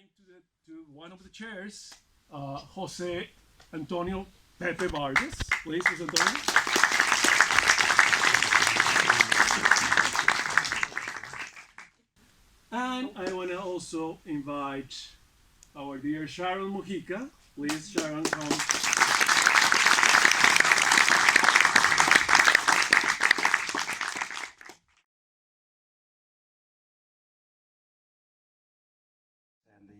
to one of the chairs, Jose Antonio Pepe Vargas. Please, Jose Antonio. And I want to also invite our dear Sharon Mujica. Please, Sharon, come.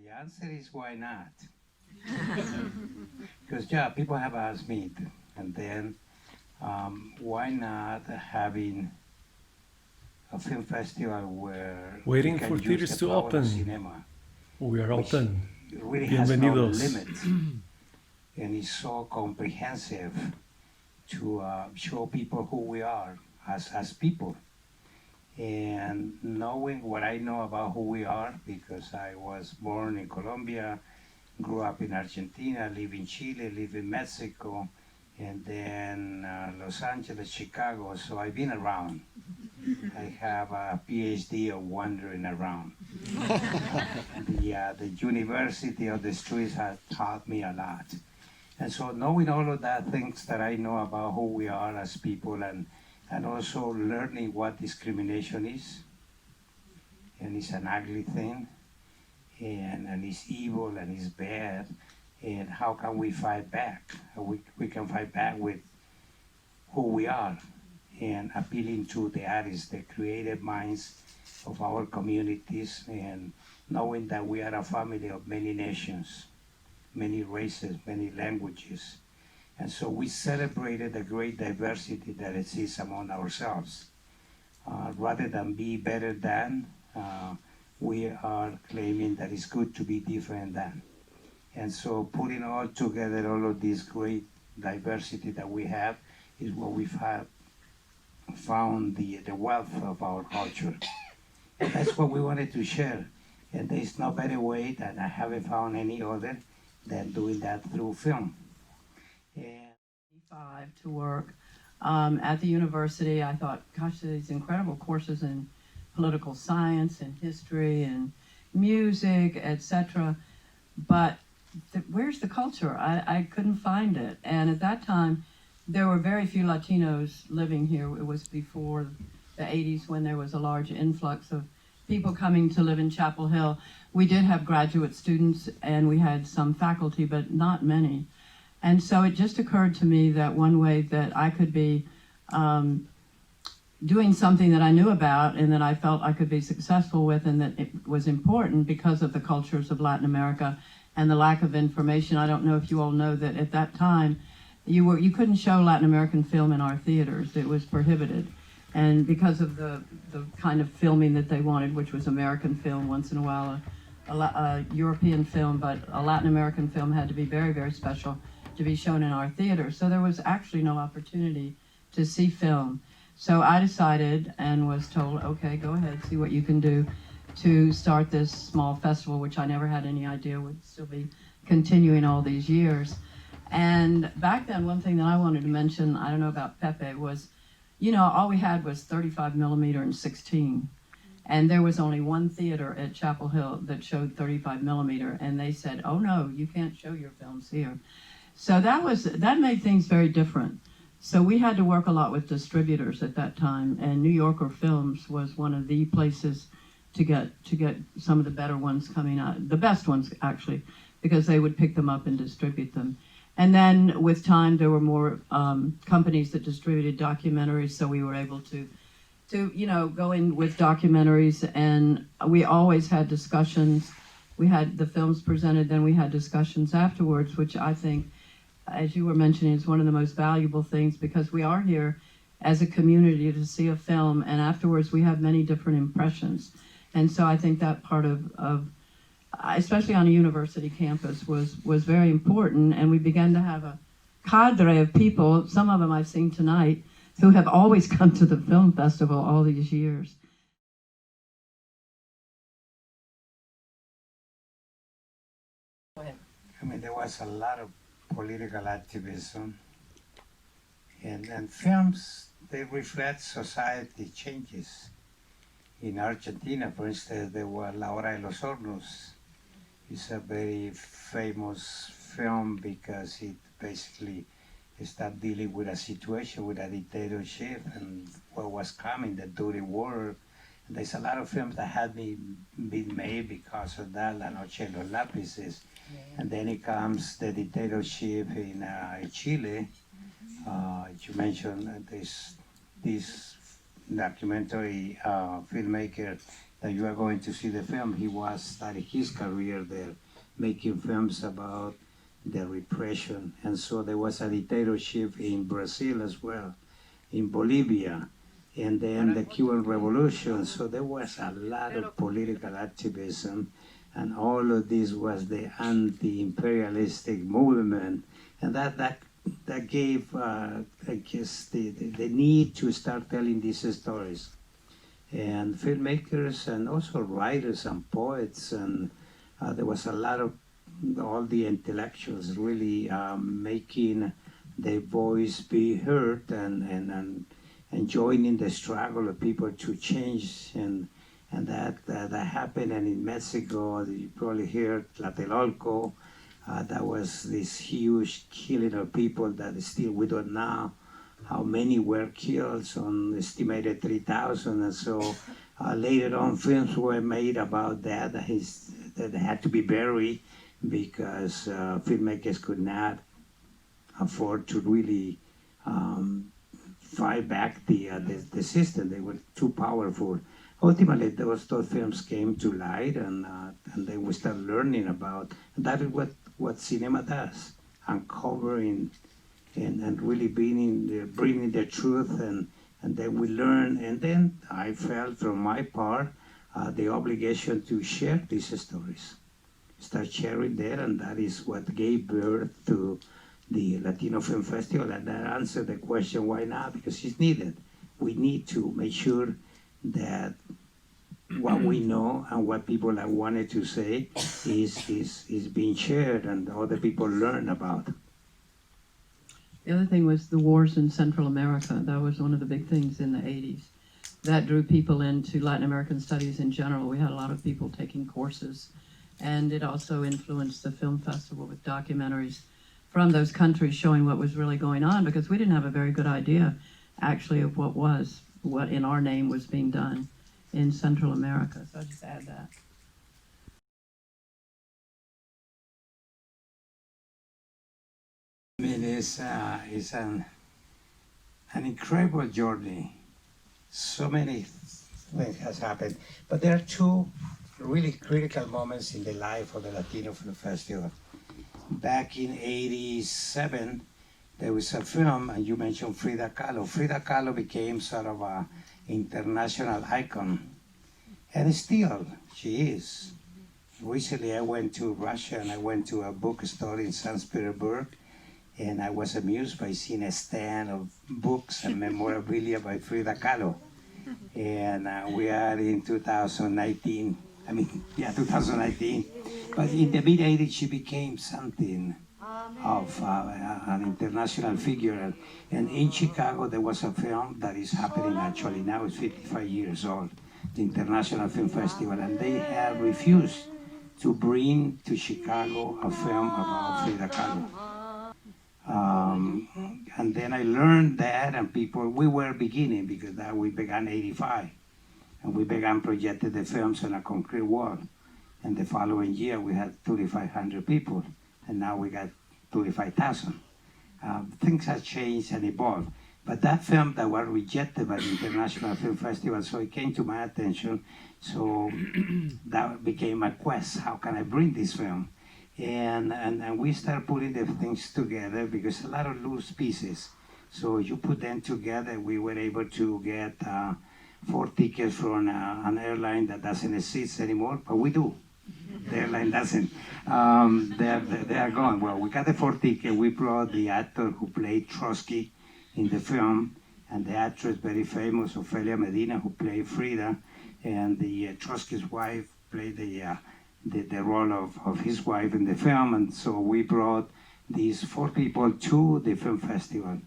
The answer is why not? Because people have asked me, and then why not having a film festival where waiting for theaters to open. Cinema, We are open. really has no Bienvenidos. limit, and it's so comprehensive to show people who we are as people. And knowing what I know about who we are, because I was born in Colombia, grew up in Argentina, live in Chile, live in Mexico, and then Los Angeles, Chicago, so I've been around. I have a PhD of wandering around. The University of the Streets has taught me a lot. And so knowing all of that things that I know about who we are as people, and also learning what discrimination is, and it's an ugly thing, and it's evil and it's bad, and how can we fight back? We can fight back with who we are, and appealing to the artists, the creative minds of our communities, and knowing that we are a family of many nations, many races, many languages. And so we celebrated the great diversity that exists among ourselves. Rather than be better than, we are claiming that it's good to be different than. And so putting all together all of this great diversity that we have is what we've found the wealth of our culture. And that's what we wanted to share. And there's no better way that I haven't found any other than doing that through film. To work at the university. I thought, gosh, these incredible courses in political science and history and music, etc. But where's the culture? I couldn't find it. And at that time, there were very few Latinos living here. It was before the 80s when there was a large influx of people coming to live in Chapel Hill. We did have graduate students and we had some faculty, but not many. And so it just occurred to me that one way that I could be doing something that I knew about and that I felt I could be successful with, and that it was important because of the cultures of Latin America and the lack of information. I don't know if you all know that at that time you couldn't show Latin American film in our theaters. It was prohibited. And because of the kind of filming that they wanted, which was American film, once in a while a European film, but a Latin American film had to be very, very special to be shown in our theater. So there was actually no opportunity to see film. So I decided and was told, okay, go ahead, see what you can do to start this small festival, which I never had any idea would still be continuing all these years. And back then, one thing that I wanted to mention, I don't know about Pepe, was, all we had was 35 millimeter and 16. And there was only one theater at Chapel Hill that showed 35 millimeter, and they said, oh no, you can't show your films here. So that made things very different. So we had to work a lot with distributors at that time, and New Yorker Films was one of the places to get some of the better ones coming out, the best ones actually, because they would pick them up and distribute them. And then with time, there were more companies that distributed documentaries, so we were able to go in with documentaries, and we always had discussions. We had the films presented, then we had discussions afterwards, which I think, as you were mentioning, is one of the most valuable things, because we are here as a community to see a film, and afterwards we have many different impressions. And so I think that part of especially on a university campus, was very important, and we began to have a cadre of people, some of them I've seen tonight, who have always come to the film festival all these years. Go ahead. I mean, there was a lot of political activism, and films, they reflect society changes. In Argentina, for instance, there were La Hora de los Hornos, It's a very famous film because it basically started dealing with a situation with a dictatorship and what was coming, the dirty war. And there's a lot of films that had been made because of that, La Noche de los Lápices. And then it comes the dictatorship in Chile. You mentioned this documentary filmmaker that you are going to see the film. He was starting his career there, making films about the repression. And so there was a dictatorship in Brazil as well, in Bolivia, and then the Cuban Revolution. So there was a lot of political activism, and all of this was the anti-imperialistic movement. And that gave, I guess, the need to start telling these stories. And filmmakers and also writers and poets, and there was a lot of all the intellectuals really making their voice be heard and joining the struggle of people to change, and that happened. And in Mexico, you probably heard Tlatelolco. That was this huge killing of people that still we don't know how many were killed, on estimated 3,000. And so later on, films were made about that that had to be buried because filmmakers could not afford to really fight back the system. They were too powerful. Ultimately, those films came to light, and then we started learning about. And that is what cinema does, uncovering and really bringing the truth, and then we learn. And then I felt, from my part, the obligation to share these stories, start sharing there, and that is what gave birth to the Latino Film Festival. And that answered the question, why not? Because it's needed. We need to make sure that what we know and what people have wanted to say is being shared and other people learn about. The other thing was the wars in Central America. That was one of the big things in the 80s. That drew people into Latin American studies in general. We had a lot of people taking courses, and it also influenced the film festival with documentaries from those countries showing what was really going on, because we didn't have a very good idea actually of what in our name was being done in Central America. So I'll just add that. I mean, it's an incredible journey. So many things has happened, but there are two really critical moments in the life of the Latino Film Festival. Back in '87, there was a film, and you mentioned Frida Kahlo. Frida Kahlo became sort of an international icon, and still she is. Recently, I went to Russia, and I went to a bookstore in St. Petersburg, and I was amused by seeing a stand of books and memorabilia by Frida Kahlo. And we are in 2019. 2019. But in the mid-'80s, she became something of an international figure. And in Chicago, there was a film that is happening actually now. It's 55 years old, the International Film Festival. And they have refused to bring to Chicago a film about Frida Kahlo. And then I learned that, and we were beginning, because we began '85. And we began projecting the films on a concrete wall. And the following year, we had 3,500 people, and now we got 35,000. Things have changed and evolved. But that film that was rejected by the International Film Festival, so it came to my attention. So that became a quest. How can I bring this film? And we started putting the things together, because a lot of loose pieces. So you put them together, we were able to get 4 tickets from an airline that doesn't exist anymore, but we do. The airline doesn't. They are gone. Well, we got the 4 tickets. We brought the actor who played Trotsky in the film, and the actress, very famous, Ofelia Medina, who played Frida, and the Trotsky's wife played the role of his wife in the film. And so we brought these 4 people to the film festival.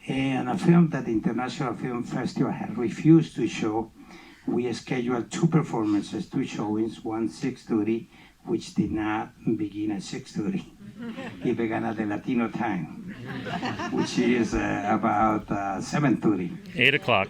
And a film that the International Film Festival had refused to show, we scheduled 2 performances, 2 showings, one 6:30, which did not begin at 6:30. It began at the Latino time, which is about 7:30. 8 o'clock.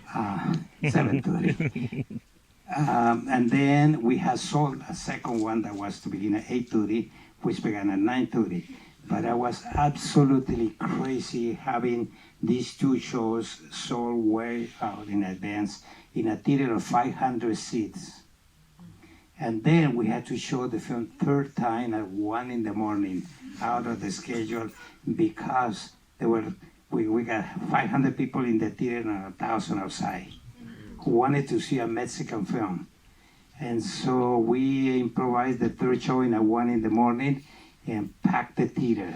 7:30. And then we had sold a second one that was to begin at 8:30, which began at 9:30. But I was absolutely crazy having these two shows sold way out in advance in a theater of 500 seats. And then we had to show the film third time at 1 in the morning out of the schedule because we got 500 people in the theater and 1,000 outside who wanted to see a Mexican film. And so we improvised the third showing at 1 in the morning and packed the theater.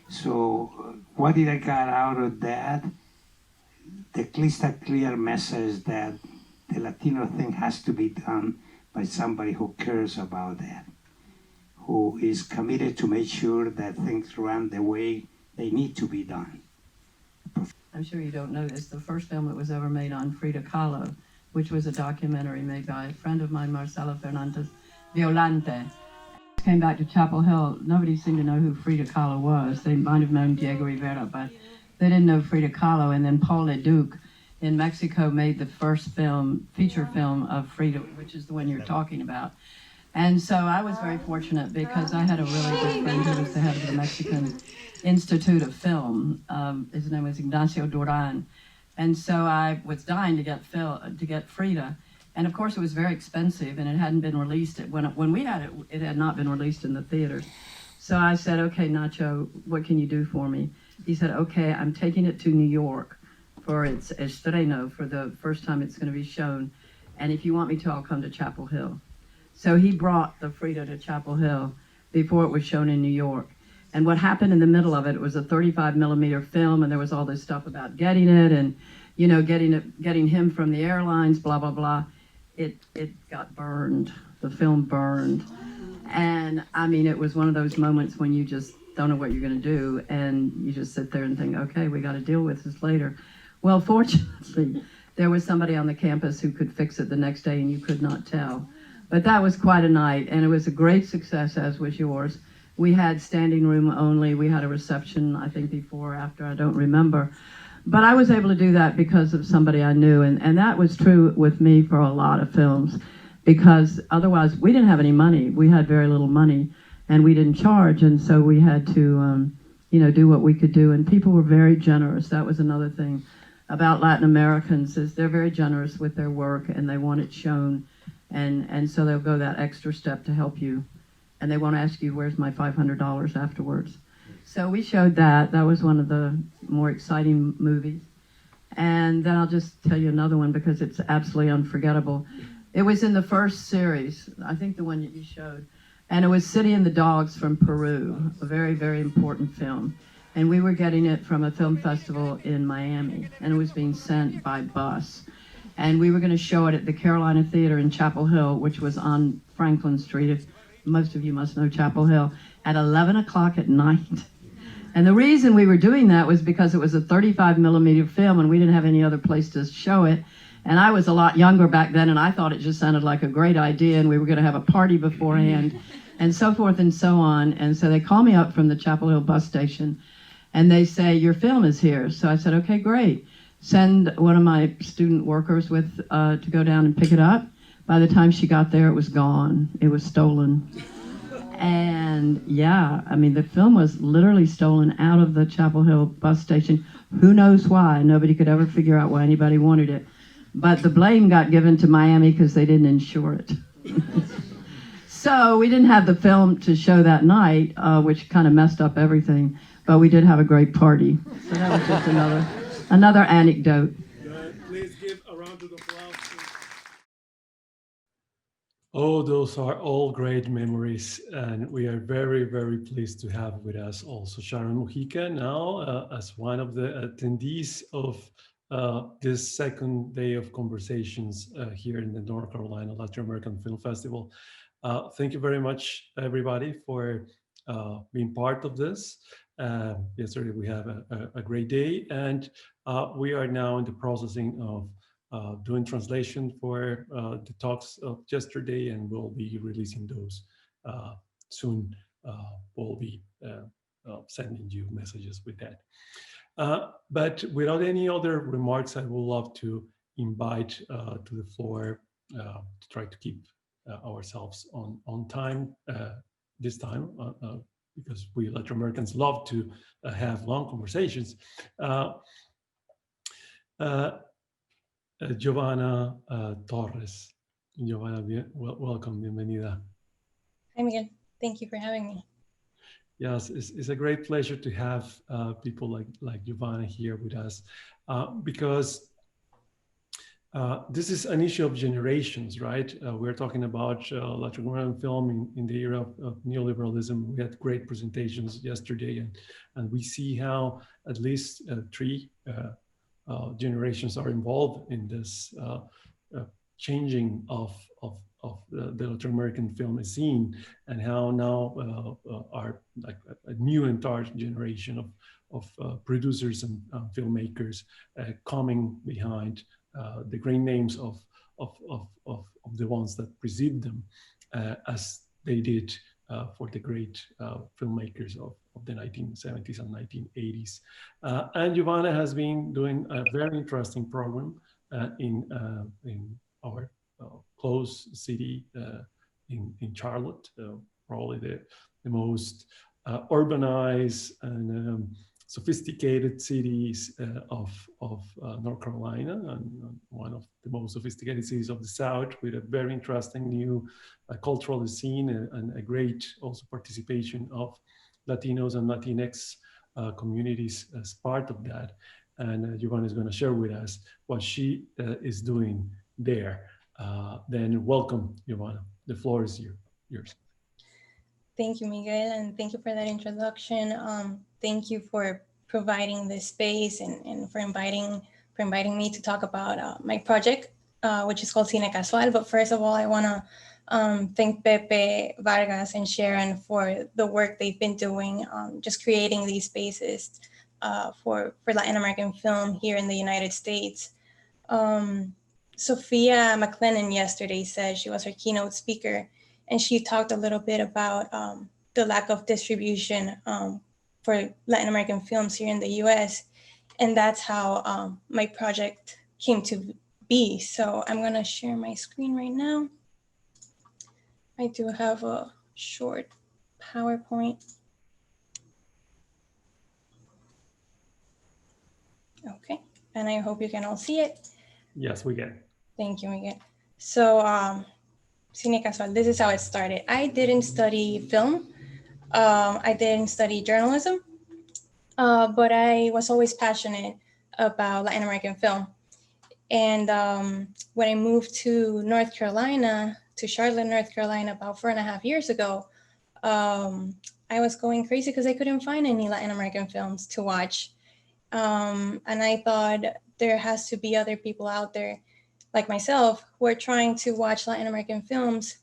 So what did I get out of that? The crystal clear message that the Latino thing has to be done by somebody who cares about that, who is committed to make sure that things run the way they need to be done. I'm sure you don't know this. The first film that was ever made on Frida Kahlo, which was a documentary made by a friend of mine, Marcela Fernandez Violante, came back to Chapel Hill. Nobody seemed to know who Frida Kahlo was. They might have known Diego Rivera, but they didn't know Frida Kahlo. And then Paul Leduc in Mexico made the first film, feature film of Frida, which is the one you're talking about. And so I was very fortunate because I had a really good friend who was the head of the Mexican Institute of Film. His name was Ignacio Duran. And so I was dying to get Frida. And of course it was very expensive and it hadn't been released. When we had it, it had not been released in the theaters. So I said, okay, Nacho, what can you do for me? He said, okay, I'm taking it to New York for its estreno, for the first time it's going to be shown. And if you want me to, I'll come to Chapel Hill. So he brought the Frida to Chapel Hill before it was shown in New York. And what happened in the middle of it was a 35 millimeter film, and there was all this stuff about getting it and, you know, getting him from the airlines, blah, blah, blah. It got burned. The film burned. And I mean, it was one of those moments when you just don't know what you're going to do, and you just sit there and think, okay, we got to deal with this later. Well, fortunately, there was somebody on the campus who could fix it the next day, and you could not tell. But that was quite a night, and it was a great success, as was yours. We had standing room only. We had a reception, I think, before or after, I don't remember. But I was able to do that because of somebody I knew, and that was true with me for a lot of films, because otherwise we didn't have any money. We had very little money, and we didn't charge, and so we had to, you know, do what we could do. And people were very generous. That was another thing about Latin Americans, is they're very generous with their work, and they want it shown, and so they'll go that extra step to help you, and they won't ask you, where's my $500 afterwards. So we showed that. That was one of the more exciting movies. And then I'll just tell you another one because it's absolutely unforgettable. It was in the first series, I think the one that you showed, and it was City and the Dogs from Peru, a very, very important film. And we were getting it from a film festival in Miami, and it was being sent by bus. And we were going to show it at the Carolina Theater in Chapel Hill, which was on Franklin Street. Most of you must know Chapel Hill, at 11 o'clock at night. And the reason we were doing that was because it was a 35 millimeter film and we didn't have any other place to show it. And I was a lot younger back then, and I thought it just sounded like a great idea, and we were going to have a party beforehand, and so forth and so on. And so they call me up from the Chapel Hill bus station, and they say, your film is here. So I said, okay, great. Send one of my student workers with to go down and pick it up. By the time she got there, it was gone. It was stolen. And yeah, I mean, the film was literally stolen out of the Chapel Hill bus station. Who knows why? Nobody could ever figure out why anybody wanted it. But the blame got given to Miami because they didn't insure it. So we didn't have the film to show that night, which kind of messed up everything. But we did have a great party. So that was just another anecdote. Please give a round of applause. Oh, those are all great memories, and we are very, very pleased to have with us also Sharon Mujica now as one of the attendees of this second day of conversations here in the North Carolina Latin American Film Festival. Thank you very much, everybody, for being part of this. Yesterday we had a great day, and we are now in the processing of doing translation for the talks of yesterday, and we'll be releasing those soon we'll be sending you messages with that. But without any other remarks, I would love to invite to the floor to try to keep ourselves on time this time, because we Latin Americans love to have long conversations. Giovanna Torres. Giovanna, welcome, bienvenida. Hi, Miguel. Thank you for having me. Yes, it's a great pleasure to have people like Giovanna here with us, because this is an issue of generations, right? We're talking about Latin American film in the era of neoliberalism. We had great presentations yesterday, and we see how at least three generations are involved in this changing of the Latin American film scene, and how now are like a new entire generation of producers and filmmakers coming behind the great names of the ones that precede them, as they did for the great filmmakers of the 1970s and 1980s. And Giovanna has been doing a very interesting program in our close city in Charlotte, probably the most urbanized and sophisticated cities of North Carolina, and one of the most sophisticated cities of the South, with a very interesting new cultural scene and a great also participation of Latinos and Latinx communities as part of that. And Giovanna is going to share with us what she is doing there. Then welcome, Giovanna. The floor is yours. Thank you, Miguel, and thank you for that introduction. Thank you for providing this space and for inviting me to talk about my project, which is called Cine Casual. But first of all, I want to thank Pepe Vargas and Sharon for the work they've been doing, just creating these spaces for Latin American film here in the United States. Sophia McLennan yesterday said, she was her keynote speaker, and she talked a little bit about the lack of distribution for Latin American films here in the US. And that's how my project came to be. So I'm gonna share my screen right now. I do have a short PowerPoint. Okay, and I hope you can all see it. Yes, we can. Thank you, Miguel. So Cine Casual, this is how it started. I didn't study film. I didn't study journalism, but I was always passionate about Latin American film. And when I moved to North Carolina, to Charlotte, North Carolina, about 4.5 years ago, I was going crazy because I couldn't find any Latin American films to watch. And I thought there has to be other people out there like myself who are trying to watch Latin American films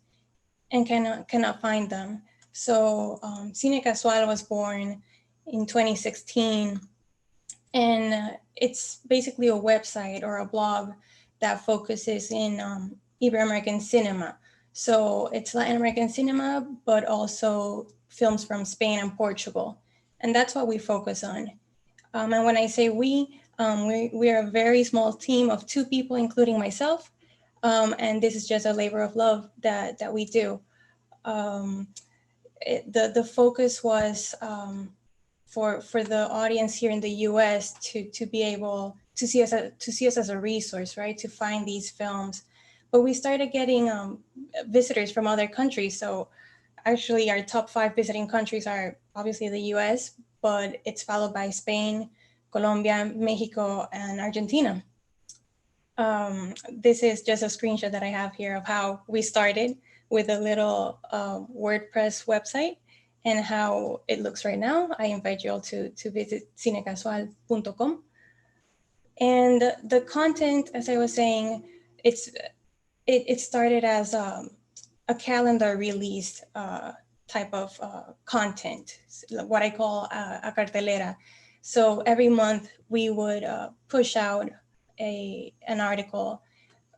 and cannot find them. So Cine Casual was born in 2016, and it's basically a website or a blog that focuses in Ibero-American cinema. So it's Latin American cinema, but also films from Spain and Portugal. And that's what we focus on. And when I say we are a very small team of 2 people, including myself. And this is just a labor of love that we do. The focus was for the audience here in the US to be able to see us as a resource, right? To find these films. But we started getting visitors from other countries. So actually our top 5 visiting countries are obviously the US, but it's followed by Spain, Colombia, Mexico, and Argentina. This is just a screenshot that I have here of how we started with a little WordPress website and how it looks right now. I invite you all to visit cinecasual.com. And the content, as I was saying, it started as a calendar release type of content, what I call a cartelera. So every month we would push out an article,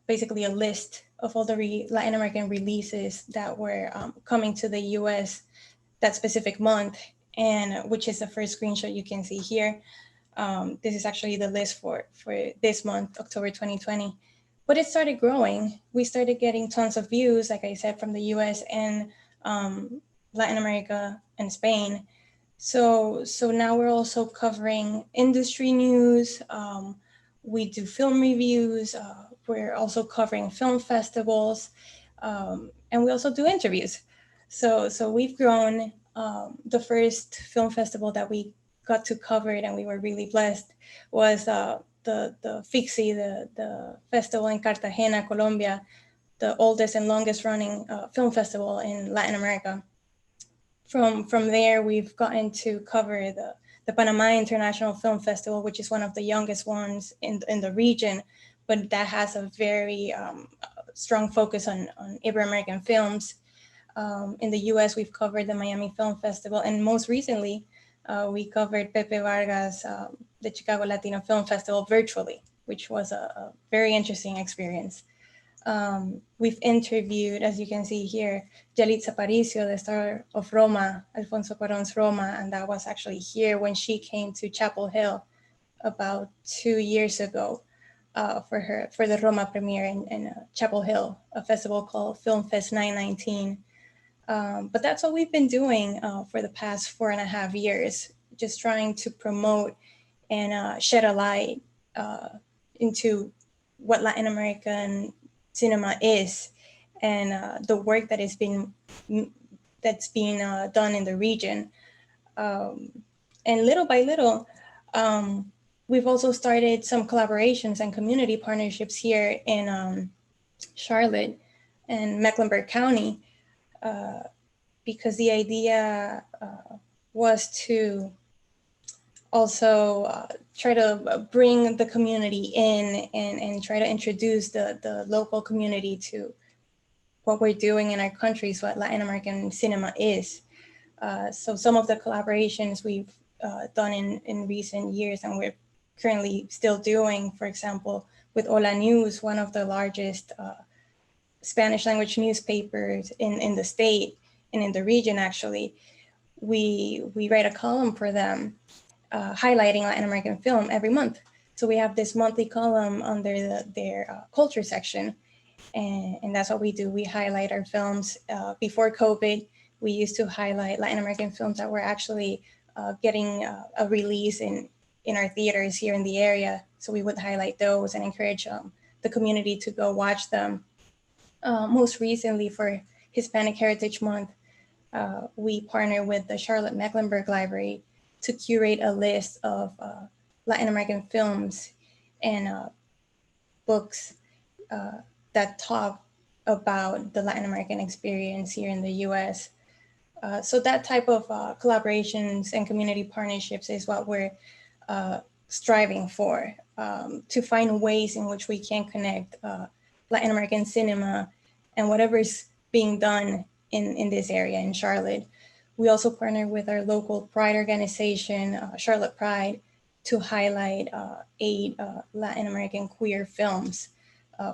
basically a list of all the Latin American releases that were coming to the US. that specific month, and which is the first screenshot you can see here. This is actually the list for this month, October 2020. But it started growing. We started getting tons of views, like I said, from the US and Latin America and Spain. So now we're also covering industry news. We do film reviews. We're also covering film festivals, and we also do interviews. So we've grown. The first film festival that we got to cover it, and we were really blessed, was the FIXI, the festival in Cartagena, Colombia, the oldest and longest running film festival in Latin America. From there, we've gotten to cover the Panama International Film Festival, which is one of the youngest ones in the region, but that has a very strong focus on Ibero-American films. In the US, we've covered the Miami Film Festival, and most recently, we covered Pepe Vargas, the Chicago Latino Film Festival virtually, which was a very interesting experience. We've interviewed, as you can see here, Yalitza Aparicio, the star of Roma, Alfonso Cuarón's Roma, and that was actually here when she came to Chapel Hill about 2 years ago for the Roma premiere in Chapel Hill, a festival called Film Fest 919. But that's what we've been doing for the past 4.5 years, just trying to promote and shed a light into what Latin American cinema is, and the work that is that's being done in the region. And little by little, we've also started some collaborations and community partnerships here in Charlotte and Mecklenburg County, because the idea was to also try to bring the community in and try to introduce the local community to what we're doing in our countries, what Latin American cinema is. So some of the collaborations we've done in recent years, and we're currently still doing, for example, with Hola News, one of the largest Spanish language newspapers in the state and in the region, actually. We write a column for them highlighting Latin American film every month. So we have this monthly column under their culture section, and that's what we do. We highlight our films. Before COVID, we used to highlight Latin American films that were actually getting a release in our theaters here in the area. So we would highlight those and encourage the community to go watch them. Most recently, for Hispanic Heritage Month, we partner with the Charlotte Mecklenburg Library to curate a list of Latin American films and books that talk about the Latin American experience here in the US. So that type of collaborations and community partnerships is what we're striving for, to find ways in which we can connect Latin American cinema and whatever is being done in this area in Charlotte. We also partner with our local Pride organization, Charlotte Pride, to highlight 8 Latin American queer films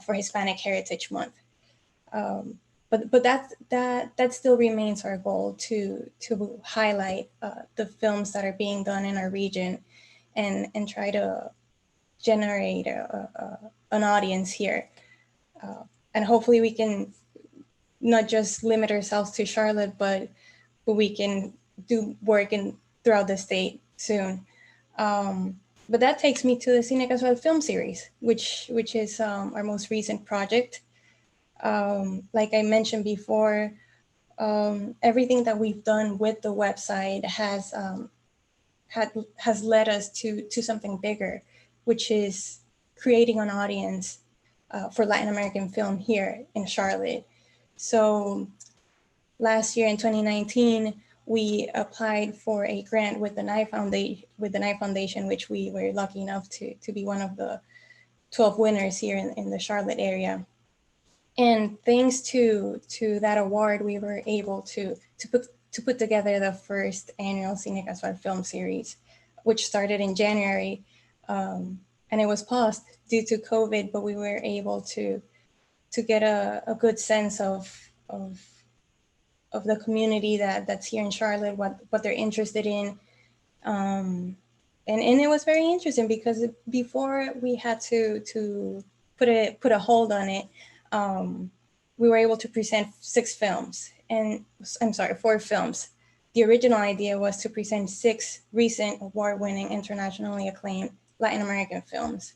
for Hispanic Heritage Month. But that still remains our goal, to highlight the films that are being done in our region and try to generate an audience here. And hopefully we can not just limit ourselves to Charlotte, but we can do work throughout the state soon. But that takes me to the Cine Casual film series, which is our most recent project. Like I mentioned before, everything that we've done with the website has led us to something bigger, which is creating an audience for Latin American film here in Charlotte. So last year in 2019, we applied for a grant with the Nye Foundation, which we were lucky enough to be one of the 12 winners here in the Charlotte area. And thanks to that award, we were able to put together the first annual Cine Casual film series, which started in January, and it was paused due to COVID, but we were able to get a good sense of the community that's here in Charlotte, what they're interested in. And it was very interesting because before we had to put a hold on it, we were able to present 4 films. The original idea was to present 6 recent award-winning, internationally acclaimed Latin American films.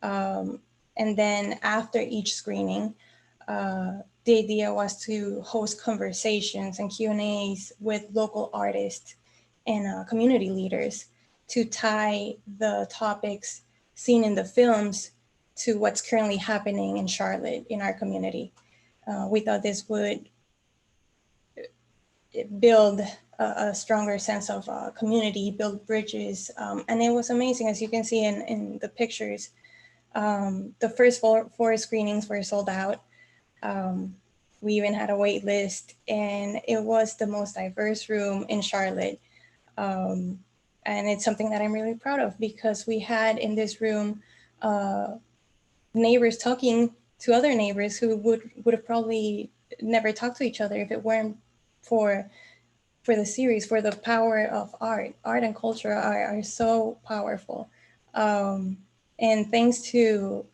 And then after each screening, the idea was to host conversations and Q&As with local artists and community leaders to tie the topics seen in the films to what's currently happening in Charlotte in our community. We thought this would build a stronger sense of community, build bridges, and it was amazing. As you can see in the pictures, the first 4 screenings were sold out. We even had a wait list, and it was the most diverse room in Charlotte. And it's something that I'm really proud of because we had in this room neighbors talking to other neighbors who would have probably never talked to each other if it weren't for the series, for the power of art. Art and culture are so powerful. And thanks to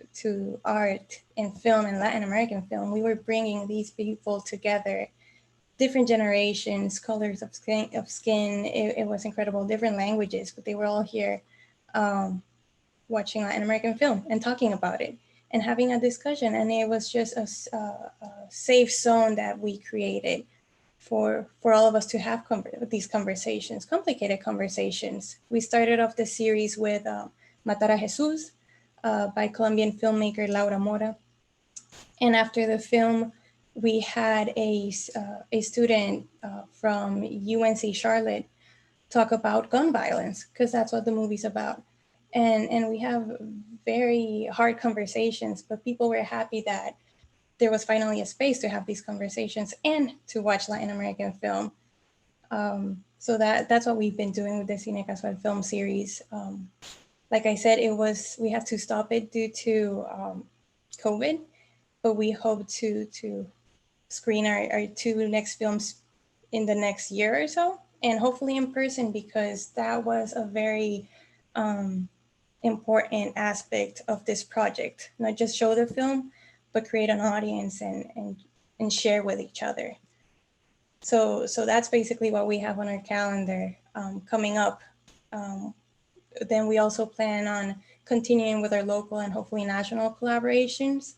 art and film and Latin American film, we were bringing these people together, different generations, colors of skin. It was incredible, different languages, but they were all here watching Latin American film and talking about it and having a discussion. And it was just a safe zone that we created for all of us to have these conversations, complicated conversations. We started off the series with Matar a Jesus by Colombian filmmaker Laura Mora. And after the film, we had a student from UNC Charlotte talk about gun violence, because that's what the movie's about. And we have very hard conversations, but people were happy that there was finally a space to have these conversations and to watch Latin American film. So that's what we've been doing with the Cine Casual film series. Like I said, we had to stop it due to COVID, but we hope to screen our 2 next films in the next year or so, and hopefully in person, because that was a very important aspect of this project. Not just show the film, but create an audience and share with each other. So that's basically what we have on our calendar coming up. Then we also plan on continuing with our local and hopefully national collaborations,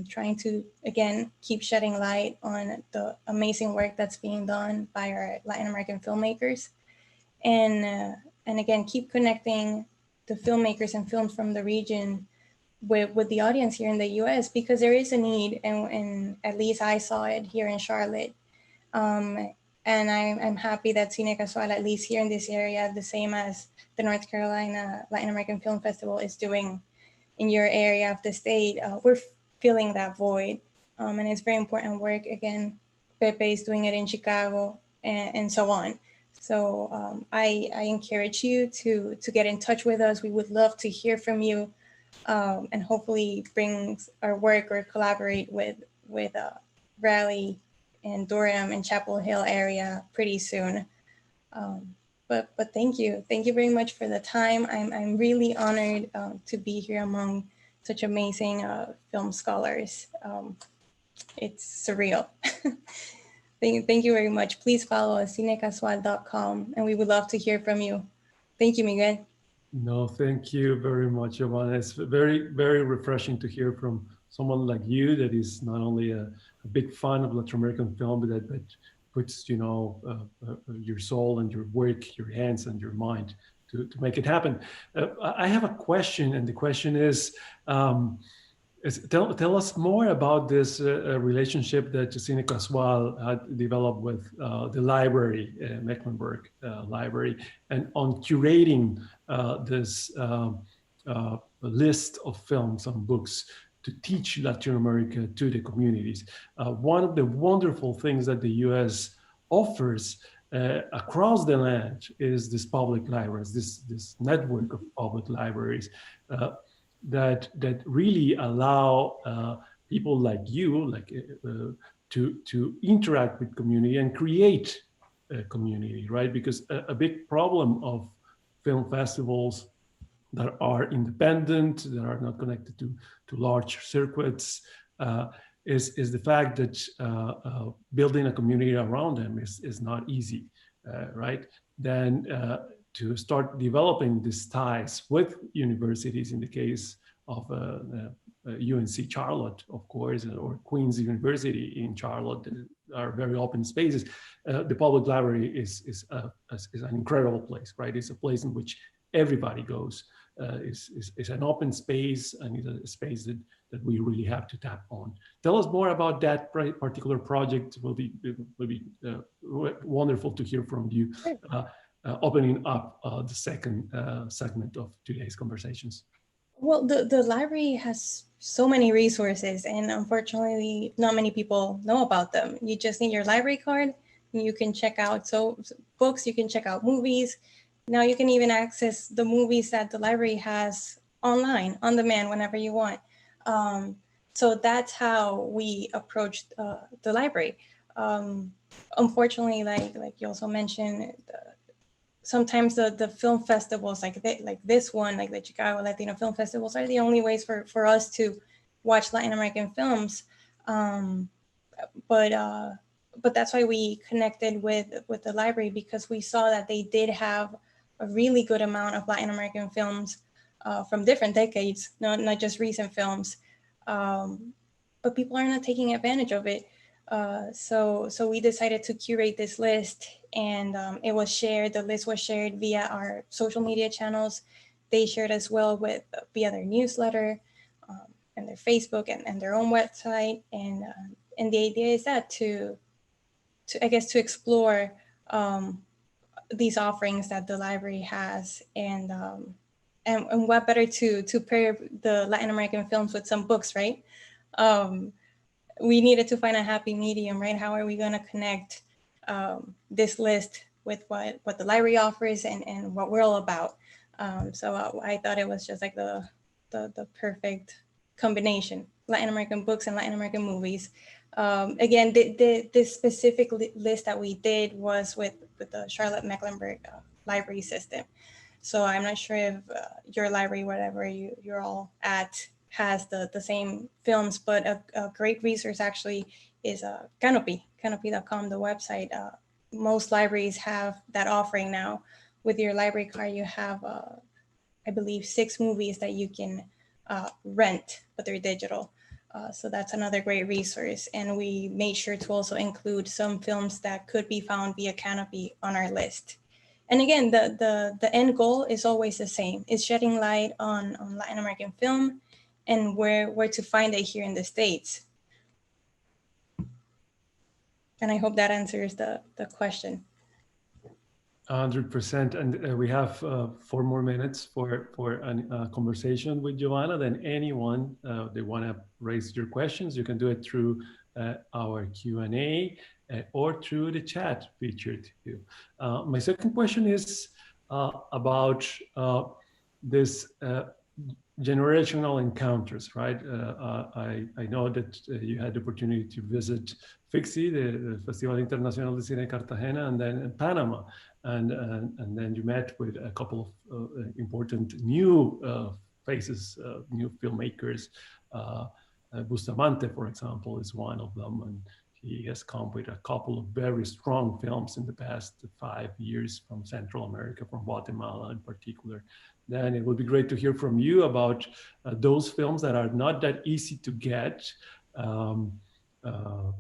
trying to, again, keep shedding light on the amazing work that's being done by our Latin American filmmakers. And again, keep connecting the filmmakers and films from the region with the audience here in the US, because there is a need, and at least I saw it here in Charlotte. And I'm happy that Cine Casual, at least here in this area, the same as the North Carolina Latin American Film Festival is doing in your area of the state, we're filling that void. And it's very important work. Again, Pepe is doing it in Chicago and so on. So I encourage you to get in touch with us. We would love to hear from you, and hopefully bring our work or collaborate with Raleigh and Durham and Chapel Hill area pretty soon. But thank you very much for the time. I'm really honored to be here among such amazing film scholars. It's surreal. Thank you very much. Please follow us, cinecasual.com, and we would love to hear from you. Thank you, Miguel. No, thank you very much, Giovanna. It's very, very refreshing to hear from someone like you that is not only a big fan of Latin American film, but that puts, your soul and your work, your hands and your mind to make it happen. I have a question, and the question is tell us more about this relationship that Cine Casual had developed with the library, Mecklenburg Library, and on curating this list of films and books to teach Latin America to the communities. One of the wonderful things that the US offers across the land is this public libraries, this network of public libraries that really allow people like you, like to interact with community and create a community, right? Because a big problem of film festivals that are independent, that are not connected to large circuits, is the fact that building a community around them is not easy, right? Then to start developing these ties with universities, in the case of UNC Charlotte, of course, or Queen's University in Charlotte, that are very open spaces. The public library is an incredible place, right? It's a place in which everybody goes. Is an open space, and it's a space that we really have to tap on. Tell us more about that particular project. It will be wonderful to hear from you, opening up the second segment of today's conversations. Well, the library has so many resources, and unfortunately, not many people know about them. You just need your library card, and you can check out books, you can check out movies. Now you can even access the movies that the library has online, on demand, whenever you want. So that's how we approached the library. Unfortunately, like you also mentioned, sometimes the film festivals like this one, like the Chicago Latino Film Festivals, are the only ways for us to watch Latin American films. But that's why we connected with the library, because we saw that they did have a really good amount of Latin American films from different decades, not just recent films. But people are not taking advantage of it. So we decided to curate this list, and it was shared. The list was shared via our social media channels. They shared as well via their newsletter and their Facebook and their own website. And the idea is that to explore these offerings that the library has, and what better to pair the Latin American films with some books, right? We needed to find a happy medium, right? How are we going to connect this list with what the library offers and what we're all about? So I thought it was just like the perfect combination: Latin American books and Latin American movies. Again, this specific list that we did was with the Charlotte Mecklenburg library system. So I'm not sure if your library, whatever you're all at, has the same films, but a great resource actually is canopy.com, the website. Most libraries have that offering now. With your library card, you have, I believe, 6 movies that you can rent, but they're digital. So that's another great resource. And we made sure to also include some films that could be found via Canopy on our list. And again, the end goal is always the same. It's shedding light on Latin American film and where to find it here in the States. And I hope that answers the question. 100%. And we have 4 more minutes for a conversation with Giovanna. Then anyone they want to raise your questions, you can do it through our Q&A or through the chat featured here. My second question is about this generational encounters, right? I know that you had the opportunity to visit FICSI, the Festival Internacional de Cine Cartagena, and then in Panama, and then you met with a couple of important new faces, new filmmakers. Bustamante, for example, is one of them, and he has come with a couple of very strong films in the past 5 years from Central America, from Guatemala in particular. Then it would be great to hear from you about those films that are not that easy to get.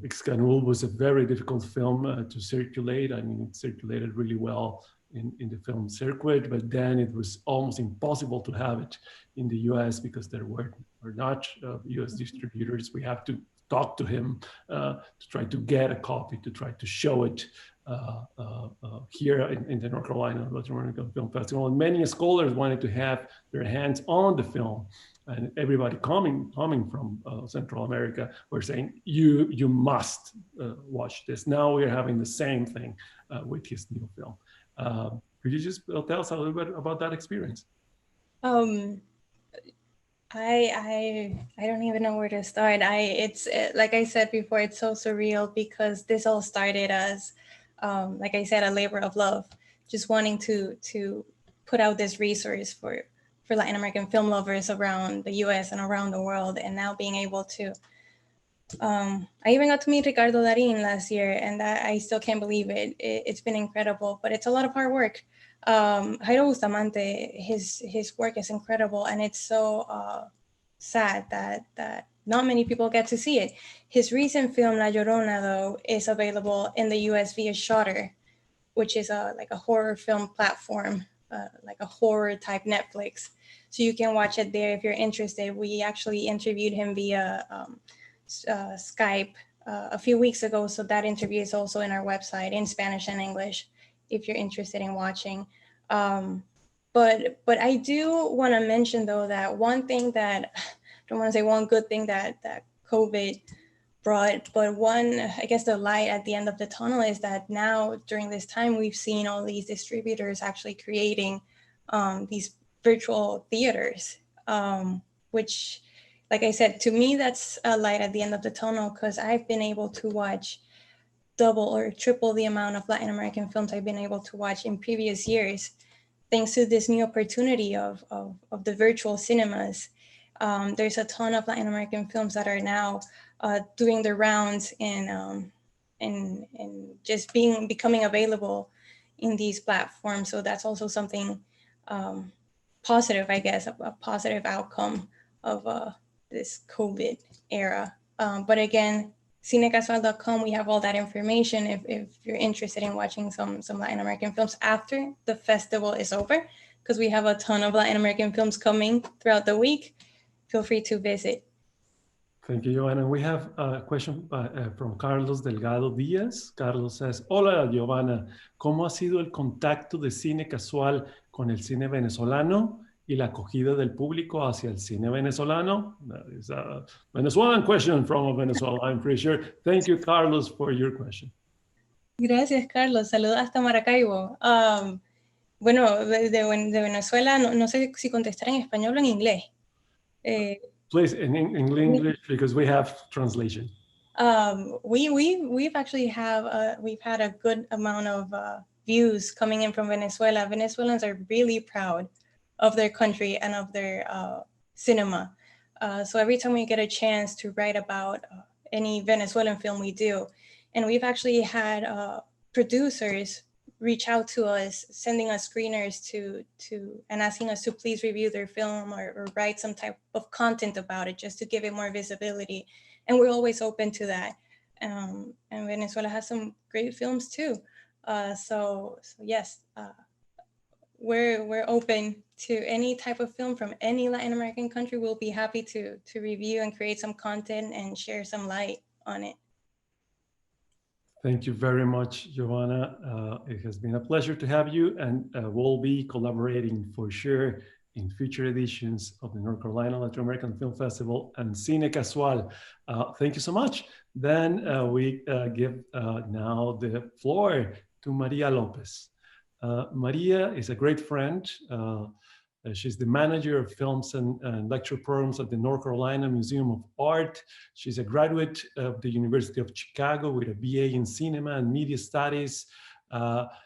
Excanul was a very difficult film to circulate. I mean, it circulated really well in the film circuit, but then it was almost impossible to have it in the US because there were not US distributors. We have to talk to him to try to get a copy, to try to show it here in the North Carolina Latino American Film Festival. And many scholars wanted to have their hands on the film, and everybody coming from Central America were saying, you must watch this. Now we're having the same thing with his new film. Could you just tell us a little bit about that experience? I don't even know where to start. It's like I said before, it's so surreal because this all started as, like I said, a labor of love, just wanting to put out this resource for Latin American film lovers around the U.S. and around the world, and now being able to. I even got to meet Ricardo Darín last year, and that I still can't believe it. It's been incredible, but it's a lot of hard work. Jairo Bustamante, his work is incredible, and it's so sad that not many people get to see it. His recent film La Llorona, though, is available in the US via Shudder, which is like a horror film platform, like a horror type Netflix. So you can watch it there if you're interested. We actually interviewed him via Skype a few weeks ago, so that interview is also in our website in Spanish and English if you're interested in watching. But I do want to mention, though, that one thing that I don't want to say one good thing that COVID brought, but one, I guess, the light at the end of the tunnel is that now during this time we've seen all these distributors actually creating these virtual theaters, which, like I said, to me that's a light at the end of the tunnel, because I've been able to watch double or triple the amount of Latin American films I've been able to watch in previous years, thanks to this new opportunity of the virtual cinemas. There's a ton of Latin American films that are now doing their rounds and just becoming available in these platforms. So that's also something positive, I guess, a positive outcome of this COVID era. But again, cinecasual.com, we have all that information if you're interested in watching some Latin American films after the festival is over, because we have a ton of Latin American films coming throughout the week. Feel free to visit. Thank you, Giovanna. We have a question from Carlos Delgado Díaz. Carlos says, hola, Giovanna. ¿Cómo ha sido el contacto de Cine Casual con el cine venezolano y la acogida del público hacia el cine venezolano? That is a Venezuelan question from Venezuela, I'm pretty sure. Thank you, Carlos, for your question. Gracias, Carlos. Saludos hasta Maracaibo. Bueno, de Venezuela, no sé si contestar en español o en inglés. Please, in English, because we have translation. We've actually we've had a good amount of views coming in from Venezuela. Venezuelans are really proud of their country and of their cinema. So every time we get a chance to write about any Venezuelan film, we do. And we've actually had producers reach out to us, sending us screeners and asking us to please review their film or write some type of content about it, just to give it more visibility. And we're always open to that. And Venezuela has some great films too. So yes, we're open to any type of film from any Latin American country. We'll be happy to review and create some content and share some light on it. Thank you very much, Giovanna. It has been a pleasure to have you, and we'll be collaborating for sure in future editions of the North Carolina Latin American Film Festival and Cine Casual. Thank you so much. Then we give now the floor to María López. Maria is a great friend. She's the manager of films and lecture programs at the North Carolina Museum of Art. She's a graduate of the University of Chicago with a BA in Cinema and Media Studies.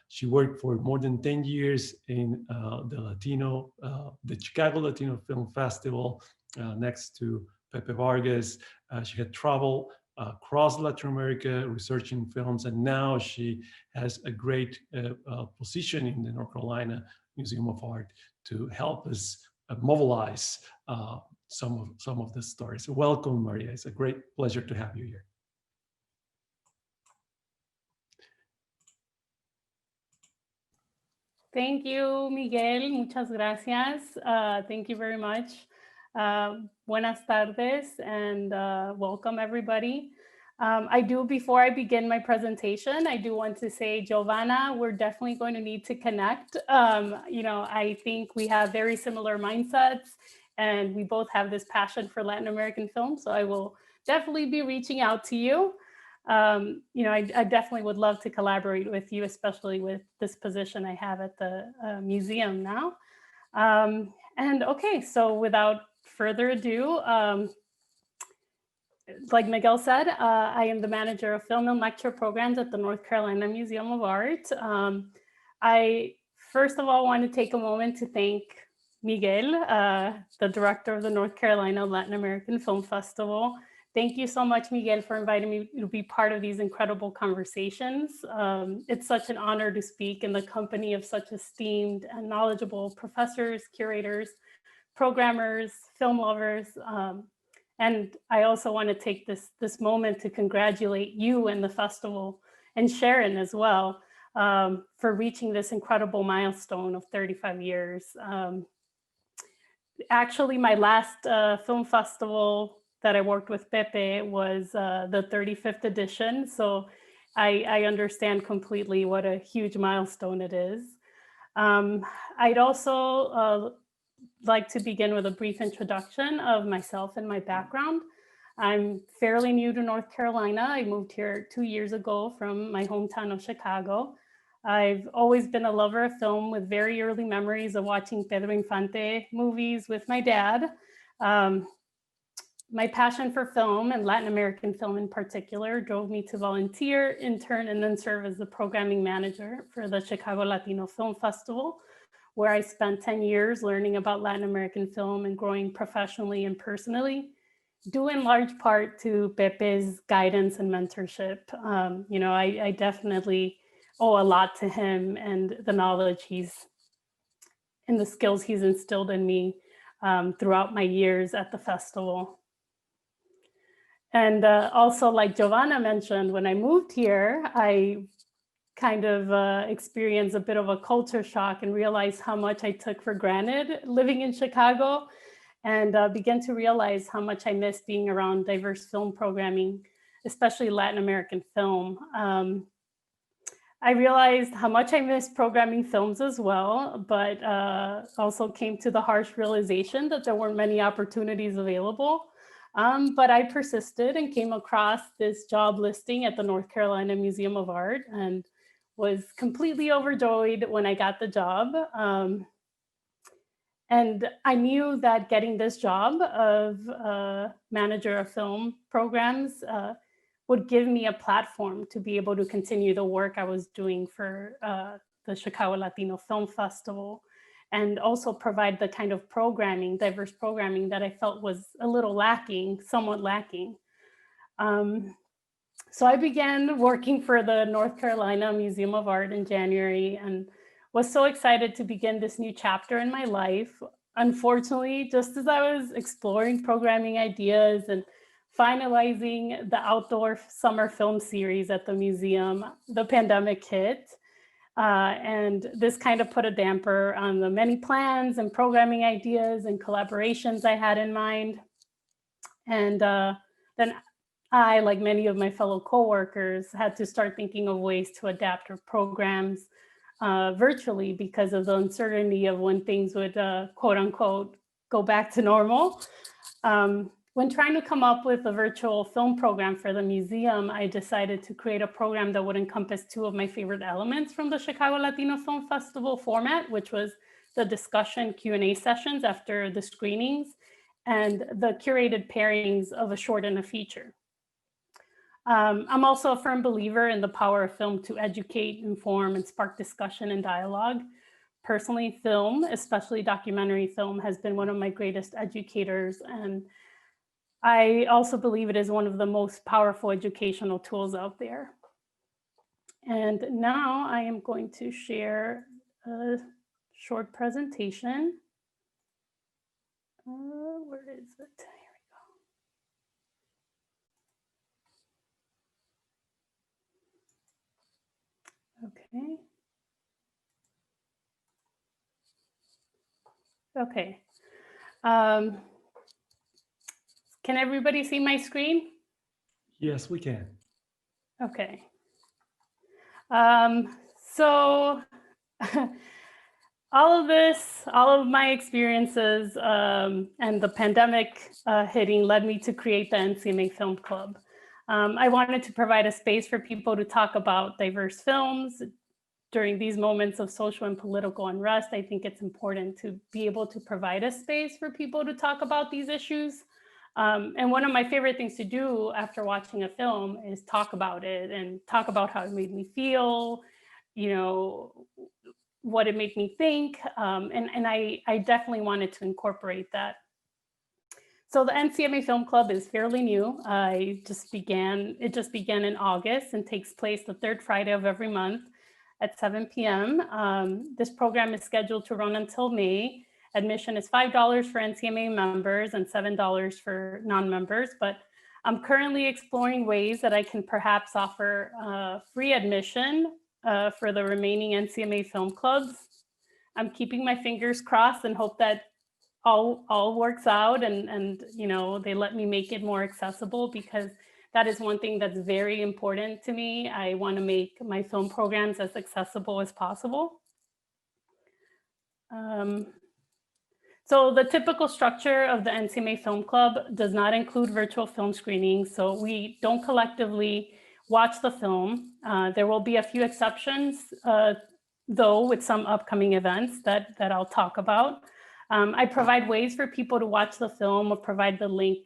She worked for more than 10 years in the Chicago Latino Film Festival next to Pepe Vargas. She had traveled across Latin America researching films, and now she has a great position in the North Carolina Museum of Art to help us mobilize some of the stories. So welcome, Maria. It's a great pleasure to have you here. Thank you, Miguel. Muchas gracias. Thank you very much. Buenas tardes and welcome everybody. Before I begin my presentation, I do want to say, Giovanna, we're definitely going to need to connect. I think we have very similar mindsets and we both have this passion for Latin American film. So I will definitely be reaching out to you. I definitely would love to collaborate with you, especially with this position I have at the museum now. Okay, so without further ado, like Miguel said, I am the manager of film and lecture programs at the North Carolina Museum of Art. I first of all want to take a moment to thank Miguel, the director of the North Carolina Latin American Film Festival. Thank you so much, Miguel, for inviting me to be part of these incredible conversations. It's such an honor to speak in the company of such esteemed and knowledgeable professors, curators, programmers, film lovers. And I also want to take this moment to congratulate you and the festival, and Sharon as well, for reaching this incredible milestone of 35 years. Actually, my last film festival that I worked with Pepe was the 35th edition. So I understand completely what a huge milestone it is. I'd also like to begin with a brief introduction of myself and my background. I'm fairly new to North Carolina. I moved here 2 years ago from my hometown of Chicago. I've always been a lover of film with very early memories of watching Pedro Infante movies with my dad. My passion for film and Latin American film in particular drove me to volunteer, intern, and then serve as the programming manager for the Chicago Latino Film Festival, where I spent 10 years learning about Latin American film and growing professionally and personally, due in large part to Pepe's guidance and mentorship. I definitely owe a lot to him and the knowledge and the skills he's instilled in me throughout my years at the festival. And also, like Giovanna mentioned, when I moved here, I kind of experienced a bit of a culture shock and realized how much I took for granted living in Chicago, and began to realize how much I missed being around diverse film programming, especially Latin American film. I realized how much I missed programming films as well, but also came to the harsh realization that there weren't many opportunities available. But I persisted and came across this job listing at the North Carolina Museum of Art and was completely overjoyed when I got the job. And I knew that getting this job of manager of film programs would give me a platform to be able to continue the work I was doing for the Chicago Latino Film Festival, and also provide the kind of programming, diverse programming that I felt was a little lacking, somewhat lacking. So I began working for the North Carolina Museum of Art in January and was so excited to begin this new chapter in my life. Unfortunately, just as I was exploring programming ideas and finalizing the outdoor summer film series at the museum, the pandemic hit. And this kind of put a damper on the many plans and programming ideas and collaborations I had in mind. And then I, like many of my fellow coworkers, had to start thinking of ways to adapt our programs virtually because of the uncertainty of when things would, quote unquote, go back to normal. When trying to come up with a virtual film program for the museum, I decided to create a program that would encompass two of my favorite elements from the Chicago Latino Film Festival format, which was the discussion Q&A sessions after the screenings and the curated pairings of a short and a feature. I'm also a firm believer in the power of film to educate, inform, and spark discussion and dialogue. Personally, film, especially documentary film, has been one of my greatest educators, and I also believe it is one of the most powerful educational tools out there. And now I am going to share a short presentation. Where is it? Here we go. Okay. Okay. Can everybody see my screen? Yes, we can. Okay. So all of my experiences and the pandemic hitting led me to create the NCMA Film Club. I wanted to provide a space for people to talk about diverse films, during these moments of social and political unrest, I think it's important to be able to provide a space for people to talk about these issues. And one of my favorite things to do after watching a film is talk about it and talk about how it made me feel, you know, what it made me think. And I definitely wanted to incorporate that. So the NCMA Film Club is fairly new. It just began in August and takes place the third Friday of every month at 7 p.m. This program is scheduled to run until May. Admission is $5 for NCMA members and $7 for non-members, but I'm currently exploring ways that I can perhaps offer free admission for the remaining NCMA film clubs. I'm keeping my fingers crossed and hope that all works out and you know, they let me make it more accessible, because that is one thing that's very important to me. I want to make my film programs as accessible as possible. So the typical structure of the NCMA Film Club does not include virtual film screenings, so we don't collectively watch the film. There will be a few exceptions, though, with some upcoming events that I'll talk about. I provide ways for people to watch the film or provide the link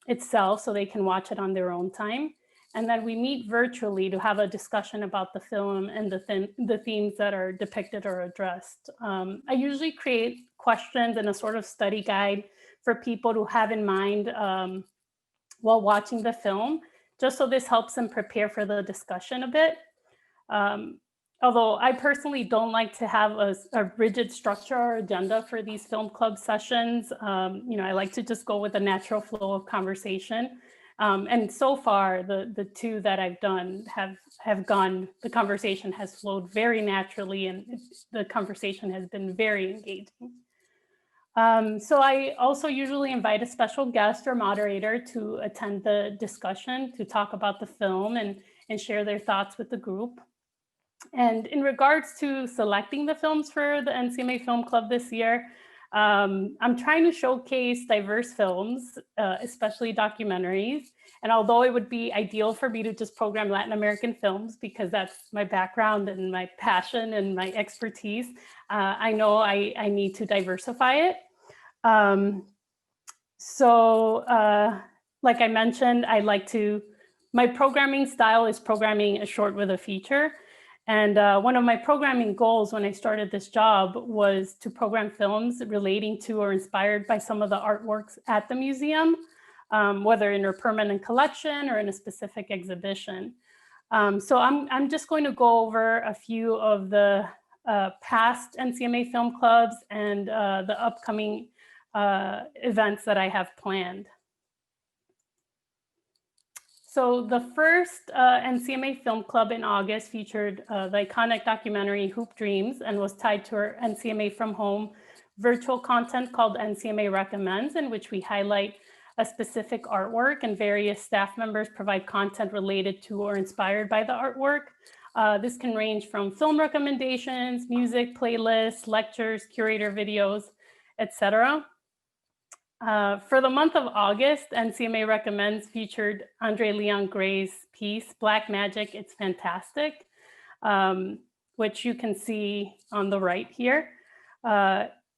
itself so they can watch it on their own time. And then we meet virtually to have a discussion about the film and the themes that are depicted or addressed. I usually create questions and a sort of study guide for people to have in mind while watching the film, just so this helps them prepare for the discussion a bit. Although I personally don't like to have a rigid structure or agenda for these film club sessions. You know, I like to just go with a natural flow of conversation. And so far, the two that I've done have gone, the conversation has flowed very naturally and the conversation has been very engaging. So I also usually invite a special guest or moderator to attend the discussion to talk about the film and share their thoughts with the group. And in regards to selecting the films for the NCMA Film Club this year, I'm trying to showcase diverse films, especially documentaries. And although it would be ideal for me to just program Latin American films, because that's my background and my passion and my expertise, I know I need to diversify it. Like I mentioned, my programming style is programming a short with a feature. And one of my programming goals when I started this job was to program films relating to or inspired by some of the artworks at the museum, whether in a permanent collection or in a specific exhibition. So I'm just going to go over a few of the past NCMA film clubs and the upcoming events that I have planned. So the first NCMA Film Club in August featured the iconic documentary Hoop Dreams and was tied to our NCMA From Home virtual content called NCMA Recommends, in which we highlight a specific artwork and various staff members provide content related to or inspired by the artwork. This can range from film recommendations, music, playlists, lectures, curator videos, etc. For the month of August, NCMA Recommends featured Andre Leon Gray's piece, Black Magic, It's Fantastic, which you can see on the right here.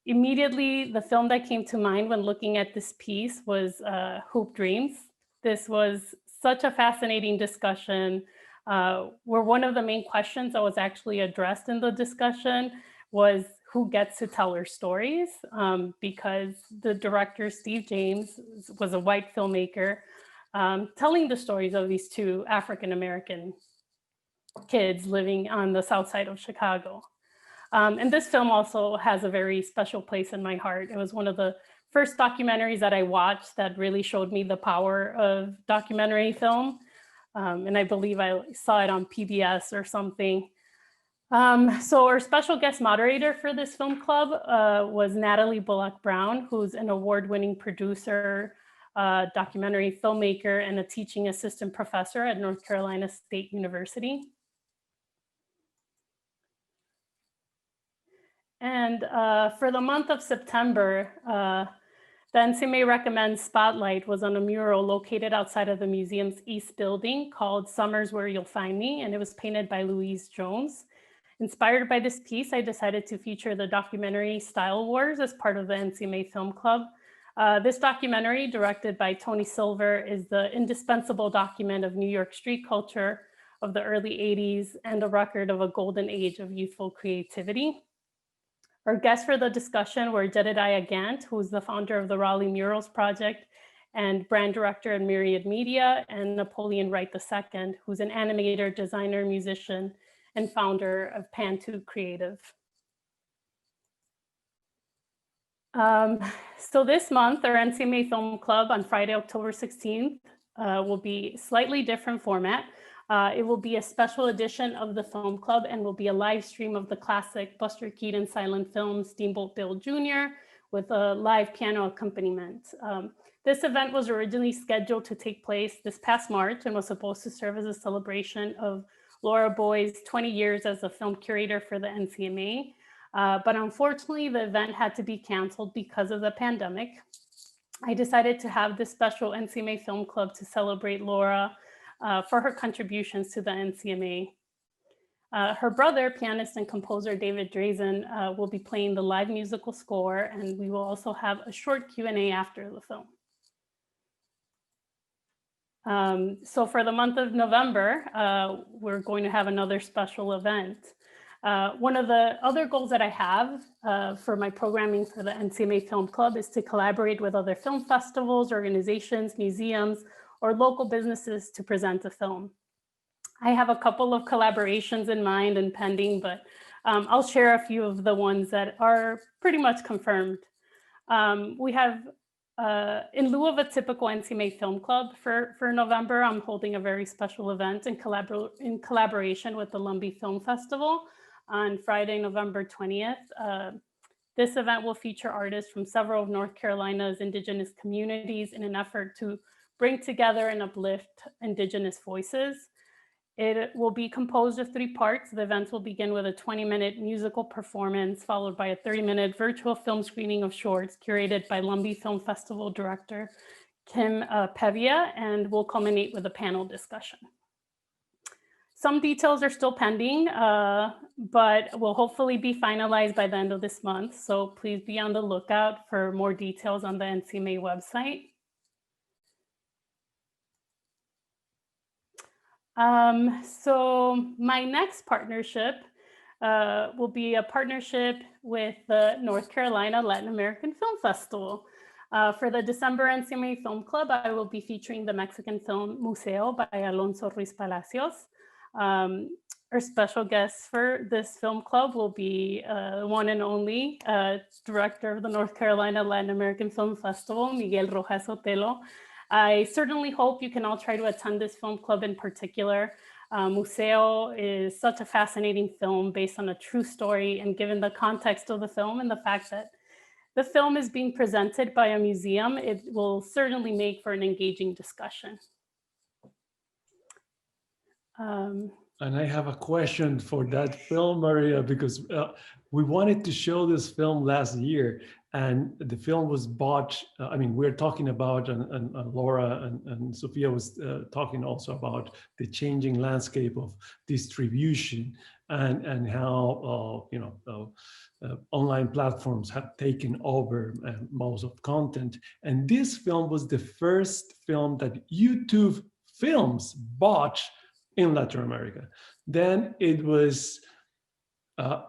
Immediately, the film that came to mind when looking at this piece was Hoop Dreams. This was such a fascinating discussion where one of the main questions that was actually addressed in the discussion was who gets to tell her stories, because the director, Steve James, was a white filmmaker telling the stories of these two African-American kids living on the south side of Chicago. And this film also has a very special place in my heart. It was one of the first documentaries that I watched that really showed me the power of documentary film. And I believe I saw it on PBS or something. So our special guest moderator for this film club was Natalie Bullock-Brown, who's an award-winning producer, documentary filmmaker, and a teaching assistant professor at North Carolina State University. And for the month of September, The NCMA Recommends Spotlight was on a mural located outside of the museum's East Building called Summer's Where You'll Find Me, and it was painted by Louise Jones. Inspired by this piece, I decided to feature the documentary Style Wars as part of the NCMA Film Club. This documentary, directed by Tony Silver, is the indispensable document of New York street culture of the early 80s and a record of a golden age of youthful creativity. Our guests for the discussion were Jedediah Gant, who's the founder of the Raleigh Murals Project and brand director at Myriad Media, and Napoleon Wright II, who's an animator, designer, musician, and founder of Pan2 Creative. So this month, our NCMA Film Club on Friday, October 16th, will be slightly different format. It will be a special edition of the film club and will be a live stream of the classic Buster Keaton silent film Steamboat Bill Jr. with a live piano accompaniment. This event was originally scheduled to take place this past March and was supposed to serve as a celebration of Laura Boy's 20 years as a film curator for the NCMA. But unfortunately, the event had to be canceled because of the pandemic. I decided to have this special NCMA Film Club to celebrate Laura for her contributions to the NCMA. Her brother, pianist and composer David Drazen, will be playing the live musical score, and we will also have a short Q&A after the film. So for the month of November, we're going to have another special event. One of the other goals that I have for my programming for the NCMA Film Club is to collaborate with other film festivals, organizations, museums, or local businesses to present a film. I have a couple of collaborations in mind and pending, but I'll share a few of the ones that are pretty much confirmed. We have, in lieu of a typical NCMA Film Club for November, I'm holding a very special event in collaboration with the Lumbee Film Festival on Friday, November 20th. This event will feature artists from several of North Carolina's Indigenous communities in an effort to bring together and uplift Indigenous voices. It will be composed of 3 parts. The events will begin with a 20-minute musical performance, followed by a 30-minute virtual film screening of shorts curated by Lumbee Film Festival director Kim Pevia, and will culminate with a panel discussion. Some details are still pending, but will hopefully be finalized by the end of this month. So please be on the lookout for more details on the NCMA website. So my next partnership will be a partnership with the North Carolina Latin American Film Festival. For the December NCMA Film Club, I will be featuring the Mexican film Museo by Alonso Ruiz Palacios. Our special guest for this film club will be one and only director of the North Carolina Latin American Film Festival, Miguel Rojas-Sotelo. I certainly hope you can all try to attend this film club in particular. Museo is such a fascinating film based on a true story, and given the context of the film and the fact that the film is being presented by a museum, it will certainly make for an engaging discussion. And I have a question for that film, Maria, because we wanted to show this film last year, and the film was bought. I mean, we're talking about, and Laura and Sophia was talking also about the changing landscape of distribution and how online platforms have taken over most of content. And this film was the first film that YouTube Films bought in Latin America. Then it was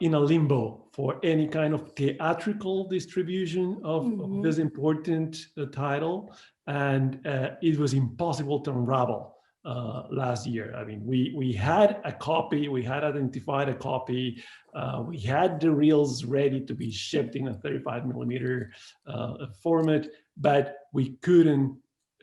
in a limbo for any kind of theatrical distribution of this important title, and it was impossible to unravel last year. I mean, we had a copy, we had identified a copy, we had the reels ready to be shipped in a 35mm format, but we couldn't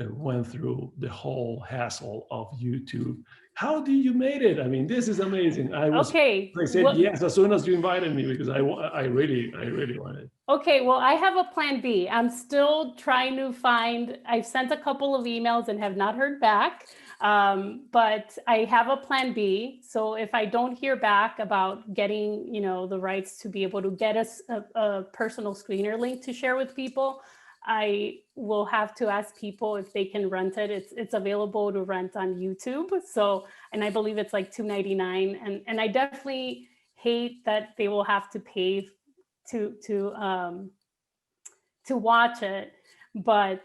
went through the whole hassle of YouTube. How do you made it? I mean, this is amazing. I said yes as soon as you invited me, because I really wanted. Okay, well, I have a plan B. I'm still trying to find, I've sent a couple of emails and have not heard back, but I have a plan B. So if I don't hear back about getting, the rights to be able to get a personal screener link to share with people, I will have to ask people if they can rent it. It's available to rent on YouTube. So, and I believe it's like $2.99. And I definitely hate that they will have to pay to watch it. But,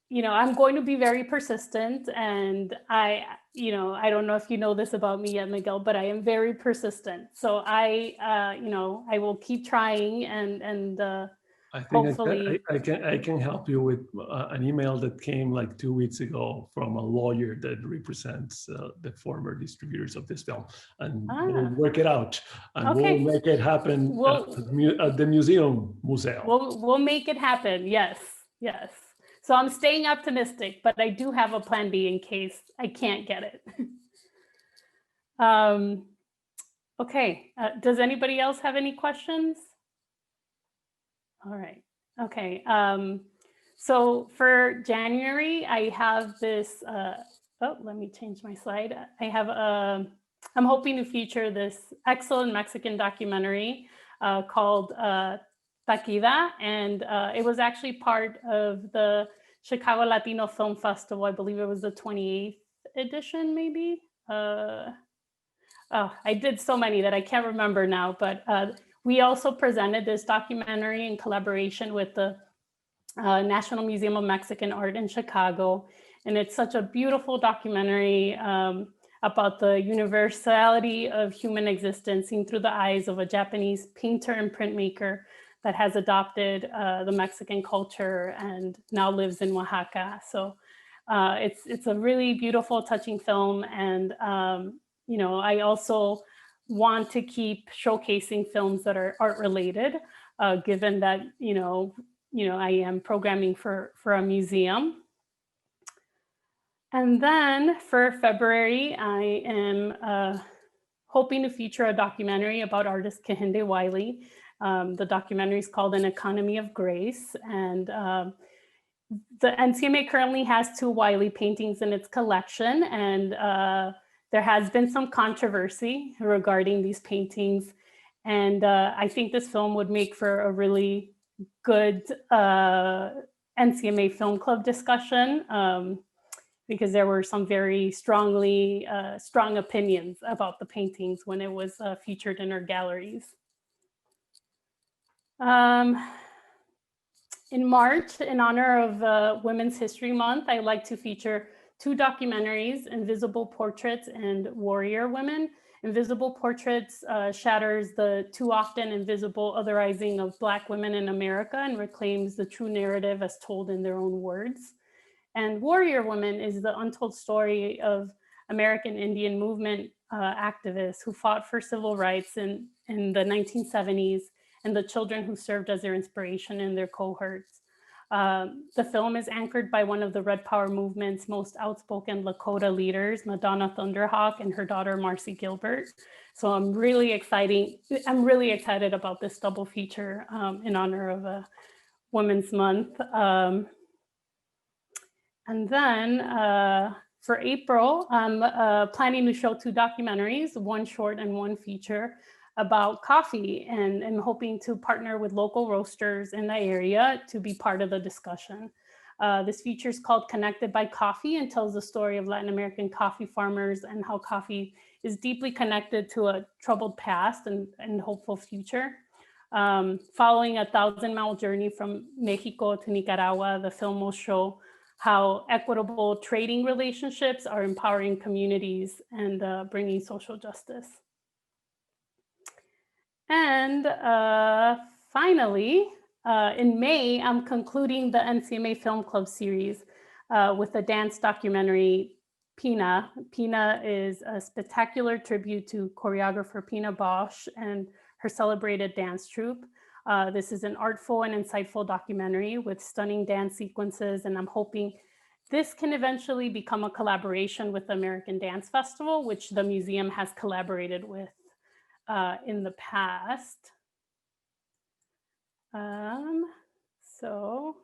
you know, I'm going to be very persistent, and I don't know if you know this about me yet, Miguel, but I am very persistent. So I will keep trying, and I think hopefully I can help you with an email that came like 2 weeks ago from a lawyer that represents the former distributors of this film, and we'll work it out, and Okay. we'll make it happen at the museum. We'll make it happen. Yes. So I'm staying optimistic, but I do have a plan B in case I can't get it. Okay. Does anybody else have any questions? All right. Okay. So for January, I have this. Let me change my slide. I have. I'm hoping to feature this excellent Mexican documentary called Taquida, and it was actually part of the Chicago Latino Film Festival. I believe it was the 28th edition, maybe. I did so many that I can't remember now, but we also presented this documentary in collaboration with the National Museum of Mexican Art in Chicago. And it's such a beautiful documentary about the universality of human existence seen through the eyes of a Japanese painter and printmaker that has adopted the Mexican culture and now lives in Oaxaca. So it's a really beautiful, touching film. And I also want to keep showcasing films that are art related, given that I am programming for a museum. And then for February, I am hoping to feature a documentary about artist Kehinde Wiley. The documentary is called An Economy of Grace, and the NCMA currently has 2 Wiley paintings in its collection, and there has been some controversy regarding these paintings. And I think this film would make for a really good NCMA Film Club discussion, because there were some very strong opinions about the paintings when it was featured in our galleries. In March, in honor of Women's History Month, I like to feature 2 documentaries, Invisible Portraits and Warrior Women. Invisible Portraits shatters the too often invisible otherizing of Black women in America and reclaims the true narrative as told in their own words. And Warrior Women is the untold story of American Indian movement activists who fought for civil rights in the 1970s, and the children who served as their inspiration in their cohorts. The film is anchored by one of the Red Power movement's most outspoken Lakota leaders, Madonna Thunderhawk, and her daughter, Marcy Gilbert. So I'm really excited about this double feature in honor of Women's Month. And then for April, I'm planning to show 2 documentaries, one short and one feature, about coffee, and I'm hoping to partner with local roasters in the area to be part of the discussion. This feature is called Connected by Coffee and tells the story of Latin American coffee farmers and how coffee is deeply connected to a troubled past and hopeful future. Following a 1,000-mile journey from Mexico to Nicaragua, the film will show how equitable trading relationships are empowering communities and bringing social justice. And finally, in May, I'm concluding the NCMA Film Club series with a dance documentary, Pina. Pina is a spectacular tribute to choreographer Pina Bausch and her celebrated dance troupe. This is an artful and insightful documentary with stunning dance sequences, and I'm hoping this can eventually become a collaboration with the American Dance Festival, which the museum has collaborated with in the past. So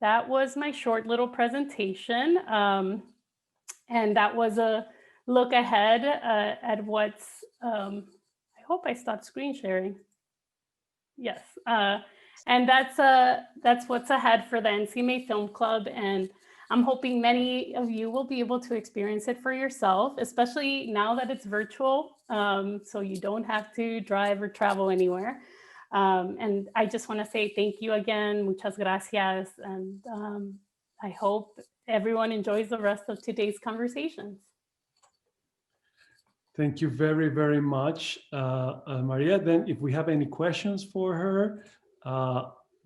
that was my short little presentation. And that was a look ahead at what's, I hope I stopped screen sharing. Yes. And that's what's ahead for the NCMA Film Club. And I'm hoping many of you will be able to experience it for yourself, especially now that it's virtual. So you don't have to drive or travel anywhere. And I just want to say thank you again, muchas gracias. And I hope everyone enjoys the rest of today's conversations. Thank you very, very much, Maria. Then if we have any questions for her,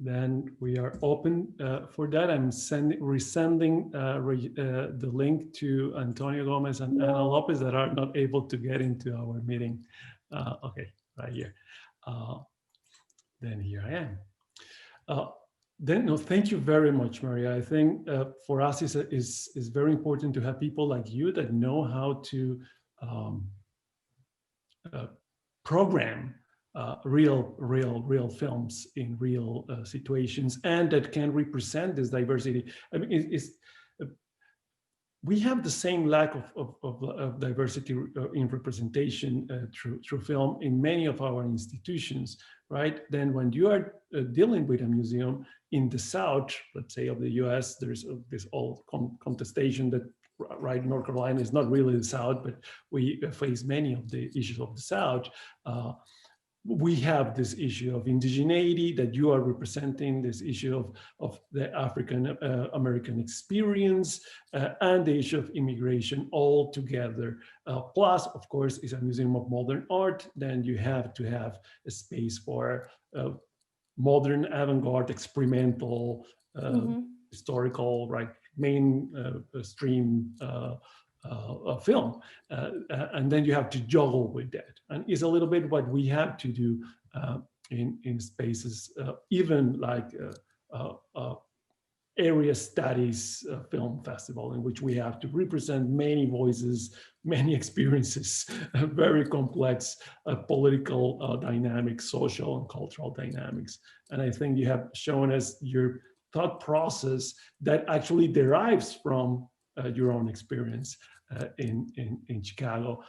then we are open for that. I'm resending the link to Antonio Gomez and Ana Lopez that are not able to get into our meeting. Okay, right here. Then here I am. No, thank you very much, Maria. I think for us is very important to have people like you that know how to program real films in real situations, and that can represent this diversity. I mean, we have the same lack of diversity in representation through film in many of our institutions, right? Then when you are dealing with a museum in the South, let's say of the US, there's this old contestation that right, North Carolina is not really the South, but we face many of the issues of the South. We have this issue of indigeneity that you are representing, this issue of the African American experience, and the issue of immigration all together. Plus, of course, is a museum of modern art, then you have to have a space for modern avant-garde, experimental, historical, right, mainstream film, and then you have to juggle with that, and it's a little bit what we have to do in spaces, even like area studies film festival, in which we have to represent many voices, many experiences, very complex political dynamics, social and cultural dynamics. And I think you have shown us your thought process that actually derives from your own experience in Chicago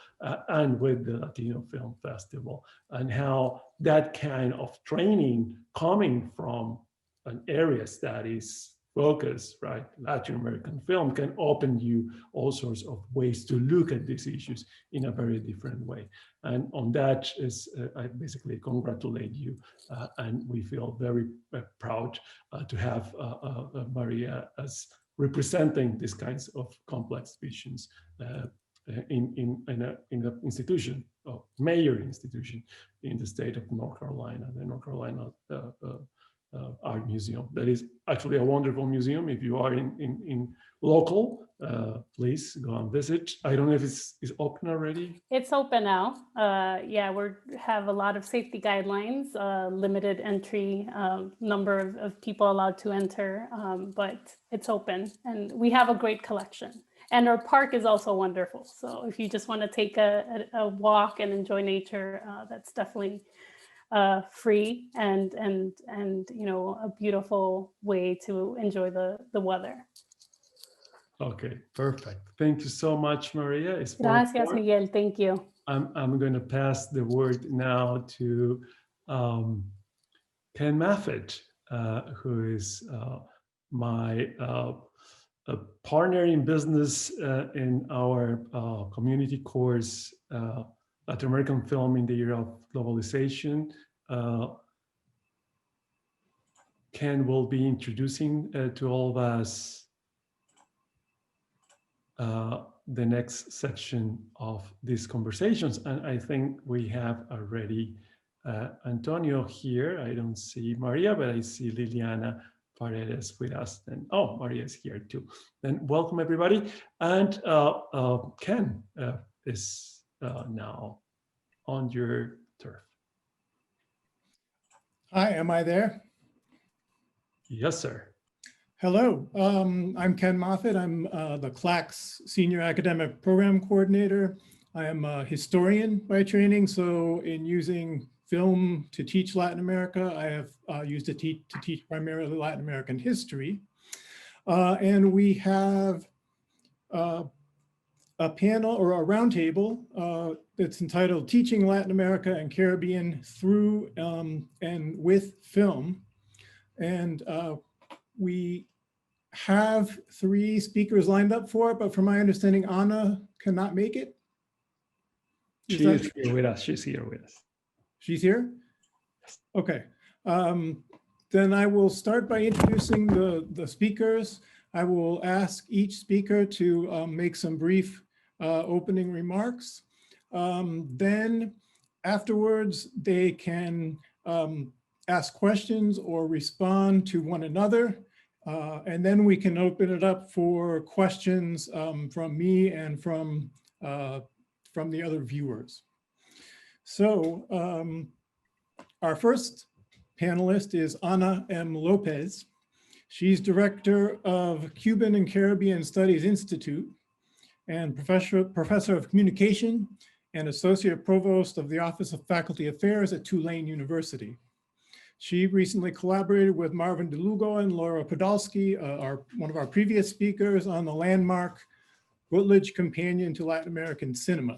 and with the Latino Film Festival, and how that kind of training coming from an area studies focus, right, Latin American film, can open you all sorts of ways to look at these issues in a very different way. And on that is, I basically congratulate you, and we feel very proud to have Maria as representing these kinds of complex visions in an institution, a major institution in the state of North Carolina, the North Carolina Art Museum. That is actually a wonderful museum. If you are in local, please go and visit. I don't know if it's open already. It's open now. Yeah, we have a lot of safety guidelines, limited entry, number of people allowed to enter, but it's open, and we have a great collection. And our park is also wonderful. So if you just want to take a walk and enjoy nature, that's definitely free and you know, a beautiful way to enjoy the weather. Okay, perfect. Thank you so much, Maria. Gracias, Miguel. Thank you. I'm going to pass the word now to Ken Maffitt, who is my partner in business in our community course, Latin American Film in the Era of Globalization. Ken will be introducing to all of us the next section of these conversations. And I think we have already Antonio here. I don't see Maria, but I see Liliana Paredes with us. And oh, Maria is here too. Then welcome everybody. And Ken is now on your turf. Hi, am I there? Yes, sir. Hello, I'm Ken Moffitt. I'm the CLAC's Senior Academic Program Coordinator. I am a historian by training, so in using film to teach Latin America, I have used it to teach primarily Latin American history. And we have a panel or a roundtable that's entitled Teaching Latin America and Caribbean Through and with Film. And we have 3 speakers lined up for it, but from my understanding, Anna cannot make it. She is here with us. She's here with us. She's here? Okay. Then I will start by introducing the speakers. I will ask each speaker to make some brief opening remarks. Then afterwards, they can ask questions or respond to one another. And then we can open it up for questions from me and from the other viewers. So our first panelist is Ana M. Lopez. She's director of Cuban and Caribbean Studies Institute and professor of communication and associate provost of the Office of Faculty Affairs at Tulane University. She recently collaborated with Marvin DeLugo and Laura Podolsky, one of our previous speakers, on the landmark Routledge Companion to Latin American Cinema.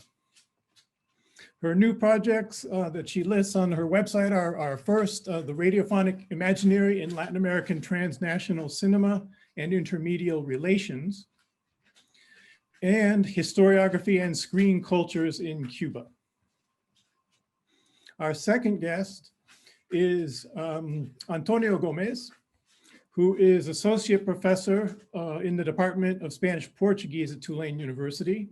Her new projects that she lists on her website are first, the Radiophonic Imaginary in Latin American Transnational Cinema and Intermedial Relations, and Historiography and Screen Cultures in Cuba. Our second guest is Antonio Gomez, who is Associate Professor in the Department of Spanish-Portuguese at Tulane University.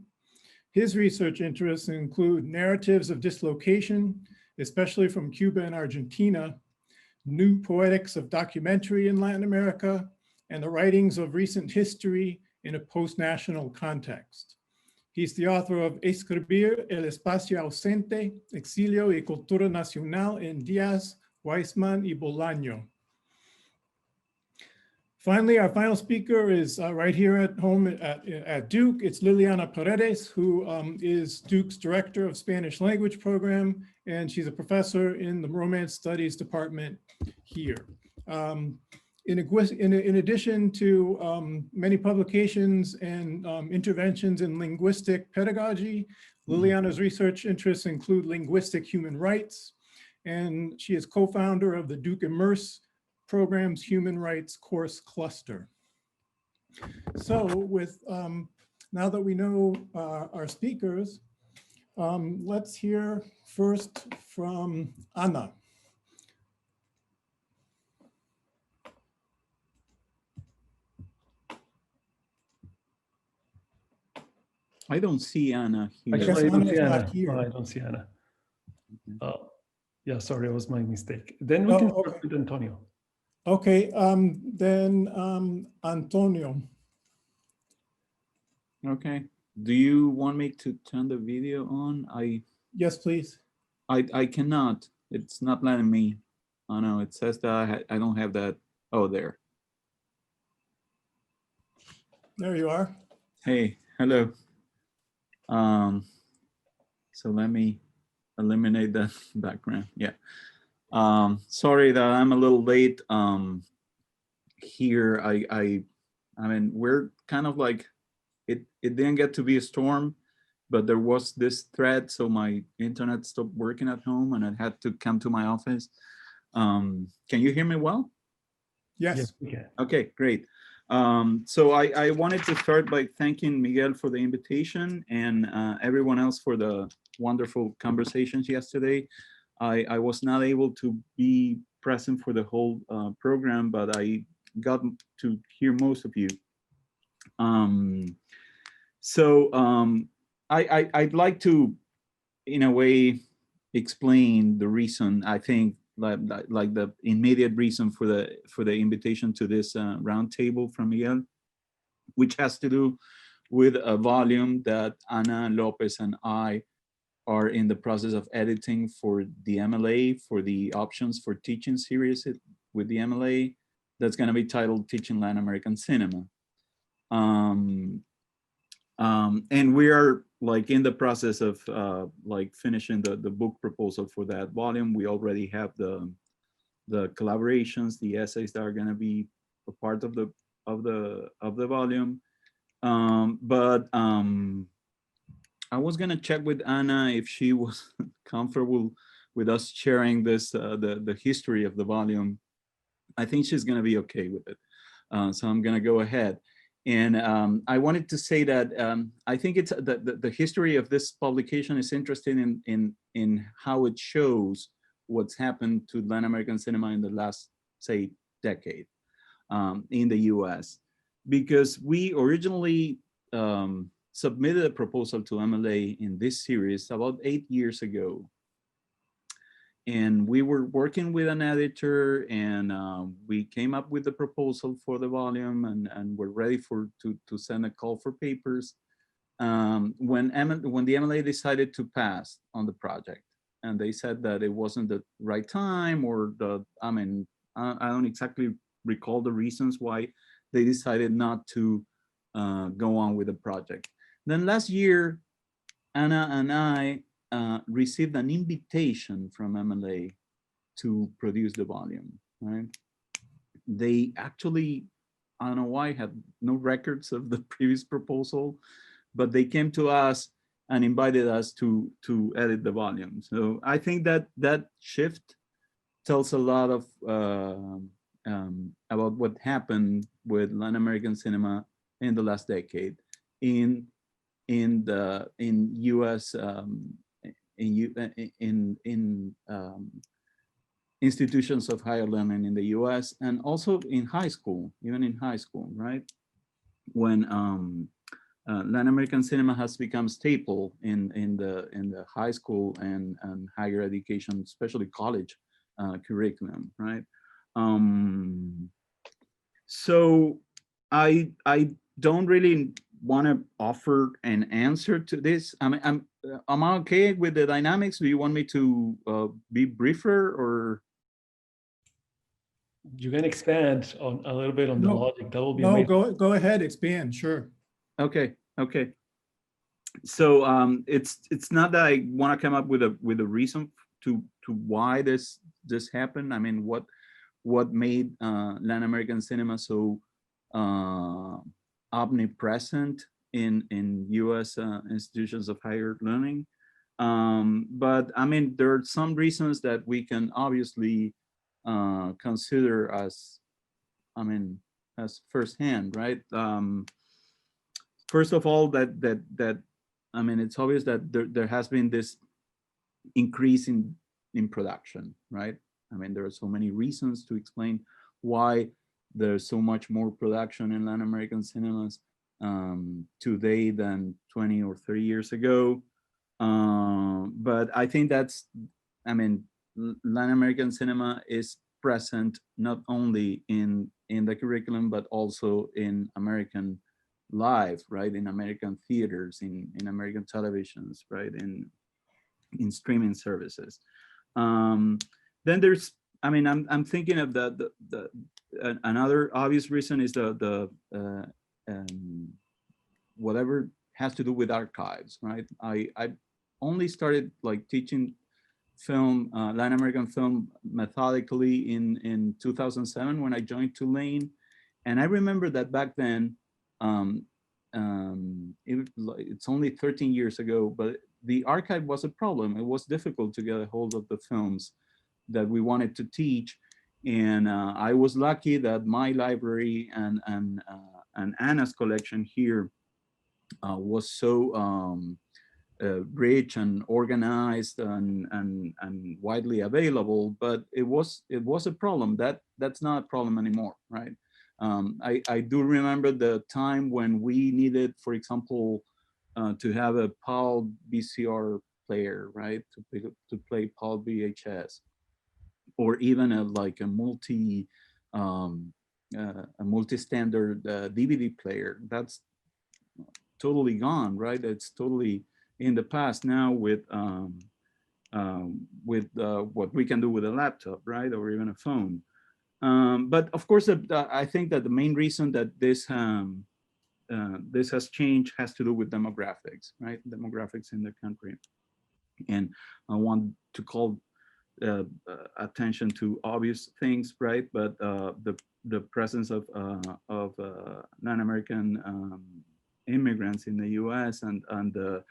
His research interests include narratives of dislocation, especially from Cuba and Argentina, new poetics of documentary in Latin America, and the writings of recent history in a post-national context. He's the author of Escribir el espacio ausente, exilio y cultura nacional en Díaz, Weissman y Bolaño. Finally, our final speaker is right here at home at Duke. It's Liliana Paredes, who is Duke's Director of Spanish Language Program, and she's a professor in the Romance Studies Department here. In addition to many publications and interventions in linguistic pedagogy, Liliana's research interests include linguistic human rights, and she is co-founder of the Duke Immerse program's Human Rights Course Cluster. So now that we know our speakers, let's hear first from Ana. I don't see Ana here. Actually, I don't see Ana. Here. Oh, I don't see Ana. Yeah, sorry, it was my mistake. Then we can start with Antonio. Okay, then Antonio. Okay. Do you want me to turn the video on? Yes, please. I cannot. It's not letting me. Oh no, it says that I don't have that. Oh, there. There you are. Hey, hello. So let me eliminate the background. Yeah. Sorry that I'm a little late. Here, I mean, we're kind of like, it didn't get to be a storm, but there was this threat, so my internet stopped working at home and I had to come to my office. Can you hear me well? Yes. Yeah. Okay, great. So I wanted to start by thanking Miguel for the invitation and everyone else for the wonderful conversations yesterday. I was not able to be present for the whole program, but I got to hear most of you. I'd like to, in a way, explain the reason, I think, like the immediate reason for the invitation to this roundtable from Miguel, which has to do with a volume that Ana Lopez and I are in the process of editing for the MLA, for the Options for Teaching series with the MLA, that's going to be titled Teaching Latin American Cinema. And we are like in the process of like finishing the book proposal for that volume. We already have the collaborations, the essays that are going to be a part of the volume. I was going to check with Ana if she was comfortable with us sharing this the history of the volume I think she's going to be okay with it. So I'm going to go ahead. And I wanted to say that I think it's the history of this publication is interesting in how it shows what's happened to Latin American cinema in the last, say, decade in the US. Because we originally submitted a proposal to MLA in this series about 8 years ago. And we were working with an editor, and we came up with the proposal for the volume, and we're ready to send a call for papers. When the MLA decided to pass on the project, and they said that it wasn't the right time, or I don't exactly recall the reasons why they decided not to go on with the project. Then last year, Anna and I received an invitation from MLA to produce the volume, right? They actually, I don't know why, had no records of the previous proposal, but they came to us and invited us to edit the volume. So I think that that shift tells a lot of about what happened with Latin American cinema in the last decade in U.S. Institutions of higher learning in the U.S. and also in high school, even in high school, right? When Latin American cinema has become staple in the high school and higher education, especially college curriculum, right? So I don't really want to offer an answer to this. Am I okay with the dynamics? Do you want me to be briefer, or? You can expand on a little bit on the logic. That will be no, amazing. go ahead, expand, sure. Okay. So it's not that I want to come up with a reason to why this happened. I mean, what made Latin American cinema so omnipresent in U.S. institutions of higher learning. But I mean, there are some reasons that we can obviously consider as, as firsthand, right? First of all, it's obvious that there has been this increase in production, right? I mean, there are so many reasons to explain why there's so much more production in Latin American cinemas today than 20 or 30 years ago. But I think Latin American cinema is present not only in the curriculum, but also in American life, right? In American theaters, in American televisions, right? In streaming services. Then there's, I'm thinking of another obvious reason is the whatever has to do with archives, right? I only started like teaching film, Latin American film methodically in 2007 when I joined Tulane. And I remember that back then, it's only 13 years ago, but the archive was a problem. It was difficult to get a hold of the films that we wanted to teach. And I was lucky that my library and Anna's collection here was so rich and organized and widely available, but it was a problem. That's not a problem anymore, right? I do remember the time when we needed, for example, to have a PAL VCR player, right, to play PAL VHS, or even a multi-standard DVD player. That's totally gone, right? It's totally in the past now with what we can do with a laptop, right, or even a phone. But of course, I think that the main reason that this has changed has to do with demographics, right? Demographics in the country. And I want to call attention to obvious things, right? But the presence of Latin American immigrants in the U.S. and the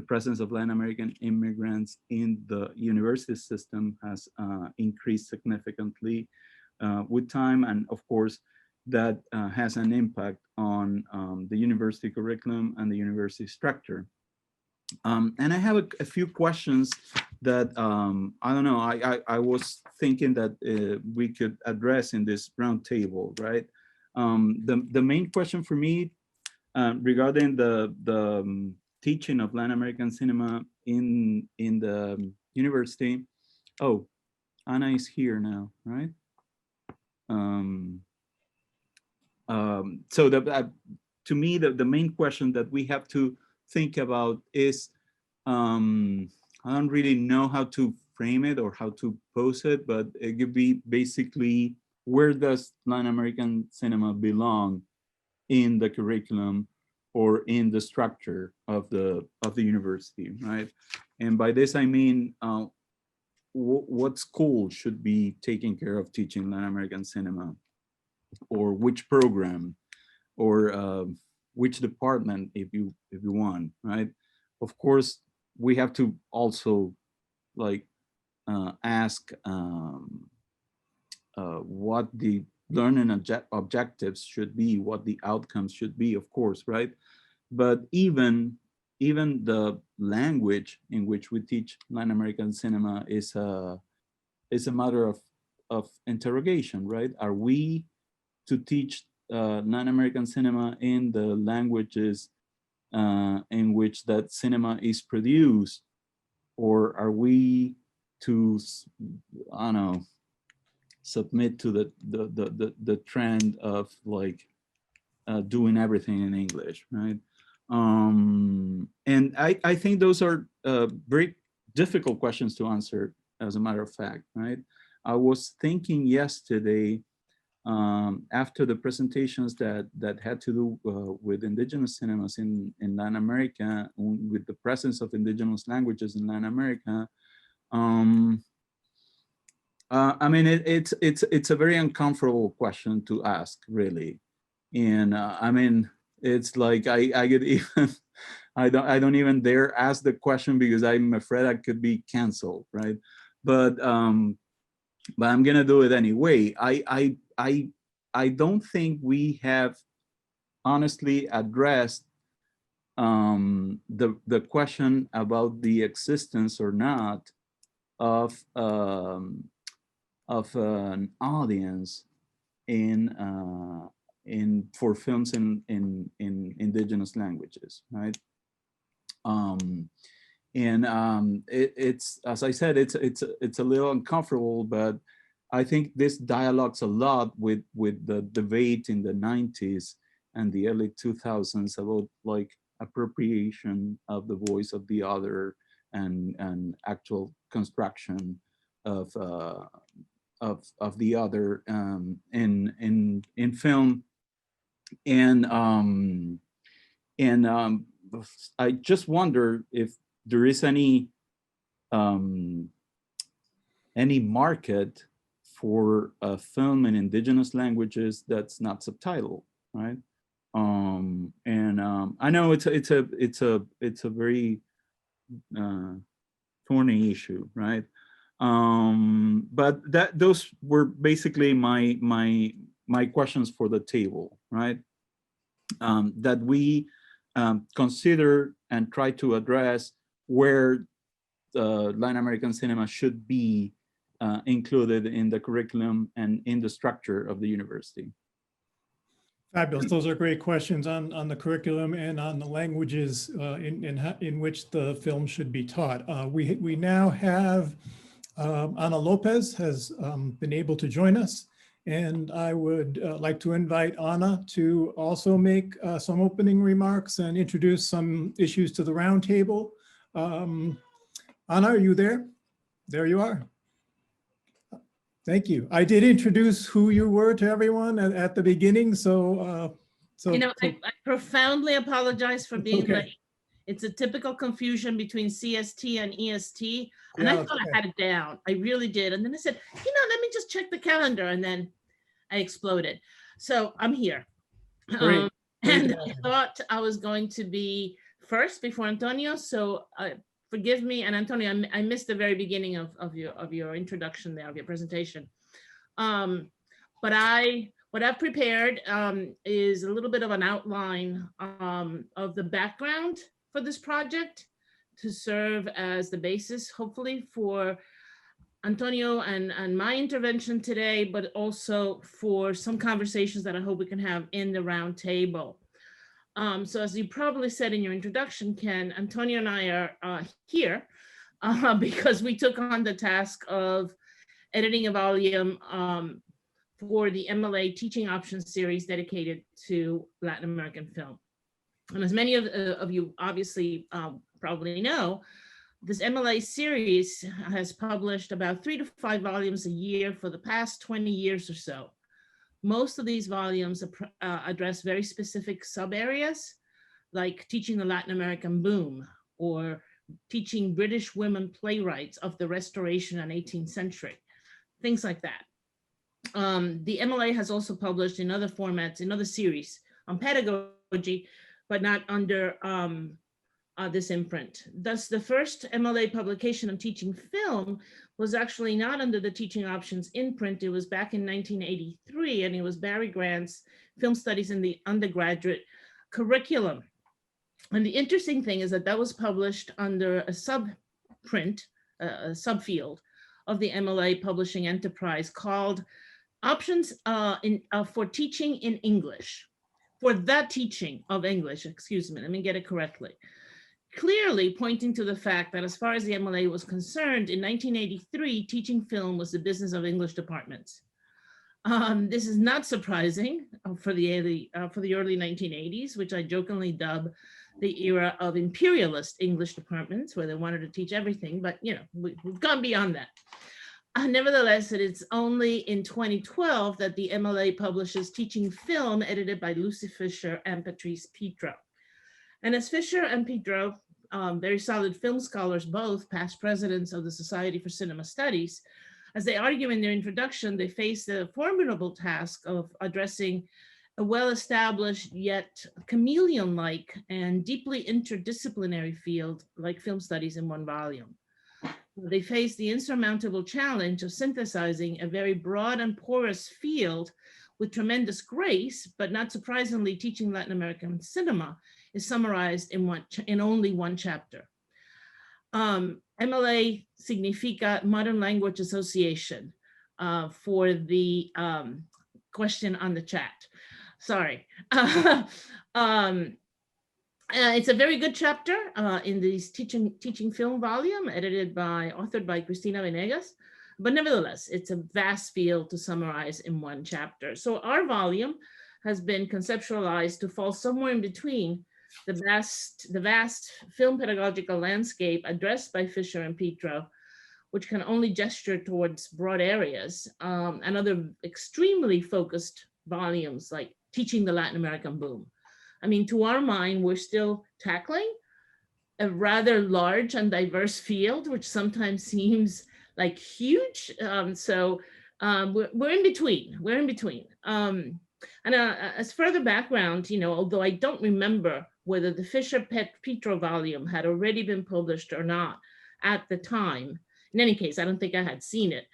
presence of Latin American immigrants in the university system has increased significantly. with time, and of course, that has an impact on the university curriculum and the university structure. And I have a few questions that I don't know. I was thinking that we could address in this roundtable, right? The main question for me regarding the teaching of Latin American cinema in the university. Oh, Ana is here now, right? So to me, the main question that we have to think about is, I don't really know how to frame it or how to pose it, but it could be basically, where does Latin American cinema belong in the curriculum or in the structure of the university, right? And by this I mean, what school should be taking care of teaching Latin American cinema, or which program, or which department, if you want, right? Of course, we have to also like ask what the learning objectives should be, what the outcomes should be, of course, right? But even the language in which we teach Latin American cinema is a matter of interrogation, right? Are we to teach Latin American cinema in the languages in which that cinema is produced, or are we to, I don't know, submit to the trend of like doing everything in English, right? And I think those are very difficult questions to answer, as a matter of fact, right? I was thinking yesterday, after the presentations that had to do with indigenous cinemas in Latin America, with the presence of indigenous languages in Latin America, I mean, it's a very uncomfortable question to ask, really. And I mean, it's like I get even I don't even dare ask the question because I'm afraid I could be canceled, right? But I'm gonna do it anyway. I don't think we have honestly addressed the question about the existence or not of an audience for films in indigenous languages, right? It's, as I said, it's a little uncomfortable, but I think this dialogues a lot with the debate in the 90s and the early 2000s about like appropriation of the voice of the other and actual construction of the other in film, and I just wonder if there is any market for a film in indigenous languages that's not subtitled, right? I know it's a very thorny issue, right? But those were basically my questions for the table, right? That we consider and try to address where Latin American cinema should be included in the curriculum and in the structure of the university. Fabulous. Those are great questions on the curriculum and on the languages in which the film should be taught. We now have Ana López has been able to join us, and I would like to invite Ana to also make some opening remarks and introduce some issues to the roundtable. Ana, are you there? There you are. Thank you. I did introduce who you were to everyone at the beginning, so you know, I profoundly apologize for being late. It's a typical confusion between CST and EST, and I thought I had it down. I really did. And then I said, you know, let me just check the calendar, and then I exploded. So I'm here. And I thought I was going to be first before Antonio, so forgive me. And Antonio, I missed the very beginning of your introduction there, of your presentation. But what I've prepared is a little bit of an outline of the background for this project to serve as the basis, hopefully, for Antonio and my intervention today, but also for some conversations that I hope we can have in the round table. So as you probably said in your introduction, Ken, Antonio and I are here because we took on the task of editing a volume for the MLA Teaching Options series dedicated to Latin American film. And as many of you obviously probably know, this MLA series has published about 3 to 5 volumes a year for the past 20 years or so. Most of these volumes address very specific sub areas, like teaching the Latin American boom or teaching British women playwrights of the Restoration and 18th century, things like that. The MLA has also published in other formats, in other series on pedagogy, but not under this imprint. Thus, the first MLA publication on teaching film was actually not under the Teaching Options imprint. It was back in 1983, and it was Barry Grant's Film Studies in the Undergraduate Curriculum. And the interesting thing is that that was published under a subprint, a subfield of the MLA publishing enterprise called Options for Teaching in English, for the teaching of English, excuse me, let me get it correctly. Clearly pointing to the fact that as far as the MLA was concerned, in 1983, teaching film was the business of English departments. This is not surprising for the early 1980s, which I jokingly dub the era of imperialist English departments, where they wanted to teach everything, but you know, we've gone beyond that. Nevertheless, it is only in 2012 that the MLA publishes Teaching Film, edited by Lucy Fisher and Patrice Petro. And as Fisher and Petro, very solid film scholars, both past presidents of the Society for Cinema Studies, as they argue in their introduction, they face the formidable task of addressing a well-established yet chameleon-like and deeply interdisciplinary field like film studies in one volume. They face the insurmountable challenge of synthesizing a very broad and porous field with tremendous grace, but not surprisingly, teaching Latin American cinema is summarized in only one chapter. MLA significa Modern Language Association for the question on the chat. Sorry. It's a very good chapter in this teaching film volume, authored by Cristina Venegas. But nevertheless, it's a vast field to summarize in one chapter. So our volume has been conceptualized to fall somewhere in between the vast film pedagogical landscape addressed by Fisher and Petro, which can only gesture towards broad areas, and other extremely focused volumes like Teaching the Latin American Boom. I mean, to our mind, we're still tackling a rather large and diverse field, which sometimes seems like huge. So we're in between. We're in between. And as further background, you know, although I don't remember whether the Fisher-Petro volume had already been published or not at the time, in any case, I don't think I had seen it.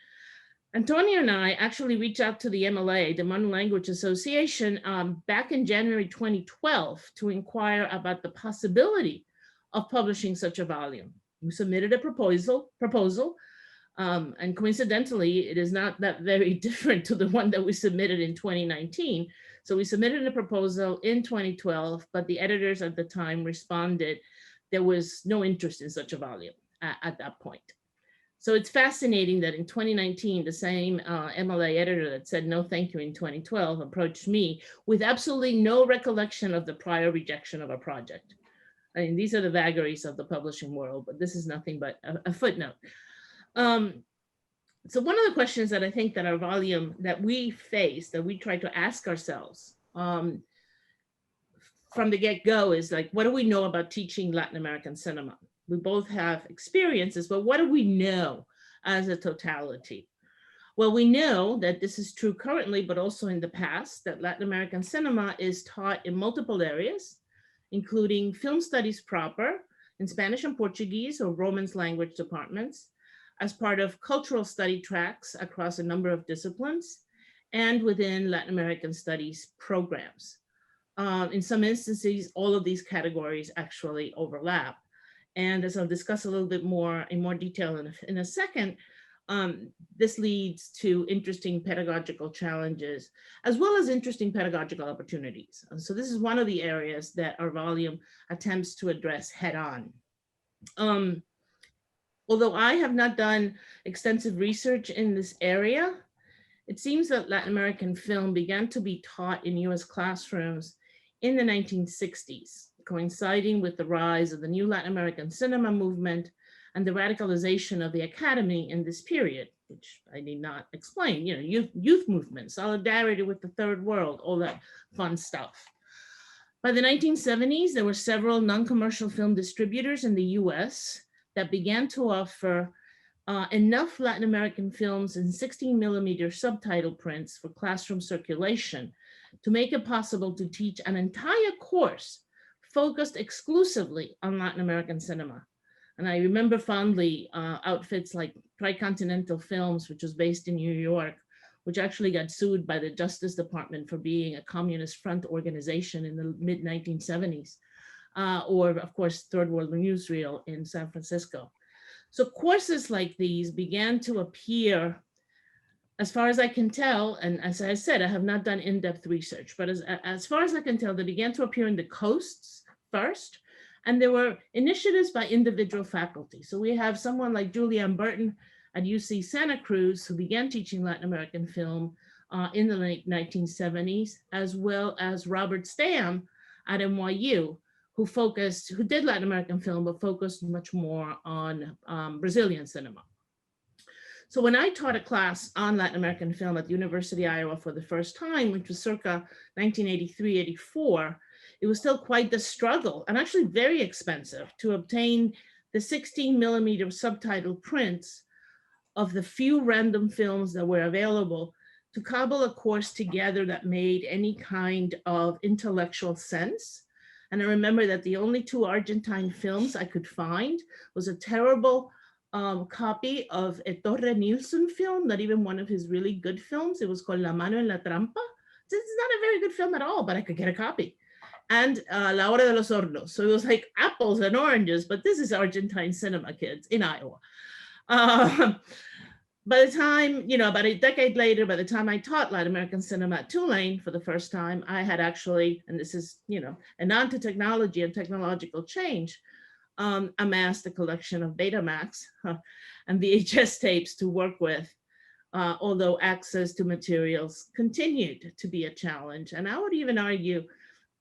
Antonio and I actually reached out to the MLA, the Modern Language Association, back in January 2012 to inquire about the possibility of publishing such a volume. We submitted a proposal, and coincidentally, it is not that very different to the one that we submitted in 2019. So we submitted a proposal in 2012, but the editors at the time responded there was no interest in such a volume at that point. So it's fascinating that in 2019, the same MLA editor that said no thank you in 2012 approached me with absolutely no recollection of the prior rejection of a project. I mean, these are the vagaries of the publishing world, but this is nothing but a footnote. So one of the questions that I think that our volume that we face, that we try to ask ourselves from the get-go is like, what do we know about teaching Latin American cinema? We both have experiences, but what do we know as a totality? Well, we know that this is true currently, but also in the past, that Latin American cinema is taught in multiple areas, including film studies proper in Spanish and Portuguese or Romance language departments, as part of cultural study tracks across a number of disciplines, and within Latin American studies programs. In some instances, all of these categories actually overlap. And as I'll discuss a little bit more in more detail in a second, this leads to interesting pedagogical challenges, as well as interesting pedagogical opportunities. And so this is one of the areas that our volume attempts to address head on. Although I have not done extensive research in this area, it seems that Latin American film began to be taught in US classrooms in the 1960s, coinciding with the rise of the new Latin American cinema movement and the radicalization of the academy in this period, which I need not explain, youth movement, solidarity with the third world, all that fun stuff. By the 1970s, there were several non-commercial film distributors in the US that began to offer enough Latin American films in 16mm subtitle prints for classroom circulation to make it possible to teach an entire course focused exclusively on Latin American cinema. And I remember fondly outfits like Tricontinental Films, which was based in New York, which actually got sued by the Justice Department for being a communist front organization in the mid-1970s, or of course, Third World Newsreel in San Francisco. So courses like these began to appear, as far as I can tell, and as I said, I have not done in-depth research, but as far as I can tell, they began to appear in the coasts first, and there were initiatives by individual faculty. So we have someone like Julianne Burton at UC Santa Cruz, who began teaching Latin American film in the late 1970s, as well as Robert Stam at NYU, who did Latin American film, but focused much more on Brazilian cinema. So when I taught a class on Latin American film at the University of Iowa for the first time, which was circa 1983-84, it was still quite the struggle, and actually very expensive, to obtain the 16mm subtitle prints of the few random films that were available to cobble a course together that made any kind of intellectual sense. And I remember that the only two Argentine films I could find was a terrible copy of a Torre Nilsson film, not even one of his really good films. It was called La Mano en la Trampa. It's not a very good film at all, but I could get a copy. And La Hora de los Hornos. So it was like apples and oranges, but this is Argentine cinema, kids, in Iowa. By the time, about a decade later, by the time I taught Latin American cinema at Tulane for the first time, I had actually, and this is, a nod to technology and technological change, amassed a collection of Betamax and VHS tapes to work with, although access to materials continued to be a challenge. And I would even argue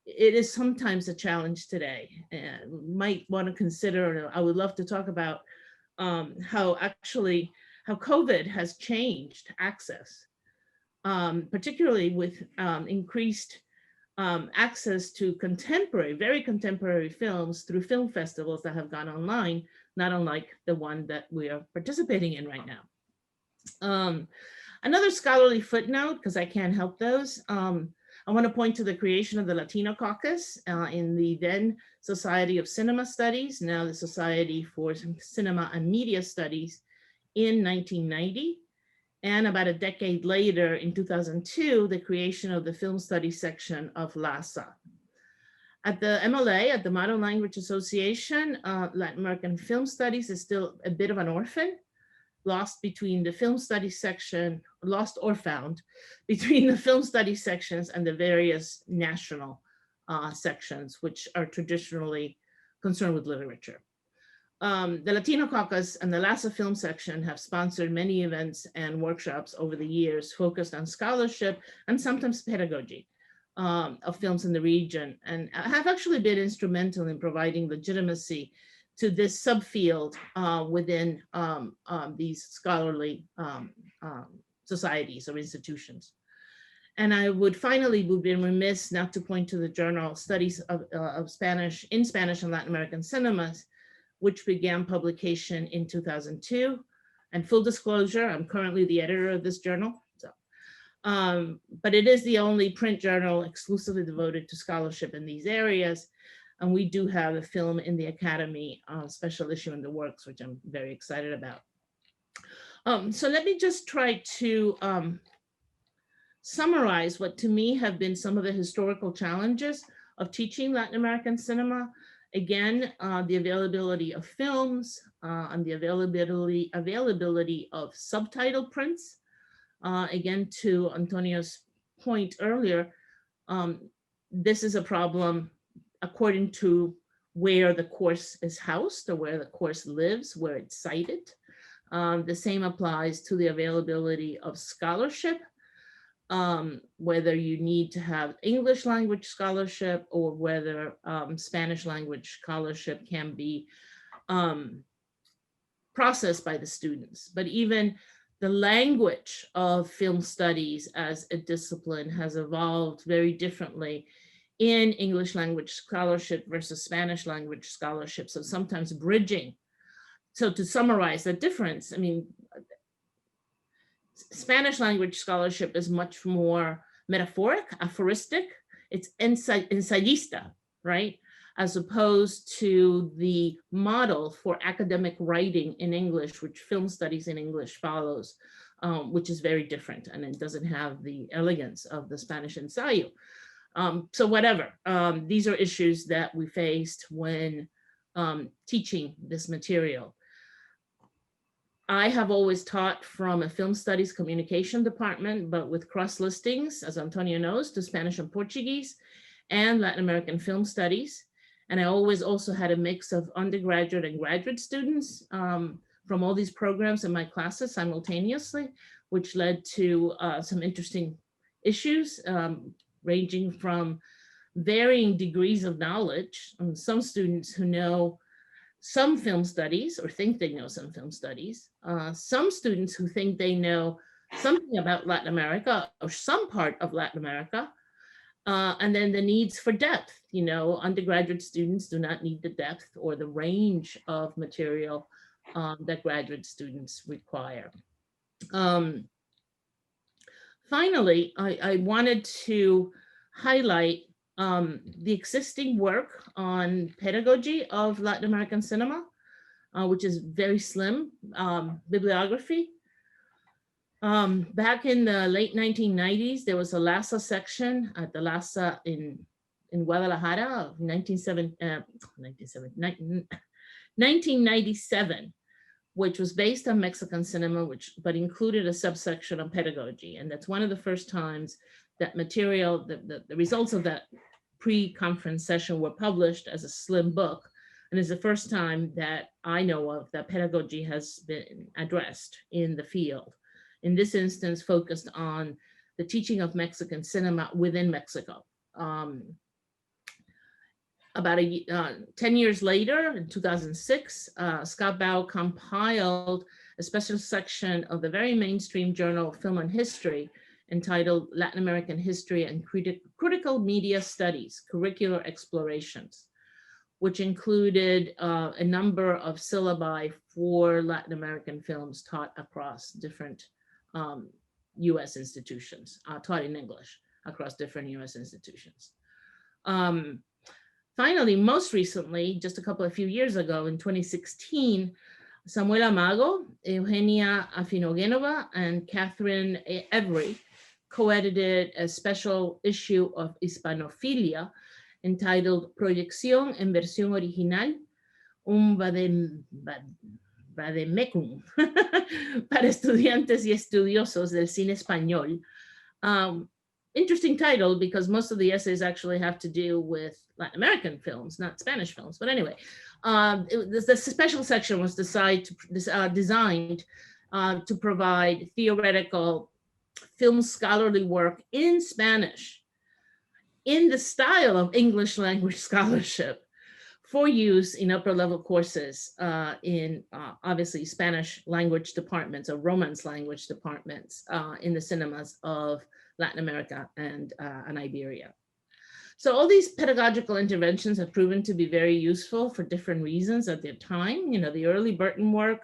it is sometimes a challenge today. And might want to consider, I would love to talk about how COVID has changed access, particularly with increased access to very contemporary films through film festivals that have gone online, not unlike the one that we are participating in right now. Another scholarly footnote, because I can't help those, I want to point to the creation of the Latino Caucus in the then Society of Cinema Studies, now the Society for Cinema and Media Studies, in 1990. And about a decade later, in 2002, the creation of the Film Studies section of LASA. At the MLA, at the Modern Language Association, Latin American Film Studies is still a bit of an orphan, lost between the Film Studies section, lost or found, between the Film Studies sections and the various national sections, which are traditionally concerned with literature. The Latino Caucus and the LASA Film Section have sponsored many events and workshops over the years focused on scholarship and sometimes pedagogy of films in the region, and have actually been instrumental in providing legitimacy to this subfield within these scholarly societies or institutions. And I would finally be remiss not to point to the journal Studies of Spanish in Spanish and Latin American Cinemas, which began publication in 2002. And full disclosure, I'm currently the editor of this journal. So, but it is the only print journal exclusively devoted to scholarship in these areas. And we do have a film in the Academy special issue in the works, which I'm very excited about. So let me just try to summarize what to me have been some of the historical challenges of teaching Latin American cinema. Again, the availability of films and the availability of subtitle prints. Again, to Antonio's point earlier, this is a problem according to where the course is housed or where the course lives, where it's cited. The same applies to the availability of scholarship, whether you need to have English language scholarship or whether Spanish language scholarship can be processed by the students. But even the language of film studies as a discipline has evolved very differently in English language scholarship versus Spanish language scholarship. So sometimes bridging. So to summarize the difference, I mean, Spanish language scholarship is much more metaphoric, aphoristic. It's ensayista, right? As opposed to the model for academic writing in English, which film studies in English follows, which is very different, and it doesn't have the elegance of the Spanish ensayo. So whatever, these are issues that we faced when teaching this material. I have always taught from a film studies communication department, but with cross listings, as Antonio knows, to Spanish and Portuguese and Latin American film studies. And I always also had a mix of undergraduate and graduate students from all these programs in my classes simultaneously, which led to some interesting issues ranging from varying degrees of knowledge. Some students who know some film studies or think they know some film studies, some students who think they know something about Latin America or some part of Latin America, and then the needs for depth. You know, undergraduate students do not need the depth or the range of material that graduate students require. Finally, I wanted to highlight the existing work on pedagogy of Latin American cinema, which is very slim bibliography. Back in the late 1990s, there was a LASA section at the LASA in Guadalajara of 1997, which was based on Mexican cinema, but included a subsection on pedagogy. And that's one of the first times that material, the results of that pre-conference session were published as a slim book. And it's the first time that I know of that pedagogy has been addressed in the field. In this instance, focused on the teaching of Mexican cinema within Mexico. About 10 years later, in 2006, Scott Bao compiled a special section of the very mainstream journal Film and History entitled Latin American History and Critical Media Studies, Curricular Explorations, which included a number of syllabi for Latin American films taught across different US institutions, taught in English across different US institutions. Finally, most recently, just a few years ago in 2016, Samuel Amago, Eugenia Afinogenova, and Catherine Every co-edited a special issue of Hispanophilia entitled Proyección en versión original, un vademecum para estudiantes y estudiosos del cine español. Interesting title because most of the essays actually have to do with Latin American films, not Spanish films. But anyway, the special section was designed to provide theoretical film scholarly work in Spanish in the style of English language scholarship for use in upper level courses in obviously Spanish language departments or Romance language departments in the cinemas of Latin America and Iberia. So all these pedagogical interventions have proven to be very useful for different reasons at their time. You know, the early Burton work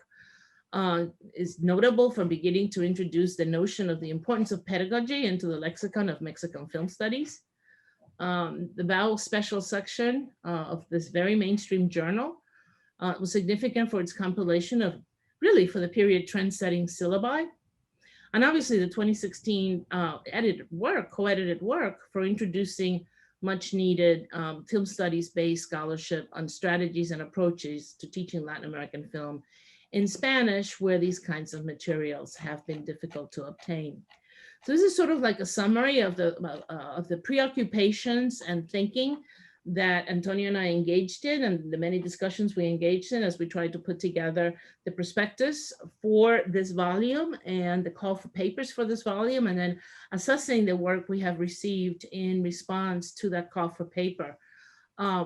is notable for beginning to introduce the notion of the importance of pedagogy into the lexicon of Mexican film studies. The Bao special section of this very mainstream journal was significant for its compilation of really for the period trend-setting syllabi. and obviously the 2016 co-edited work for introducing much needed film studies-based scholarship on strategies and approaches to teaching Latin American film in Spanish, where these kinds of materials have been difficult to obtain. So this is sort of like a summary of the preoccupations and thinking that Antonio and I engaged in, and the many discussions we engaged in as we tried to put together the prospectus for this volume and the call for papers for this volume, and then assessing the work we have received in response to that call for paper,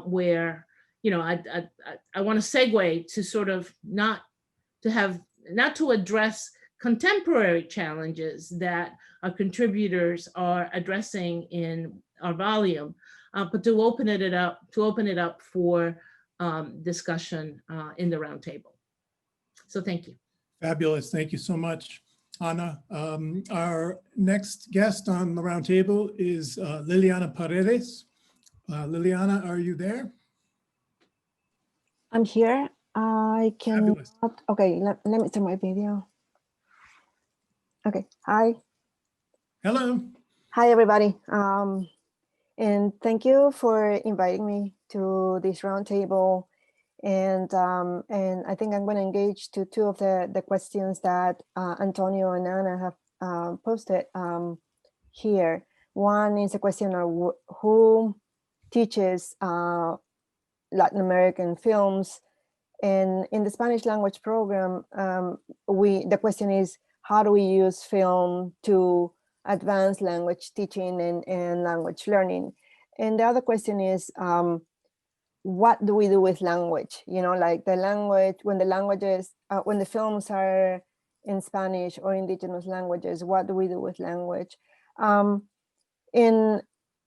where, you know, I want to segue to sort of not to address contemporary challenges that our contributors are addressing in our volume, but to open it up for discussion in the roundtable. So thank you. Fabulous. Thank you so much, Ana. Our next guest on the roundtable is Liliana Paredes. Liliana, are you there? I'm here. I cannot. Fabulous. Okay, let me start my video. Okay, hi. Hello. Hi, everybody. And thank you for inviting me to this roundtable. And I think I'm going to engage to two of the questions that Antonio and Ana have posted here. One is a question of who teaches Latin American films. And in the Spanish language program, the question is, how do we use film to advance language teaching and language learning? And the other question is, what do we do with language? You know, like the language, when the films are in Spanish or indigenous languages, what do we do with language? In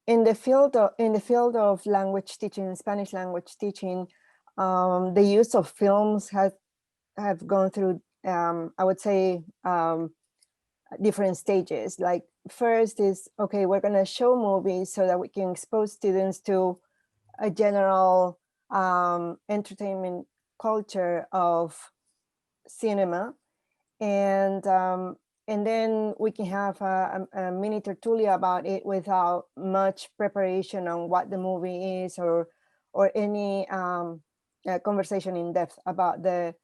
the field of language teaching, Spanish language teaching, the use of films have gone through, I would say, different stages. Like first is, okay, we're going to show movies so that we can expose students to a general entertainment culture of cinema, and then we can have a mini tertulia about it without much preparation on what the movie is or any conversation in depth about the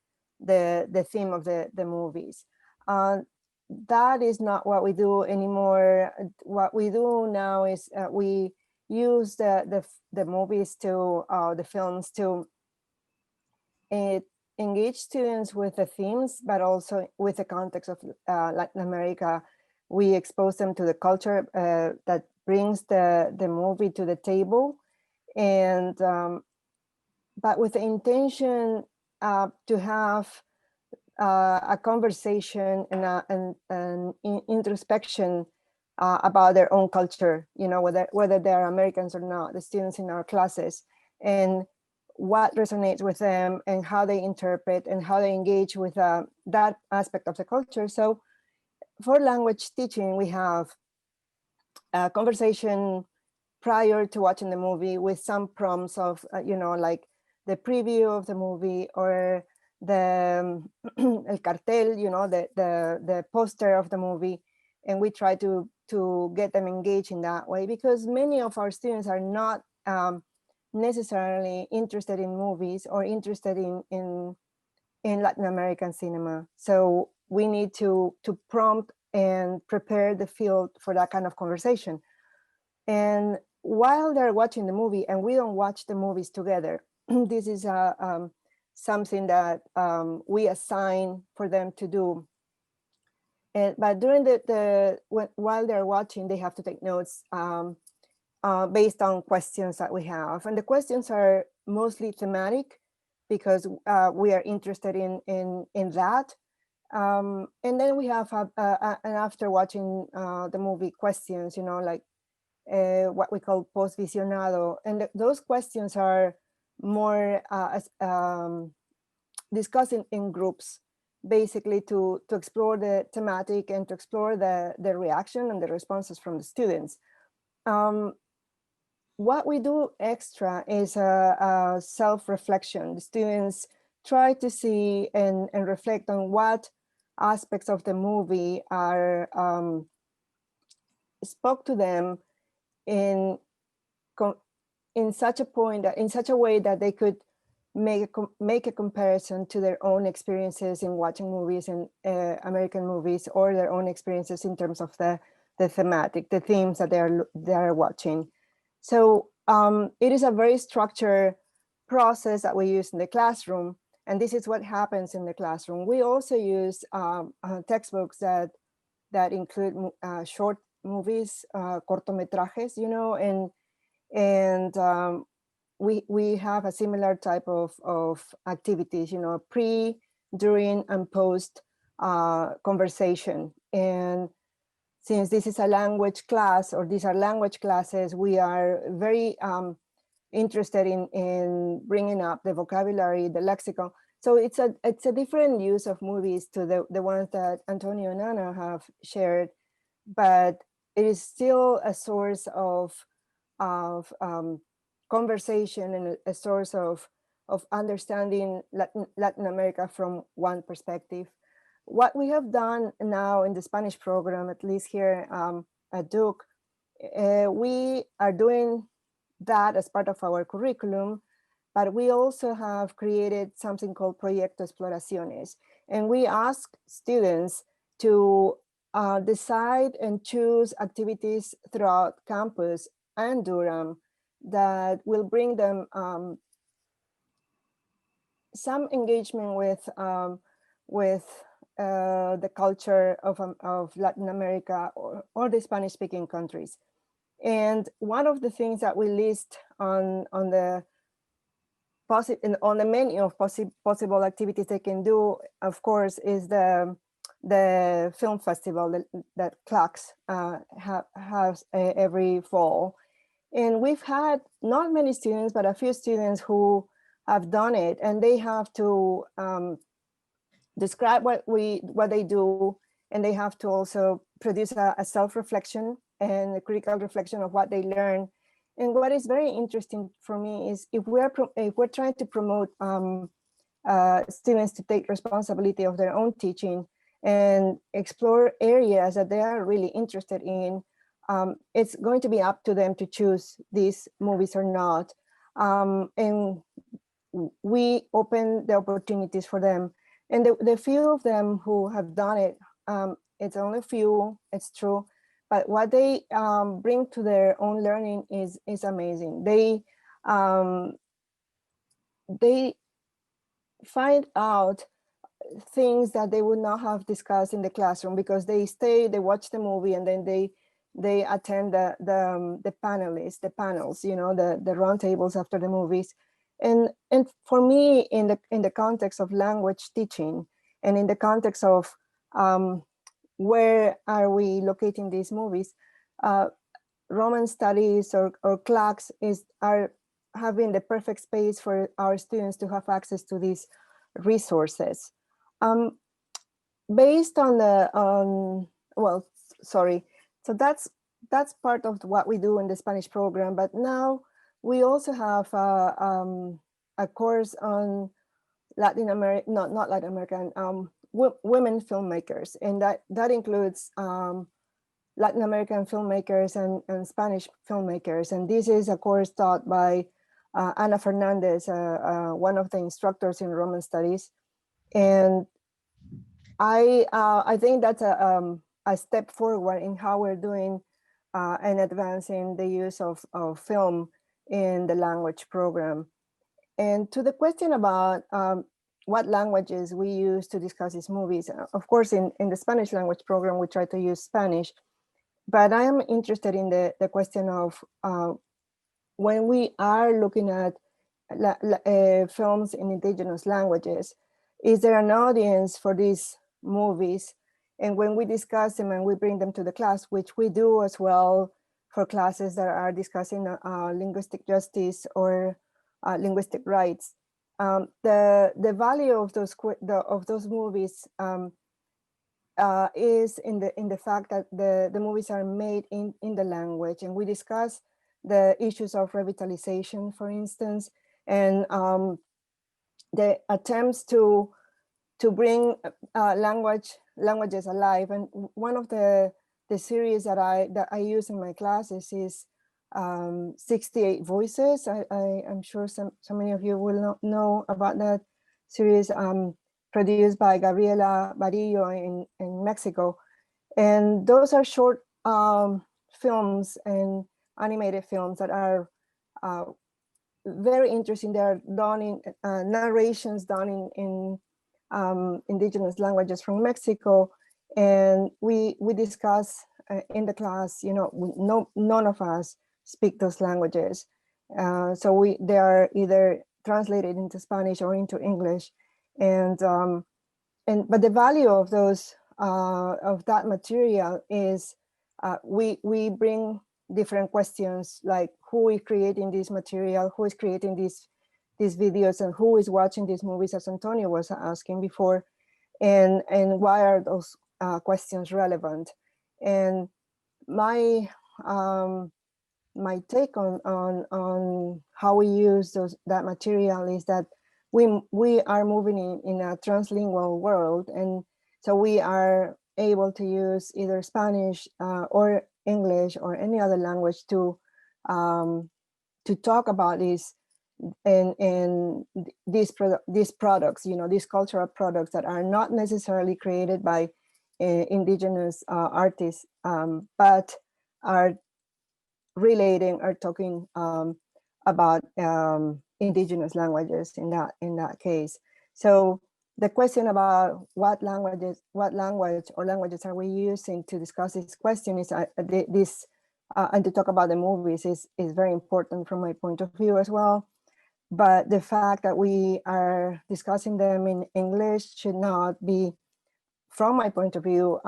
theme of the movies. That is not what we do anymore. What we do now is we use the movies to the films to engage students with the themes, but also with the context of Latin America. We expose them to the culture that brings the movie to the table, and but with the intention to have a conversation and an introspection about their own culture, you know, whether they're Americans or not, the students in our classes, and what resonates with them and how they interpret and how they engage with that aspect of the culture. So for language teaching, we have a conversation prior to watching the movie with some prompts of, you know, like the preview of the movie or the el cartel, you know, the poster of the movie. And we try to get them engaged in that way, because many of our students are not necessarily interested in movies or interested in Latin American cinema. So we need to prompt and prepare the field for that kind of conversation. And while they're watching the movie, and we don't watch the movies together, this is something that we assign for them to do. But during while they're watching, they have to take notes based on questions that we have. And the questions are mostly thematic because we are interested in that. And then we have an after watching the movie questions, you know, like what we call post-visionado. And those questions are more discussed in groups, basically to explore the thematic and to explore the reaction and the responses from the students. What we do extra is a self-reflection. The students try to see and reflect on what aspects of the movie are spoke to them in such a way that they could make a comparison to their own experiences in watching movies and American movies, or their own experiences in terms of the thematic, the themes that they are watching. So it is a very structured process that we use in the classroom, and this is what happens in the classroom. We also use textbooks that include short movies, cortometrajes, you know, and we have a similar type of activities, you know, pre, during, and post conversation. And since this is a language class, or these are language classes, we are very interested in bringing up the vocabulary, the lexicon. So it's a different use of movies to the ones that Antonio and Anna have shared, but it is still a source of conversation and a source of understanding Latin America from one perspective. What we have done now in the Spanish program, at least here at Duke, we are doing that as part of our curriculum, but we also have created something called Proyecto Exploraciones. And we ask students to decide and choose activities throughout campus and Durham that will bring them some engagement with the culture of Latin America or the Spanish-speaking countries. And one of the things that we list on the menu of possible activities they can do, of course, is the film festival that CLACS has every fall. And we've had not many students, but a few students who have done it, and they have to describe what they do, and they have to also produce a self-reflection and a critical reflection of what they learn. And what is very interesting for me is if we're trying to promote students to take responsibility of their own teaching and explore areas that they are really interested in, it's going to be up to them to choose these movies or not. And we open the opportunities for them. And the few of them who have done it, it's only a few, it's true, but what they bring to their own learning is amazing. They find out things that they would not have discussed in the classroom, because they watch the movie, and then they attend the panels, you know, the roundtables after the movies. And for me, in the context of language teaching, and in the context of where are we locating these movies, Roman studies or CLACS are having the perfect space for our students to have access to these resources. Based on so that's part of what we do in the Spanish program. But now we also have a course on Latin American, not Latin American, women filmmakers, and that includes Latin American filmmakers and Spanish filmmakers. And this is a course taught by Ana Fernandez, one of the instructors in Roman studies. And I think that's a step forward in how we're doing and advancing the use of film in the language program. And to the question about what languages we use to discuss these movies, of course, in the Spanish language program, we try to use Spanish, but I am interested in the question of when we are looking at films in indigenous languages, is there an audience for these movies? And when we discuss them and we bring them to the class, which we do as well for classes that are discussing linguistic justice or linguistic rights, the value of those movies is in the fact that the movies are made in the language, and we discuss the issues of revitalization, for instance, and the attempts to bring language languages alive. And one of the series that I use in my classes is 68 Voices. I'm sure so many of you will not know about that series, produced by Gabriela Barillo in Mexico. And those are short films and animated films that are very interesting. They're done in narrations done in indigenous languages from Mexico. And we discuss in the class, you know, none of us speak those languages. So they are either translated into Spanish or into English. But the value of those of that material is we bring different questions, like who is creating this material, who is creating these videos, and who is watching these movies, as Antonio was asking before, and why are those questions relevant? And my my take on how we use that material is that we are moving in a translingual world, and so we are able to use either Spanish or English or any other language to talk about this and these products, you know, these cultural products that are not necessarily created by indigenous artists, but are relating or talking about indigenous languages in that case. So the question about what language or languages are we using to discuss this question is and to talk about the movies is very important from my point of view as well. But the fact that we are discussing them in English should not be, from my point of view,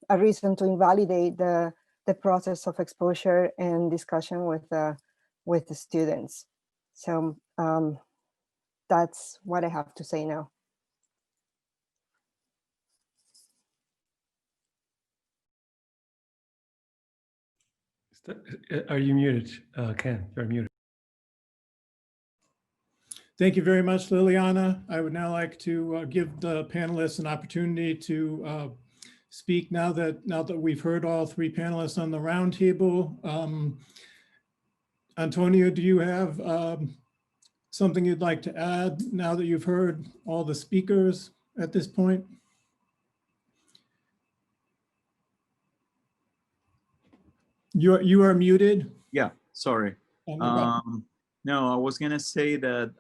a reason to invalidate the process of exposure and discussion with the students. So that's what I have to say now. Are you muted, Ken? You're muted. Thank you very much, Liliana. I would now like to give the panelists an opportunity to speak now that we've heard all three panelists on the roundtable. Antonio, do you have something you'd like to add now that you've heard all the speakers at this point? You are muted. Yeah, sorry. No, I was gonna say that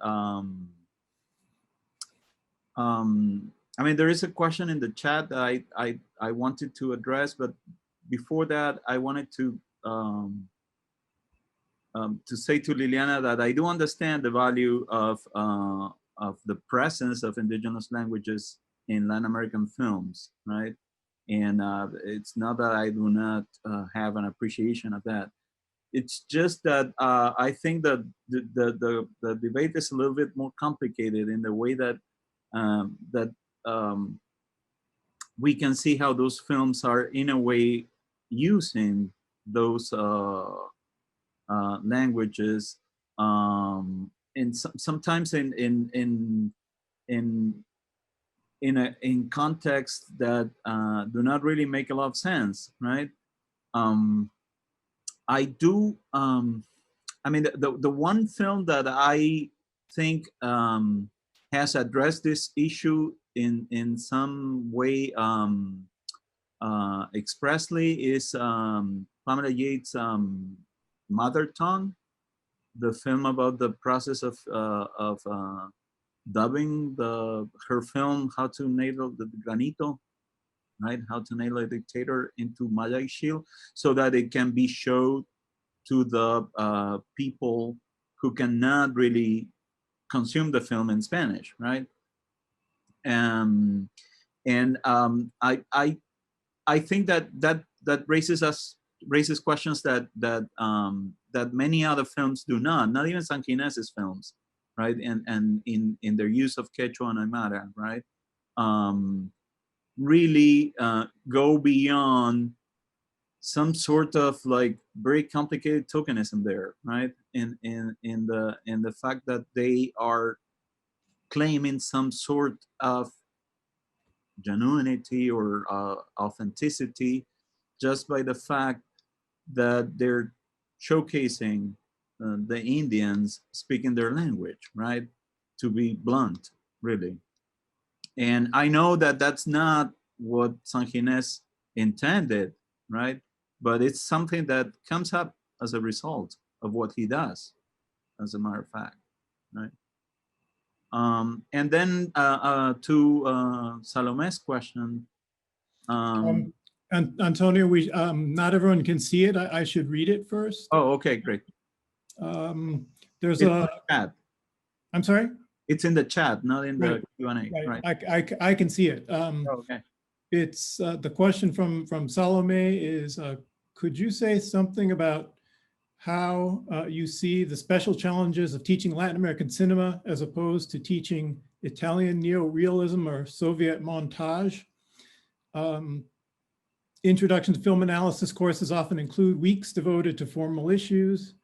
I mean, there is a question in the chat that I wanted to address, but before that, I wanted to say to Liliana that I do understand the value of the presence of indigenous languages in Latin American films, right? And it's not that I do not have an appreciation of that. It's just that I think that the debate is a little bit more complicated in the way that we can see how those films are in a way using those languages, and sometimes in contexts that do not really make a lot of sense, right? I do. I mean, the one film that I think has addressed this issue in some way expressly is Pamela Yates' Mother Tongue, the film about the process of dubbing her film How to Nail the Granito, right? How to Nail a Dictator into Maya Shield, so that it can be showed to the people who cannot really consume the film in Spanish, right? I think that raises questions that many other films do not even Sanguinesi's films, right? And in their use of Quechua and Aymara, right? Really go beyond some sort of like very complicated tokenism there, right? In the fact that they are claiming some sort of genuinity or authenticity, just by the fact that they're showcasing the Indians speaking their language, right? To be blunt, really. And I know that that's not what San Ginés intended, right? But it's something that comes up as a result of what he does, as a matter of fact, right? And then to Salome's question. And Antonio, we not everyone can see it. I should read it first. Oh, okay, great. There's it's chat. I'm sorry? It's in the chat, not in the Q&A. Right. I can see it. Okay. It's the question from Salome is, could you say something about how you see the special challenges of teaching Latin American cinema as opposed to teaching Italian neorealism or Soviet montage? Introduction to film analysis courses often include weeks devoted to formal issues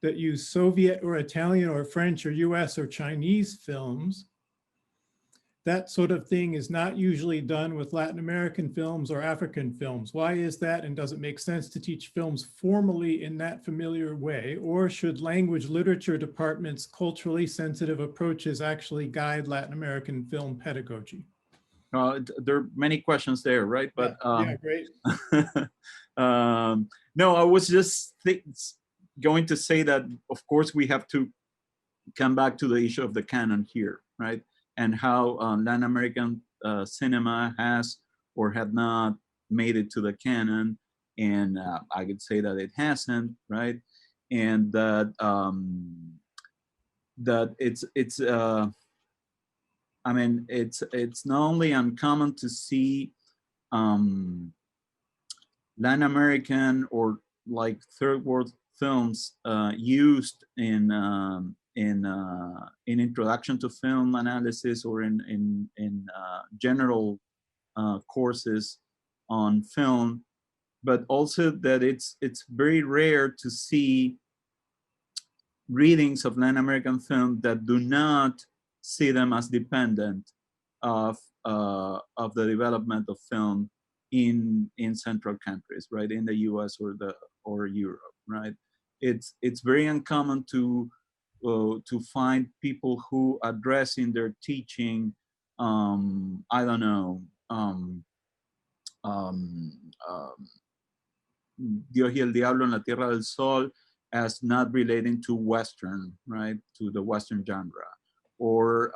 that use Soviet or Italian or French or US or Chinese films. That sort of thing is not usually done with Latin American films or African films. Why is that, and does it make sense to teach films formally in that familiar way? Or should language literature departments' culturally sensitive approaches actually guide Latin American film pedagogy? There are many questions there, right? But yeah, great. No, I was just going to say that, of course, we have to come back to the issue of the canon here, right? And how Latin American cinema has or had not made it to the canon. And I could say that it hasn't, right? And that that it's I mean, it's not only uncommon to see Latin American or like third world films used in introduction to film analysis or in general courses on film, but also that it's very rare to see readings of Latin American film that do not see them as dependent of the development of film in central countries, right, in the U.S. or Europe, right? It's very uncommon to find people who address in their teaching, I don't know, Dios y el Diablo en la Tierra del Sol as not relating to Western, right, to the Western genre, or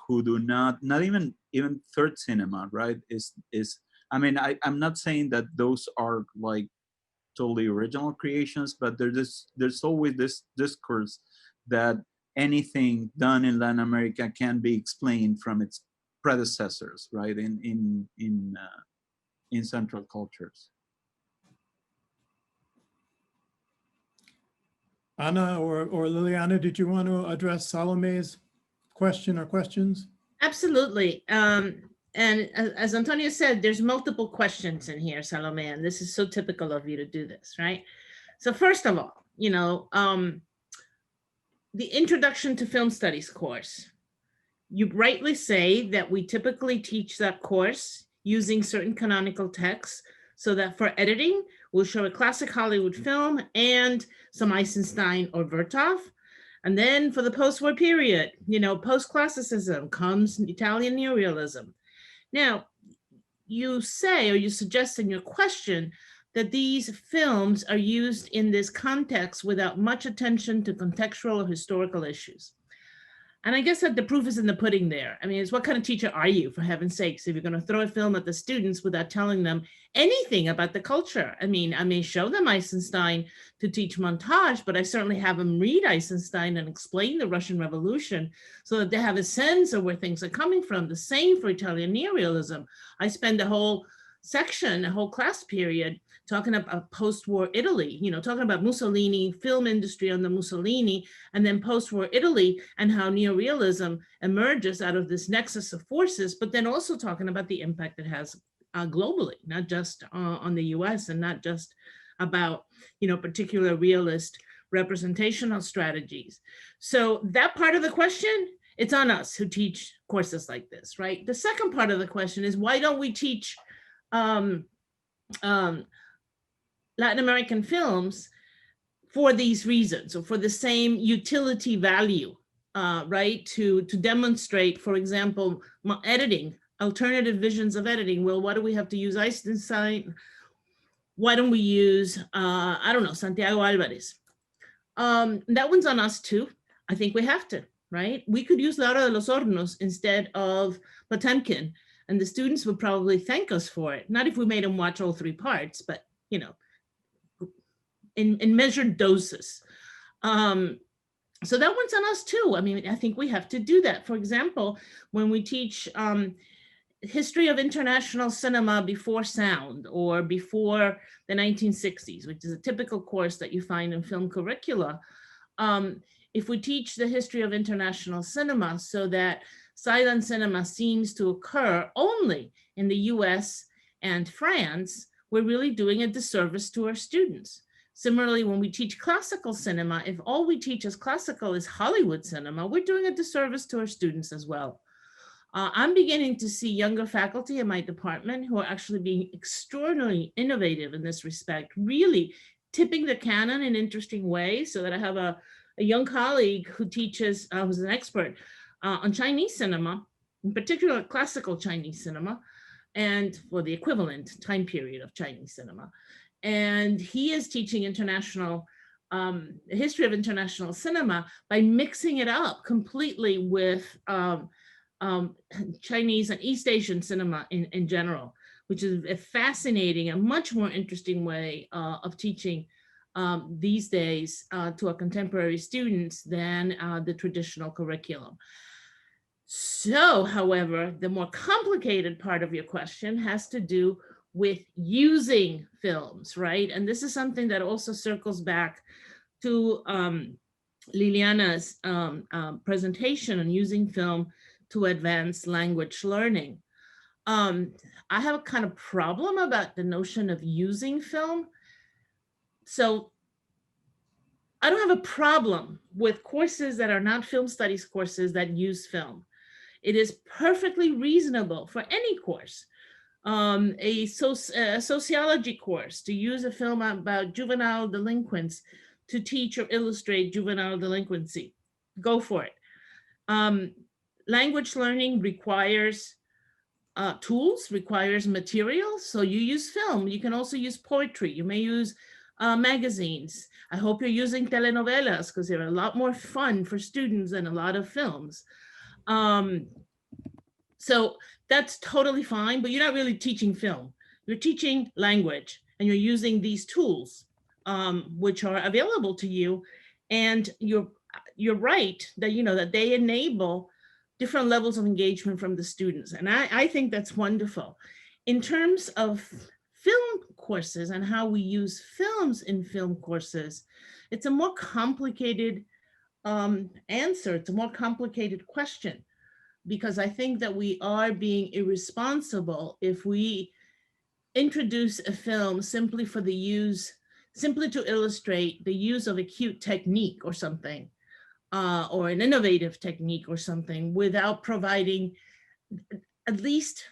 who do not even third cinema, right, is I mean, I'm not saying that those are like totally original creations, but there's always this discourse that anything done in Latin America can be explained from its predecessors, right, in central cultures. Ana or Liliana, did you want to address Salome's question or questions? Absolutely. And as Antonio said, there's multiple questions in here, Salome, and this is so typical of you to do this, right? So first of all, you know, the Introduction to Film Studies course, you rightly say that we typically teach that course using certain canonical texts, so that for editing, we'll show a classic Hollywood film and some Eisenstein or Vertov. And then for the post-war period, you know, post-classicism comes Italian neorealism. Now, you say, or you suggest in your question, that these films are used in this context without much attention to contextual or historical issues. And I guess that the proof is in the pudding there. I mean, it's what kind of teacher are you, for heaven's sakes, if you're going to throw a film at the students without telling them anything about the culture? I mean, I may show them Eisenstein to teach montage, but I certainly have them read Eisenstein and explain the Russian Revolution so that they have a sense of where things are coming from. The same for Italian neorealism. I spend a whole section, a whole class period talking about post-war Italy, you know, talking about Mussolini, film industry under Mussolini, and then post-war Italy and how neorealism emerges out of this nexus of forces, but then also talking about the impact it has globally, not just on the US and not just about, you know, particular realist representational strategies. So that part of the question it's on us who teach courses like this, right? The second part of the question is, why don't we teach Latin American films for these reasons, or for the same utility value, right? To demonstrate, for example, editing, alternative visions of editing. Well, why do we have to use Eisenstein? Why don't we use, I don't know, Santiago Alvarez? That one's on us too. I think we have to, right? We could use Laura de los Hornos instead of Potemkin, and the students would probably thank us for it. Not if we made them watch all 3 parts, but you know, in measured doses. So that one's on us too. I mean, I think we have to do that. For example, when we teach history of international cinema before sound, or before the 1960s, which is a typical course that you find in film curricula. If we teach the history of international cinema so that silent cinema seems to occur only in the US and France, we're really doing a disservice to our students. Similarly, when we teach classical cinema, if all we teach as classical is Hollywood cinema, we're doing a disservice to our students as well. I'm beginning to see younger faculty in my department who are actually being extraordinarily innovative in this respect, really tipping the canon in interesting ways, so that I have a young colleague who teaches, who's an expert on Chinese cinema, in particular classical Chinese cinema, and for the equivalent time period of Chinese cinema. And he is teaching international, history of international cinema by mixing it up completely with Chinese and East Asian cinema in general, which is a fascinating and much more interesting way of teaching these days to our contemporary students than the traditional curriculum. So, however, the more complicated part of your question has to do with using films, right? And this is something that also circles back to Liliana's presentation on using film to advance language learning. I have a kind of problem about the notion of using film. So I don't have a problem with courses that are not film studies courses that use film. It is perfectly reasonable for any course, a sociology course, to use a film about juvenile delinquents to teach or illustrate juvenile delinquency. Go for it. Language learning requires tools, requires materials. So you use film. You can also use poetry. You may use magazines. I hope you're using telenovelas, because they're a lot more fun for students than a lot of films. So that's totally fine, but you're not really teaching film. You're teaching language, and you're using these tools, which are available to you. And you're right that, you know, that they enable different levels of engagement from the students. And I think that's wonderful. In terms of film courses and how we use films in film courses, it's a more complicated answer. It's a more complicated question, because I think that we are being irresponsible if we introduce a film simply for the use, simply to illustrate the use of a cute technique or something, or an innovative technique or something, without providing at least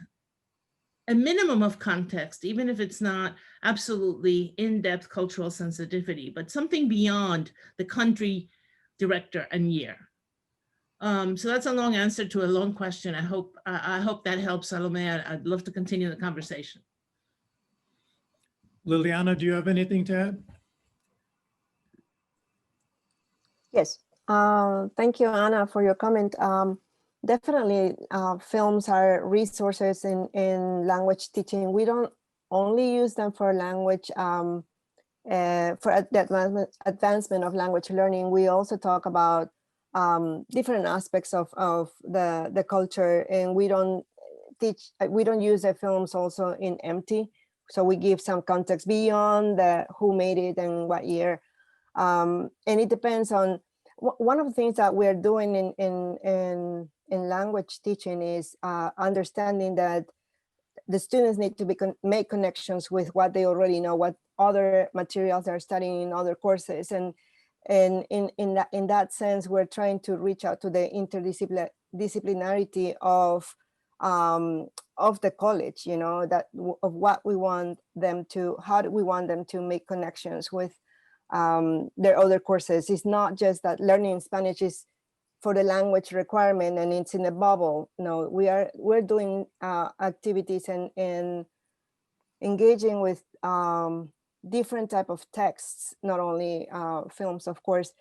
a minimum of context, even if it's not absolutely in-depth cultural sensitivity, but something beyond the country, director, and year. So that's a long answer to a long question. I hope that helps, Salome. I'd love to continue the conversation. Liliana, do you have anything to add? Yes. Thank you, Anna, for your comment. Definitely, films are resources in language teaching. We don't only use them for language, for the advancement of language learning. We also talk about different aspects of the culture, and we don't use the films also in empty. So we give some context beyond who made it and what year. And it depends on, one of the things that we're doing in language teaching is understanding that the students need to make connections with what they already know, what other materials they're studying in other courses. And And in that sense, we're trying to reach out to the interdisciplinarity of the college, you know, of what we want them to, how do we want them to make connections with their other courses. It's not just that learning Spanish is for the language requirement and it's in a bubble. No, we're doing activities and engaging with different type of texts, not only films, of course,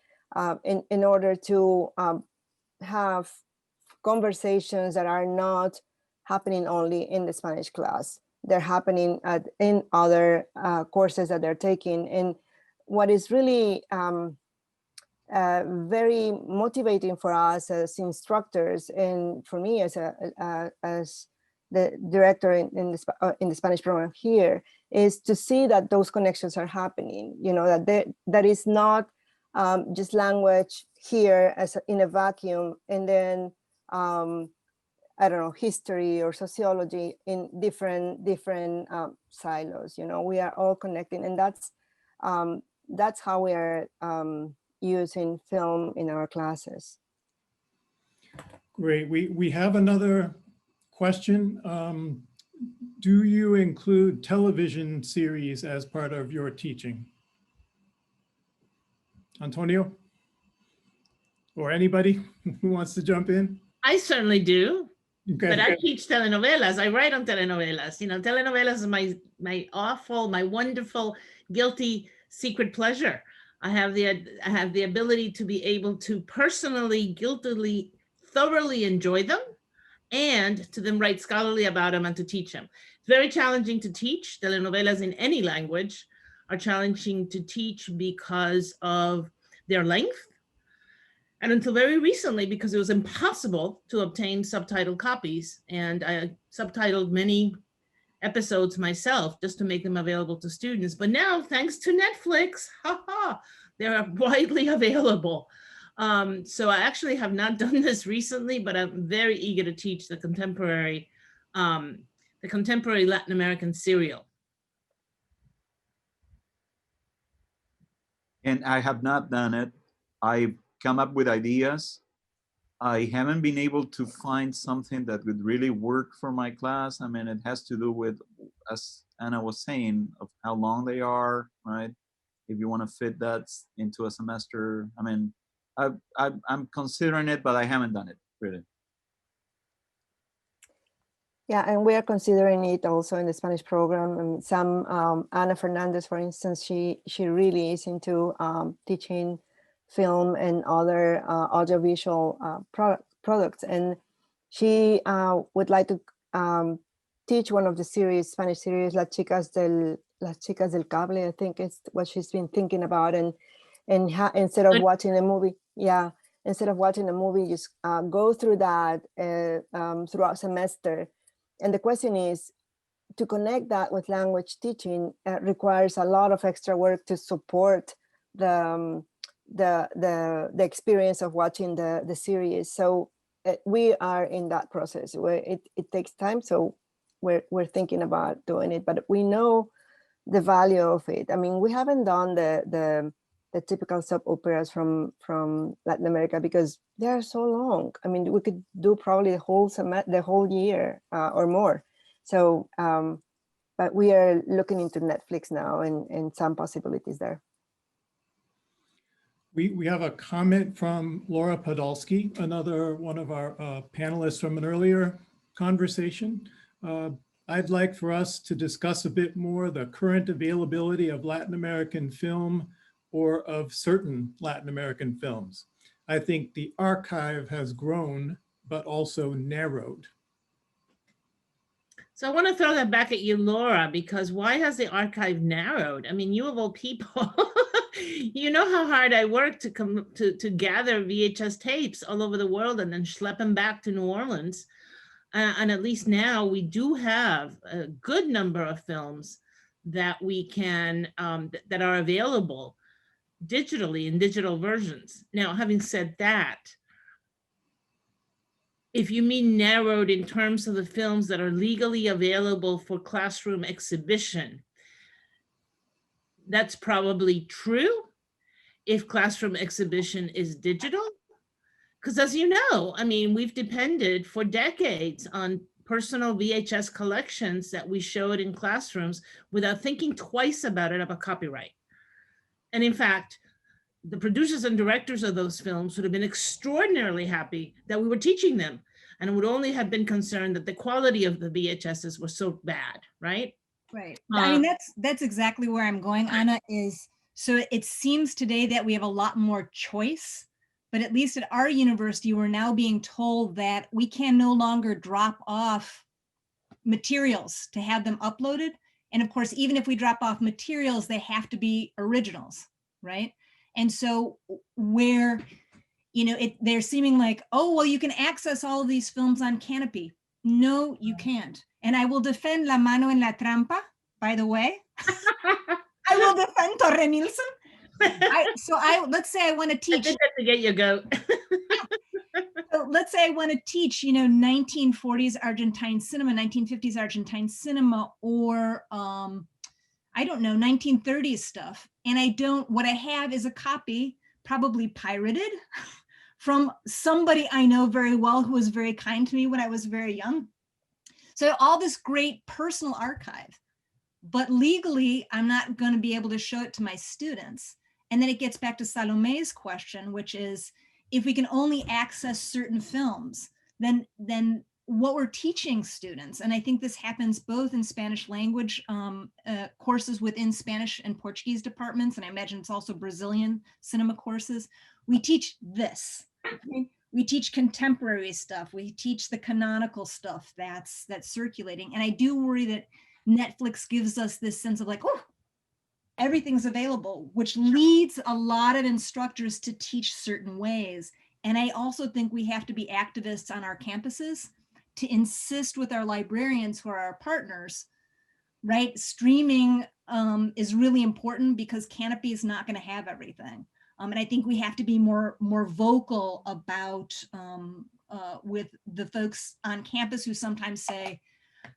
in order to have conversations that are not happening only in the Spanish class. They're happening in other courses that they're taking. And what is really very motivating for us as instructors, and for me as the director in the Spanish program here, is to see that those connections are happening. You know, that is not just language here as in a vacuum, and then I don't know, history or sociology in different silos. You know, we are all connecting, and that's how we are using film in our classes. Great. We have another question. Do you include television series as part of your teaching? Antonio? Or anybody who wants to jump in? I certainly do. Okay. But I teach telenovelas. I write on telenovelas. You know, telenovelas is my wonderful, guilty, secret pleasure. I have the ability to be able to personally, guiltily, thoroughly enjoy them, and to then write scholarly about them and to teach them. It's very challenging to teach. Telenovelas in any language are challenging to teach because of their length. And until very recently, because it was impossible to obtain subtitled copies. And I subtitled many episodes myself just to make them available to students. But now, thanks to Netflix, they're widely available. So I actually have not done this recently, but I'm very eager to teach the contemporary Latin American serial. And I have not done it. I've come up with ideas. I haven't been able to find something that would really work for my class. I mean, it has to do with, as Anna was saying, of how long they are, right? If you want to fit that into a semester. I mean, I'm considering it, but I haven't done it, really. Yeah, and we are considering it also in the Spanish program. And Ana Fernandez, for instance, she really is into teaching film and other audiovisual products, and she would like to teach one of the Spanish series, Las Chicas del Cable, I think is what she's been thinking about, and instead of watching a movie, just go through that throughout semester. And the question is, to connect that with language teaching requires a lot of extra work to support the experience of watching the series. So we are in that process where it takes time. So we're thinking about doing it, but we know the value of it. I mean, we haven't done the typical soap operas from Latin America because they are so long. I mean, we could do probably the whole year or more. So, but we are looking into Netflix now and some possibilities there. We have a comment from Laura Podolsky, another one of our panelists from an earlier conversation. I'd like for us to discuss a bit more the current availability of Latin American film or of certain Latin American films. I think the archive has grown, but also narrowed. So I want to throw that back at you, Laura, because why has the archive narrowed? I mean, you of all people, you know how hard I work to gather VHS tapes all over the world and then schlep them back to New Orleans. And at least now we do have a good number of films that we can, that are available digitally in digital versions. Now, having said that, if you mean narrowed in terms of the films that are legally available for classroom exhibition, that's probably true. if classroom exhibition is digital? Because as you know, I mean, we've depended for decades on personal VHS collections that we showed in classrooms without thinking twice about it about copyright. And in fact, the producers and directors of those films would have been extraordinarily happy that we were teaching them, and would only have been concerned that the quality of the VHSs was so bad, right? Right. I mean, that's exactly where I'm going, Anna, is so it seems today that we have a lot more choice, but at least at our university, we're now being told that we can no longer drop off materials to have them uploaded. And of course, even if we drop off materials, they have to be originals, right? And so where, you know, they're seeming like, oh, well, you can access all of these films on Canopy. No, you can't. And I will defend La Mano en la Trampa, by the way. I will defend Torre Nilsson. Let's say I want to teach. I did that to get your goat. So let's say I want to teach, you know, 1940s Argentine cinema, 1950s Argentine cinema, or I don't know, 1930s stuff. And what I have is a copy, probably pirated, from somebody I know very well who was very kind to me when I was very young. So all this great personal archive, but legally, I'm not going to be able to show it to my students. And then it gets back to Salome's question, which is, if we can only access certain films, then what we're teaching students, and I think this happens both in Spanish language courses within Spanish and Portuguese departments, and I imagine it's also Brazilian cinema courses, we teach this. Okay? We teach contemporary stuff. We teach the canonical stuff that's circulating. And I do worry that Netflix gives us this sense of like, oh, everything's available, which leads a lot of instructors to teach certain ways. And I also think we have to be activists on our campuses to insist with our librarians who are our partners, right? Streaming is really important because Canopy is not going to have everything. And I think we have to be more vocal about with the folks on campus who sometimes say,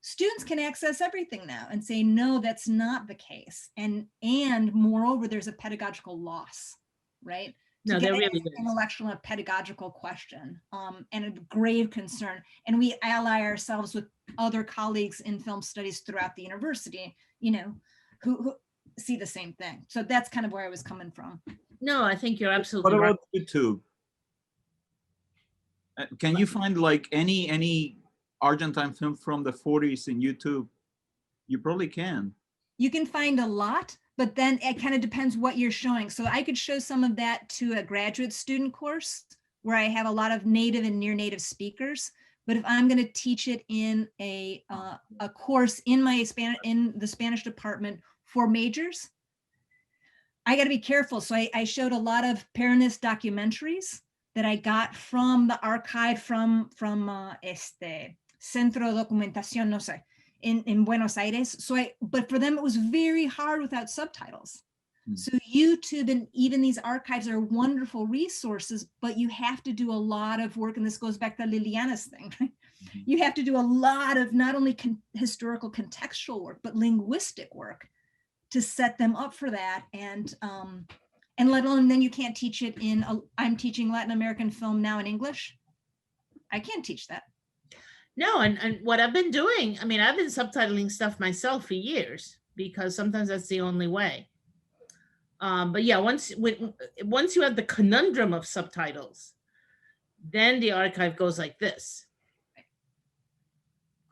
students can access everything now, and say, no, that's not the case. And moreover, there's a pedagogical loss, right? No, there really is. Intellectual and pedagogical question and a grave concern. And we ally ourselves with other colleagues in film studies throughout the university, you know, who see the same thing. So that's kind of where I was coming from. No, I think you're absolutely right. What about YouTube? Can you find like any Argentine film from the 40s in YouTube? You probably can. You can find a lot, but then it kind of depends what you're showing. So I could show some of that to a graduate student course where I have a lot of native and near native speakers. But if I'm going to teach it in a course in the Spanish department for majors, I got to be careful. So I showed a lot of Peronist documentaries that I got from the archive from Centro de Documentación, no sé, in Buenos Aires. But for them, it was very hard without subtitles. So YouTube and even these archives are wonderful resources, but you have to do a lot of work. And this goes back to Liliana's thing, right? You have to do a lot of not only historical contextual work, but linguistic work to set them up for that. And let alone, then you can't teach it I'm teaching Latin American film now in English. I can't teach that. No, and what I've been doing, I mean, I've been subtitling stuff myself for years because sometimes that's the only way. But yeah, once you have the conundrum of subtitles, then the archive goes like this.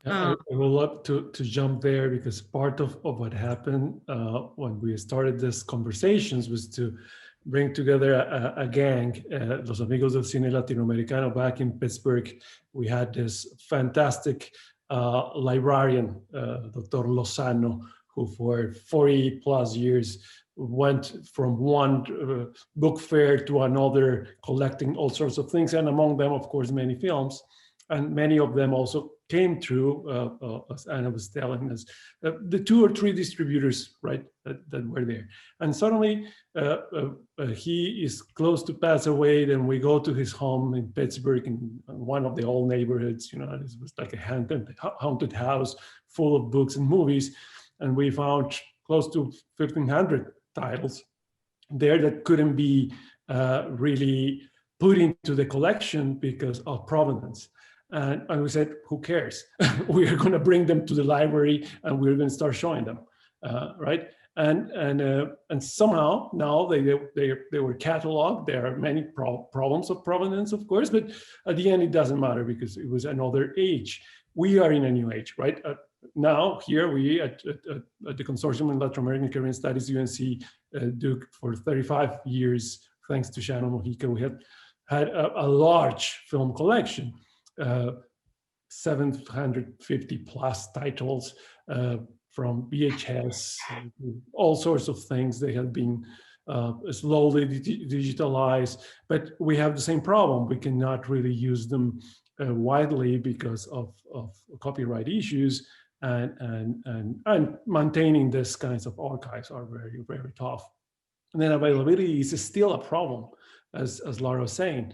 I would love to jump there because part of what happened when we started these conversations was to bring together a gang, Los Amigos del Cine Latinoamericano back in Pittsburgh. We had this fantastic librarian, Dr. Lozano, who for 40 plus years went from one book fair to another, collecting all sorts of things, and among them, of course, many films. And many of them also came through, as Anna was telling us, the 2 or 3 distributors, right, that were there. And suddenly he is close to pass away. Then we go to his home in Pittsburgh, in one of the old neighborhoods, you know, it was like a haunted house full of books and movies. And we found close to 1,500 titles. there that couldn't be really put into the collection because of provenance. And we said, who cares? We are going to bring them to the library and we're going to start showing them, right? And somehow now they were cataloged. There are many problems of provenance, of course, but at the end it doesn't matter because it was another age. We are in a new age, right? Now here we at the Consortium in Latin American Caribbean Studies, UNC Duke, for 35 years, thanks to Sharon Mujica, we have had a large film collection, 750 plus titles from VHS, all sorts of things. They have been slowly digitalized, but we have the same problem. We cannot really use them widely because of copyright issues, and maintaining these kinds of archives are very, very tough. And then availability is still a problem, as Laura was saying.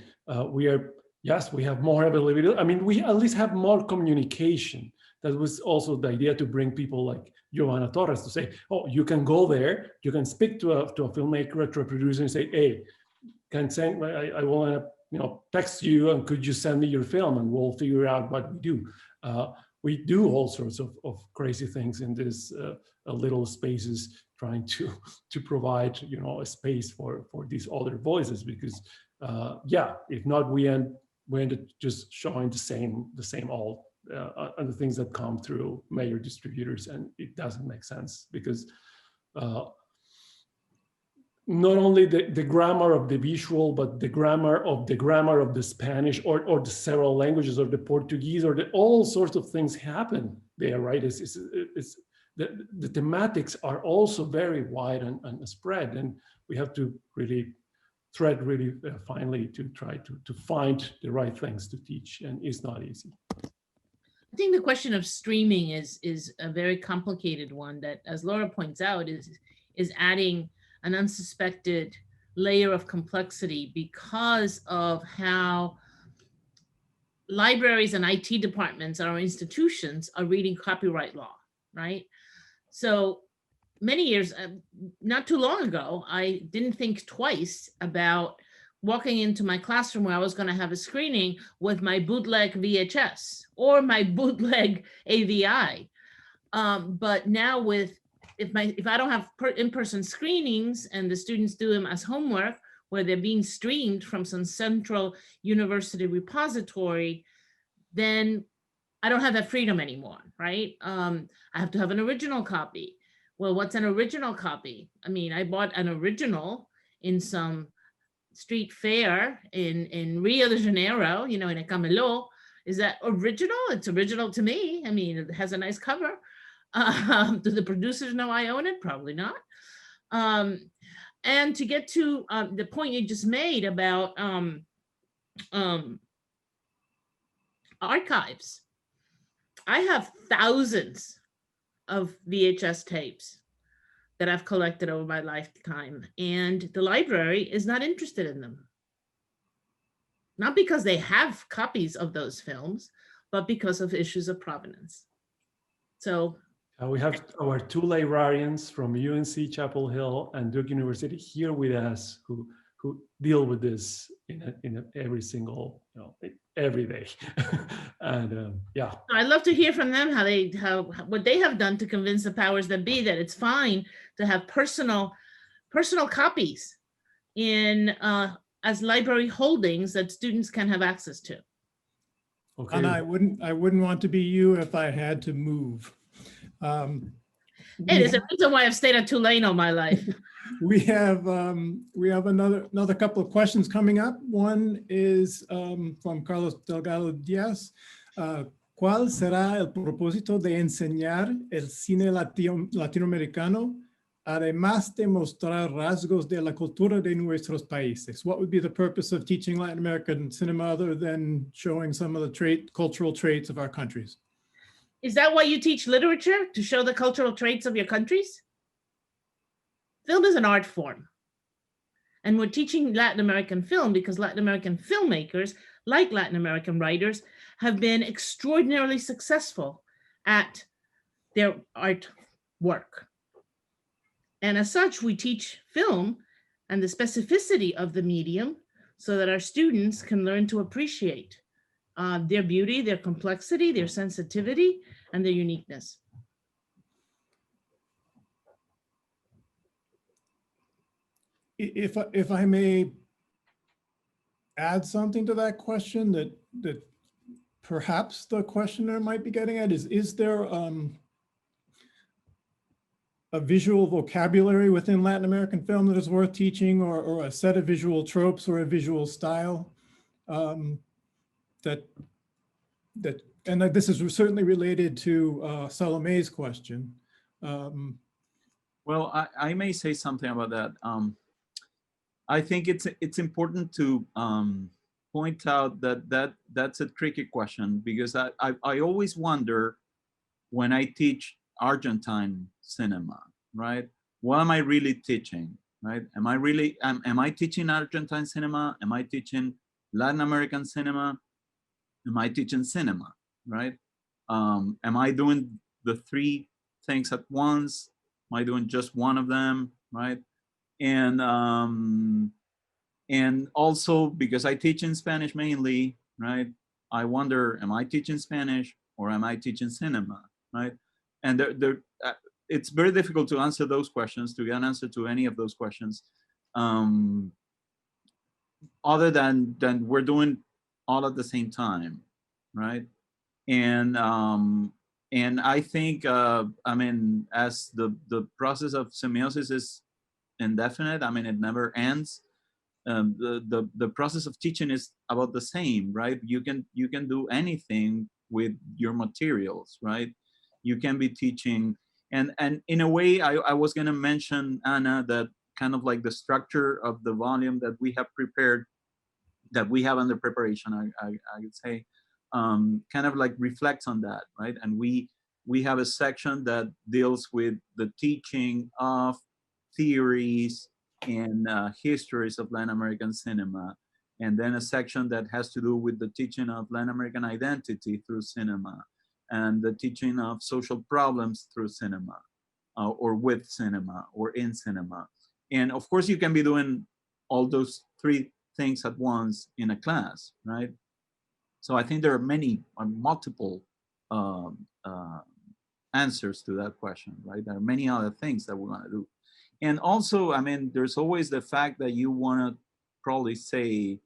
Yes, we have more availability. I mean, we at least have more communication. That was also the idea, to bring people like Giovanna Torres to say, oh, you can go there, you can speak to a filmmaker, to a producer, and say, hey, I want to text you, and could you send me your film, and we'll figure out what we do. We do all sorts of crazy things in these little spaces, trying to provide a space for these other voices, because if not, we end up just showing the same old and the things that come through major distributors, and it doesn't make sense, because not only the grammar of the visual, but the grammar of the Spanish, or the several languages, or the Portuguese, or all sorts of things happen there, right? The thematics are also very wide and spread, and we have to really thread really finely to try to find the right things to teach, and it's not easy. I think the question of streaming is a very complicated one that, as Laura points out, is adding an unsuspected layer of complexity because of how libraries and IT departments at our institutions are reading copyright law, right? So many years, not too long ago, I didn't think twice about walking into my classroom where I was going to have a screening with my bootleg VHS or my bootleg AVI. But now if I don't have in-person screenings and the students do them as homework, where they're being streamed from some central university repository, then I don't have that freedom anymore, right? I have to have an original copy. Well, what's an original copy? I mean, I bought an original in some street fair in Rio de Janeiro, in a Camelo. Is that original? It's original to me. I mean, it has a nice cover. Do the producers know I own it? Probably not. And to get to the point you just made about archives, I have thousands of VHS tapes that I've collected over my lifetime, and the library is not interested in them. Not because they have copies of those films, but because of issues of provenance. So we have our two librarians from UNC Chapel Hill and Duke University here with us, who deal with this in every single, every day. And yeah. I'd love to hear from them what they have done to convince the powers that be that it's fine to have personal copies in as library holdings that students can have access to. Okay. And I wouldn't want to be you if I had to move. It is a reason why I've stayed at Tulane all my life. We have another couple of questions coming up. One is from Carlos Delgado Diaz. ¿Cuál será el propósito de enseñar el cine latinoamericano, además de mostrar rasgos de la cultura de nuestros países? What would be the purpose of teaching Latin American cinema other than showing some of the cultural traits of our countries? Is that why you teach literature, to show the cultural traits of your countries? Film is an art form. And we're teaching Latin American film because Latin American filmmakers, like Latin American writers, have been extraordinarily successful at their art work. And as such, we teach film and the specificity of the medium so that our students can learn to appreciate their beauty, their complexity, their sensitivity, and their uniqueness. If I may add something to that question that perhaps the questioner might be getting at is there a visual vocabulary within Latin American film that is worth teaching, or a set of visual tropes or a visual style that this is certainly related to Salome's question. Well, I may say something about that. I think it's important to point out that's a tricky question, because I always wonder when I teach Argentine cinema, right? What am I really teaching, right? Am I teaching Argentine cinema? Am I teaching Latin American cinema? Am I teaching cinema, right? Am I doing the three things at once? Am I doing just one of them, right? And also, because I teach in Spanish mainly, right? I wonder, am I teaching Spanish or am I teaching cinema, right? And it's very difficult to answer those questions, to get an answer to any of those questions, other than we're doing all at the same time, right? And I think, I mean, as the process of semiosis is indefinite, I mean, it never ends. The process of teaching is about the same, right? You can do anything with your materials, right? You can be teaching, and in a way, I was going to mention, Anna, that kind of like the structure of the volume that we have prepared, that we have under preparation, I would say, kind of like reflects on that, right? And we have a section that deals with the teaching of theories and histories of Latin American cinema, and then a section that has to do with the teaching of Latin American identity through cinema, and the teaching of social problems through cinema, or with cinema, or in cinema. And of course, you can be doing all those three things at once in a class, right? So I think there are multiple answers to that question, right? There are many other things that we want to do. And also, I mean, there's always the fact that you want to probably say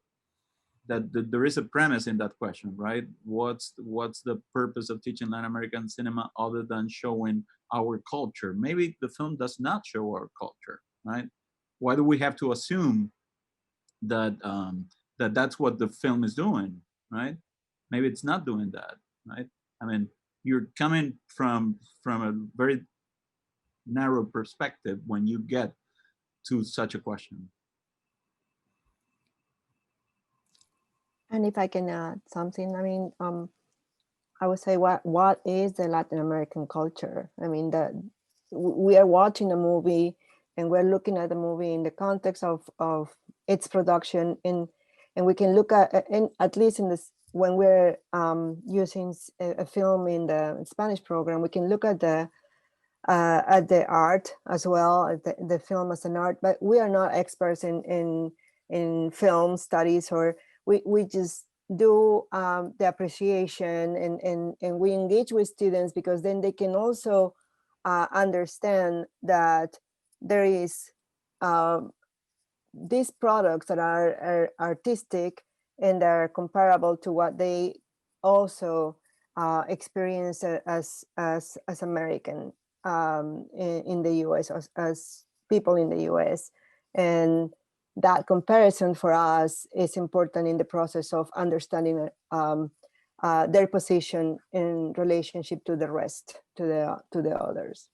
that there is a premise in that question, right? What's the purpose of teaching Latin American cinema other than showing our culture? Maybe the film does not show our culture, right? Why do we have to assume that that's what the film is doing, right? Maybe it's not doing that, right? I mean, you're coming from a very narrow perspective when you get to such a question. And if I can add something, I mean, I would say what is the Latin American culture? I mean, we are watching a movie and we're looking at the movie in the context of its production, and we can look at least in this, when we're using a film in the Spanish program, we can look at the art as well, the film as an art, but we are not experts in film studies, or we just do the appreciation, and we engage with students, because then they can also understand that there is these products that are artistic and are comparable to what they also experience as American in the US, as people in the US. And that comparison for us is important in the process of understanding their position in relationship to the rest, to the others.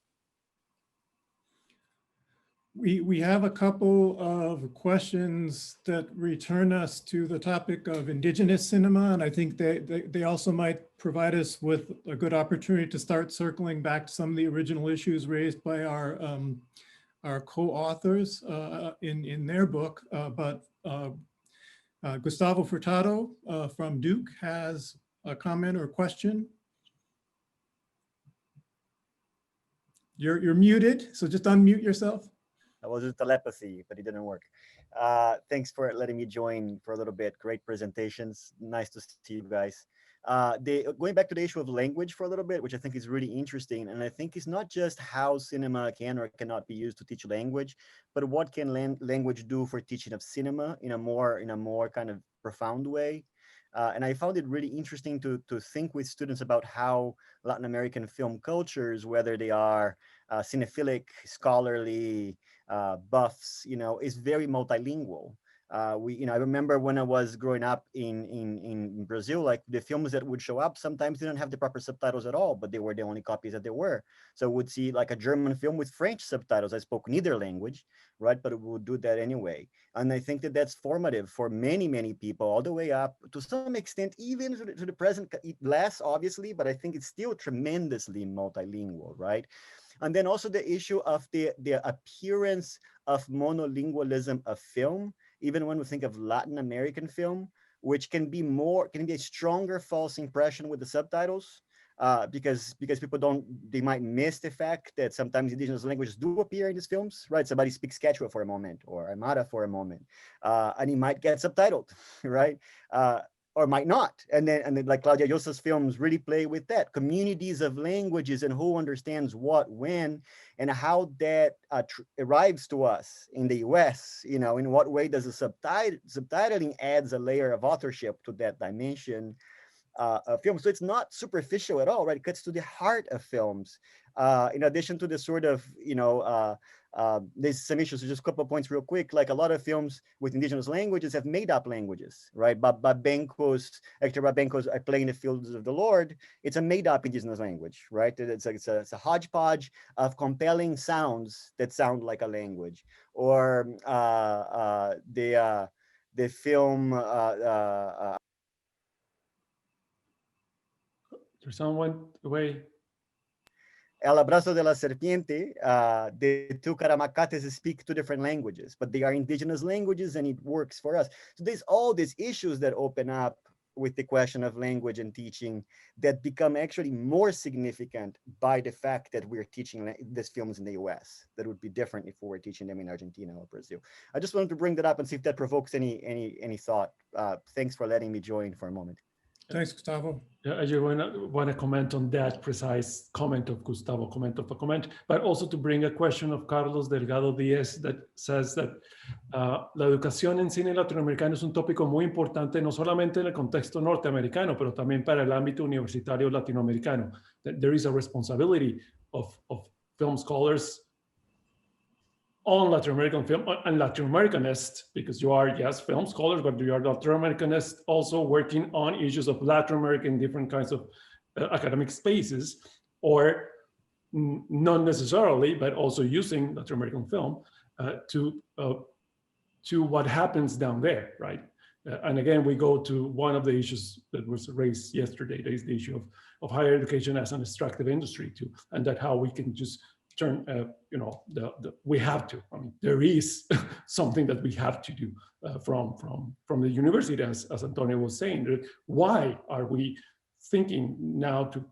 We have a couple of questions that return us to the topic of indigenous cinema, and I think they also might provide us with a good opportunity to start circling back to some of the original issues raised by our co-authors in their book. But Gustavo Furtado from Duke has a comment or question. You're muted, so just unmute yourself. I was with telepathy, but it didn't work. Thanks for letting me join for a little bit. Great presentations. Nice to see you guys. Going back to the issue of language for a little bit, which I think is really interesting. And I think it's not just how cinema can or cannot be used to teach language, but what can language do for teaching of cinema in a more kind of profound way. And I found it really interesting to think with students about how Latin American film cultures, whether they are cinephilic, scholarly, buffs, is very multilingual. I remember when I was growing up in Brazil, like the films that would show up sometimes didn't have the proper subtitles at all, but they were the only copies that there were. So we'd see like a German film with French subtitles. I spoke neither language, right? But it would do that anyway. And I think that that's formative for many, many people all the way up to some extent, even to the present, less obviously, but I think it's still tremendously multilingual, right? And then also the issue of the appearance of monolingualism of film, even when we think of Latin American film, which can be a stronger false impression with the subtitles, because people they might miss the fact that sometimes indigenous languages do appear in these films, right? Somebody speaks Quechua for a moment or Aymara for a moment, and he might get subtitled, right? Or might not. And then like Claudia Llosa's films really play with that. Communities of languages and who understands what, when, and how that arrives to us in the US, in what way does the subtitling adds a layer of authorship to that dimension of film. So it's not superficial at all, right? It cuts to the heart of films. In addition to the sort of, there's some issues, just a couple of points real quick, like a lot of films with indigenous languages have made up languages, right? Hector Babenco's I Play in the Fields of the Lord, it's a made up indigenous language, right? It's a hodgepodge of compelling sounds that sound like a language. Or the film, there's someone away. El Abrazo de la Serpiente, the two Caramacates speak two different languages, but they are indigenous languages and it works for us. So there's all these issues that open up with the question of language and teaching that become actually more significant by the fact that we're teaching these films in the US. That would be different if we were teaching them in Argentina or Brazil. I just wanted to bring that up and see if that provokes any thought. Thanks for letting me join for a moment. Thanks, Gustavo. Yeah, I just want to comment on that precise comment of Gustavo, comment, but also to bring a question of Carlos Delgado Díez that says that la educación en cine latinoamericano es un tópico muy importante, no solamente en el contexto norteamericano, pero también para el ámbito universitario latinoamericano. That there is a responsibility of film scholars on Latin American film and Latin Americanist, because you are, yes, film scholars, but you are Latin Americanist also working on issues of Latin American different kinds of academic spaces, or not necessarily, but also using Latin American film to what happens down there, right? And again, we go to one of the issues that was raised yesterday. There is the issue of higher education as an extractive industry too, and that how we can just turn, we have to. I mean, there is something that we have to do from the university, as Antonio was saying. Why are we thinking now to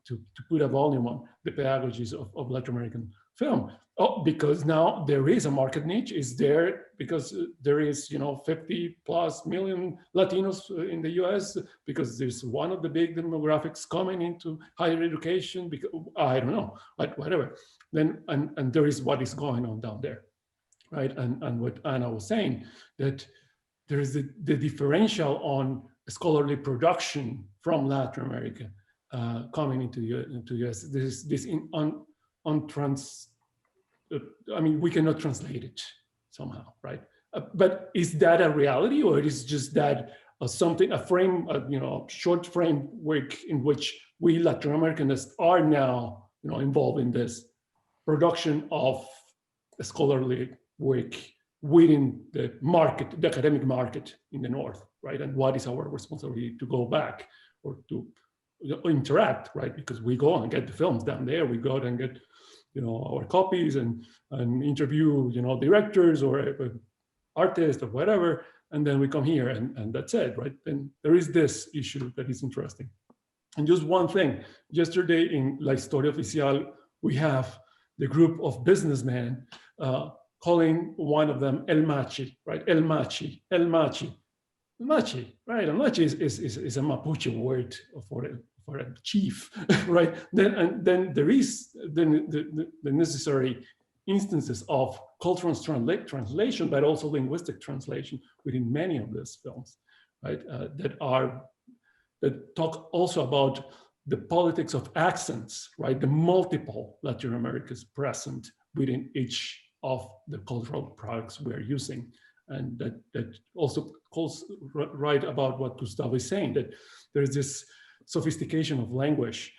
put a volume on the pedagogies of Latin American film? Oh, because now there is a market niche. Is there because there is 50+ million Latinos in the U.S. because there's one of the big demographics coming into higher education. Because I don't know, but whatever. Then and there is what is going on down there, right? And what Anna was saying, that there is the differential on scholarly production from Latin America coming into the U.S. This I mean, we cannot translate it somehow, right? But is that a reality, or it is just that a frame, short framework in which we Latin Americanists are now, involved in this production of scholarly work within the market, the academic market in the North, right? And what is our responsibility to go back or to interact, right? Because we go and get the films down there, we go and get our copies and interview, directors or artists or whatever, and then we come here and that's it, right? And there is this issue that is interesting. And just one thing, yesterday in La Historia Oficial, we have the group of businessmen calling one of them El Machi, right? El Machi, El Machi. Machi, right? El Machi is a Mapuche word for a chief, right? Then there is the necessary instances of cultural translation, but also linguistic translation within many of these films, right? That talk also about the politics of accents, right? The multiple Latin Americas present within each of the cultural products we're using. And that also calls right about what Gustavo is saying, that there's this sophistication of language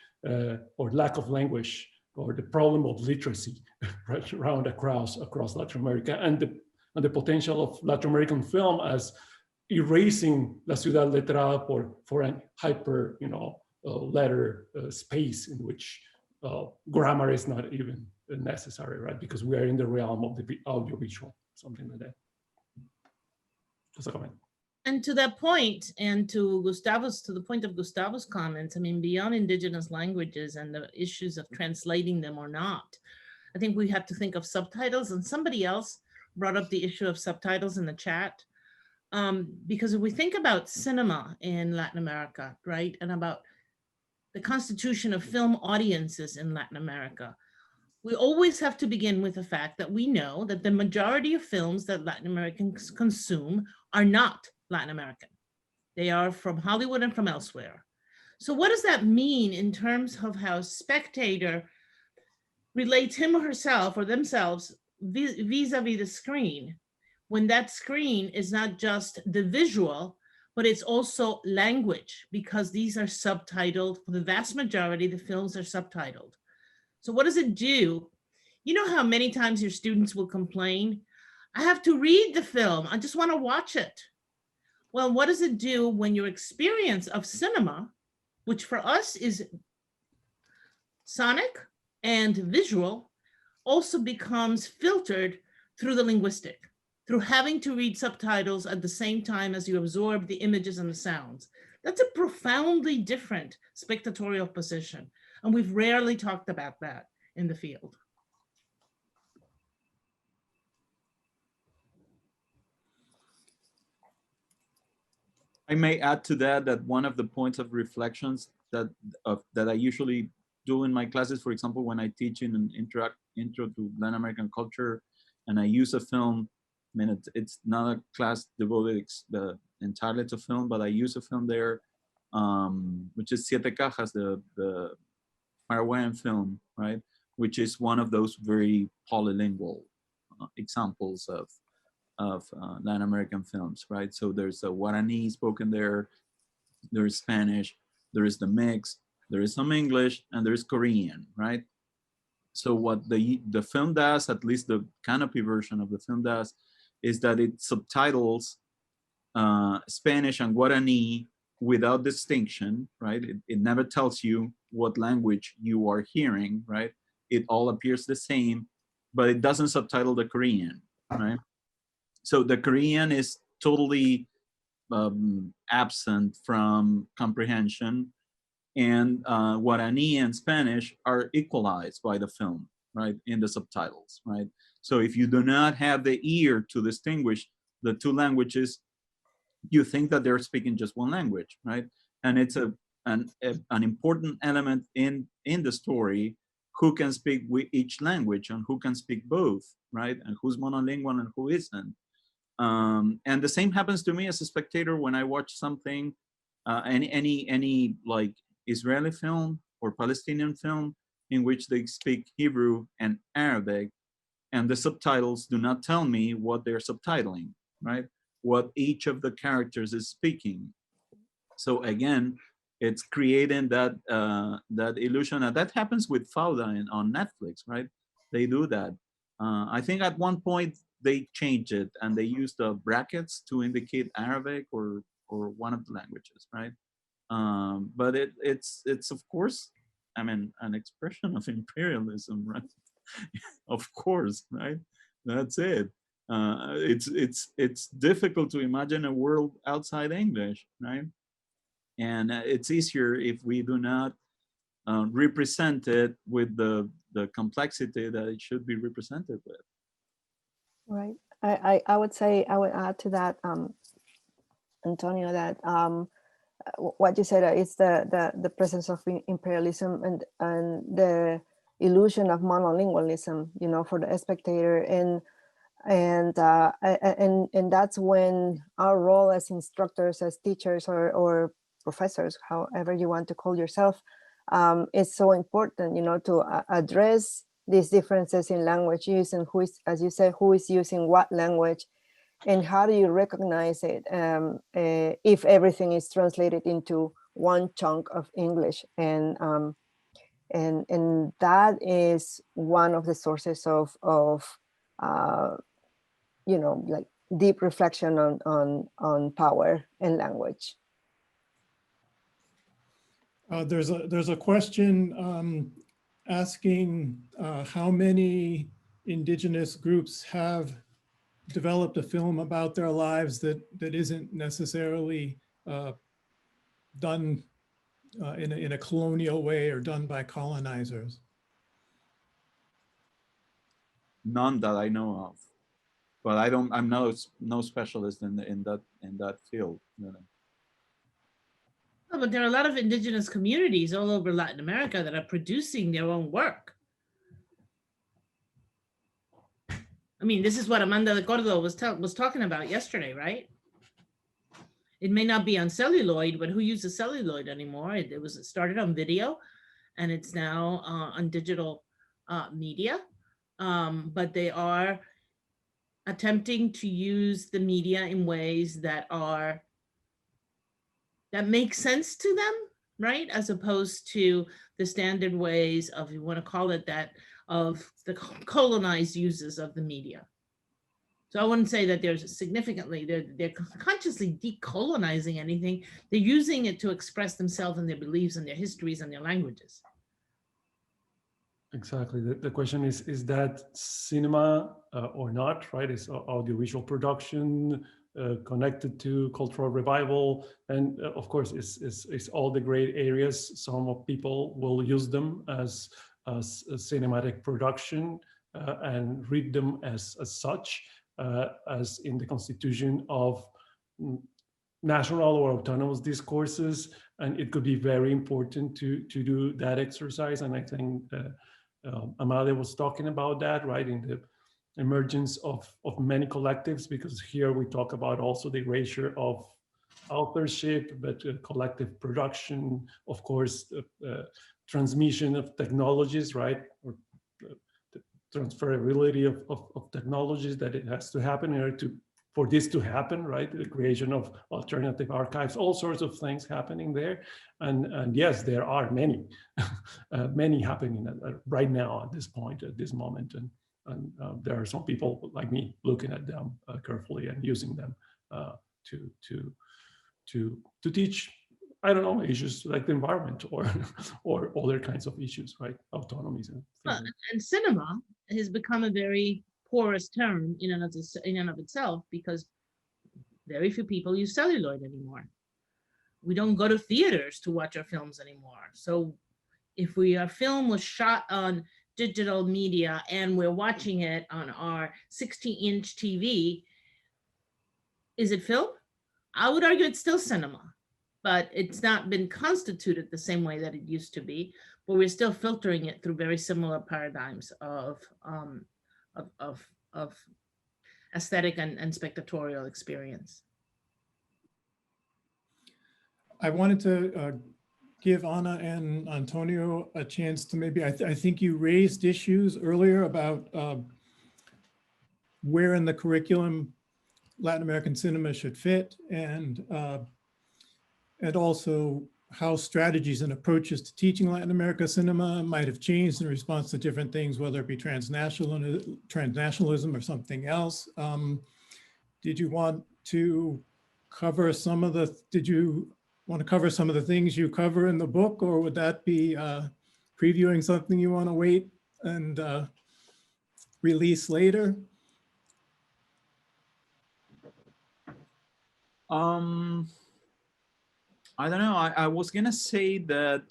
or lack of language, or the problem of literacy right around across Latin America, and the potential of Latin American film as erasing la ciudad letrada for a hyper, letter space in which grammar is not even necessary, right? Because we are in the realm of the audiovisual, something like that. Just a comment. And to that point, and to the point of Gustavo's comments, I mean, beyond indigenous languages and the issues of translating them or not, I think we have to think of subtitles. And somebody else brought up the issue of subtitles in the chat. Because if we think about cinema in Latin America, right, and about the constitution of film audiences in Latin America, we always have to begin with the fact that we know that the majority of films that Latin Americans consume are not Latin American. They are from Hollywood and from elsewhere. So what does that mean in terms of how a spectator relates him or herself or themselves vis-a-vis the screen, when that screen is not just the visual, but it's also language, because these are subtitled. For the vast majority, the films are subtitled. So what does it do? You know how many times your students will complain, I have to read the film, I just want to watch it. Well, what does it do when your experience of cinema, which for us is sonic and visual, also becomes filtered through the linguistic, through having to read subtitles at the same time as you absorb the images and the sounds? That's a profoundly different spectatorial position. And we've rarely talked about that in the field. I may add to that one of the points of reflections that I usually do in my classes, for example, when I teach in an intro to Latin American culture, and I use a film, I mean, it's not a class devoted entirely to film, but I use a film there, which is Siete Cajas, the Paraguayan film, right? Which is one of those very polylingual examples of Latin American films, right? So there's a Guarani spoken there, there's Spanish, there is the mix, there is some English, and there's Korean, right? So what the film does, at least the canopy version of the film does, is that it subtitles Spanish and Guarani without distinction, right? It never tells you what language you are hearing, right? It all appears the same, but it doesn't subtitle the Korean, right? So the Korean is totally absent from comprehension, and Guarani and Spanish are equalized by the film, right, in the subtitles, right? So if you do not have the ear to distinguish the two languages, you think that they're speaking just one language, right? And it's an important element in the story, who can speak each language and who can speak both, right? And who's monolingual and who isn't. And the same happens to me as a spectator when I watch something, any like Israeli film or Palestinian film in which they speak Hebrew and Arabic, and the subtitles do not tell me what they're subtitling, right? What each of the characters is speaking. So again, it's creating that that illusion, and that happens with Fauda on Netflix, right? They do that. I think at one point they changed it and they used the brackets to indicate Arabic or one of the languages, right? But it's of course, I mean, an expression of imperialism, right? Of course, right? That's it. It's difficult to imagine a world outside English, right? And it's easier if we do not represent it with the complexity that it should be represented with. Right. I would say, I would add to that, Antonio, that what you said is the presence of imperialism and the illusion of monolingualism, you know, for the spectator, and that's when our role as instructors, as teachers, or professors, however you want to call yourself, is so important, you know, to address these differences in language use, and who is, as you said, who is using what language, and how do you recognize it if everything is translated into one chunk of English, and that is one of the sources of you know, like deep reflection on power and language. There's a question asking how many indigenous groups have developed a film about their lives that isn't necessarily done in a colonial way or done by colonizers. None that I know of, but I'm no specialist in that field. You know. Oh, but there are a lot of indigenous communities all over Latin America that are producing their own work. I mean, this is what Amanda de Córdoba was talking about yesterday, right? It may not be on celluloid, but who uses celluloid anymore? It started on video, and it's now on digital media. But they are attempting to use the media in ways that make sense to them, right? As opposed to the standard ways of, you want to call it that, of the colonized uses of the media. So I wouldn't say that there's they're consciously decolonizing anything. They're using it to express themselves and their beliefs and their histories and their languages. Exactly. The question is that cinema or not, right? Is audiovisual production connected to cultural revival? And of course, it's all the great areas. Some people will use them as cinematic production and read them as such, as in the constitution of national or autonomous discourses. And it could be very important to do that exercise. And I think Amalia was talking about that, right, in the emergence of many collectives, because here we talk about also the erasure of authorship, but collective production, of course, transmission of technologies, right, or the transferability of technologies, that it has to happen in order for this to happen, right? The creation of alternative archives, all sorts of things happening there. And yes, there are many, many happening right now at this point, at this moment. And there are some people like me looking at them carefully and using them to teach, I don't know, issues like the environment or other kinds of issues, right? Autonomies. And cinema has become a very porous term in and of itself, because very few people use celluloid anymore. We don't go to theaters to watch our films anymore. So if our film was shot on digital media and we're watching it on our 60-inch TV, is it film? I would argue it's still cinema, but it's not been constituted the same way that it used to be, but we're still filtering it through very similar paradigms of aesthetic and spectatorial experience. I wanted to give Ana and Antonio a chance to maybe, I think you raised issues earlier about where in the curriculum Latin American cinema should fit, and also how strategies and approaches to teaching Latin America cinema might have changed in response to different things, whether it be transnationalism or something else. Did you want to cover some of the things you cover in the book, or would that be previewing something you want to wait and release later? I don't know. I was gonna say that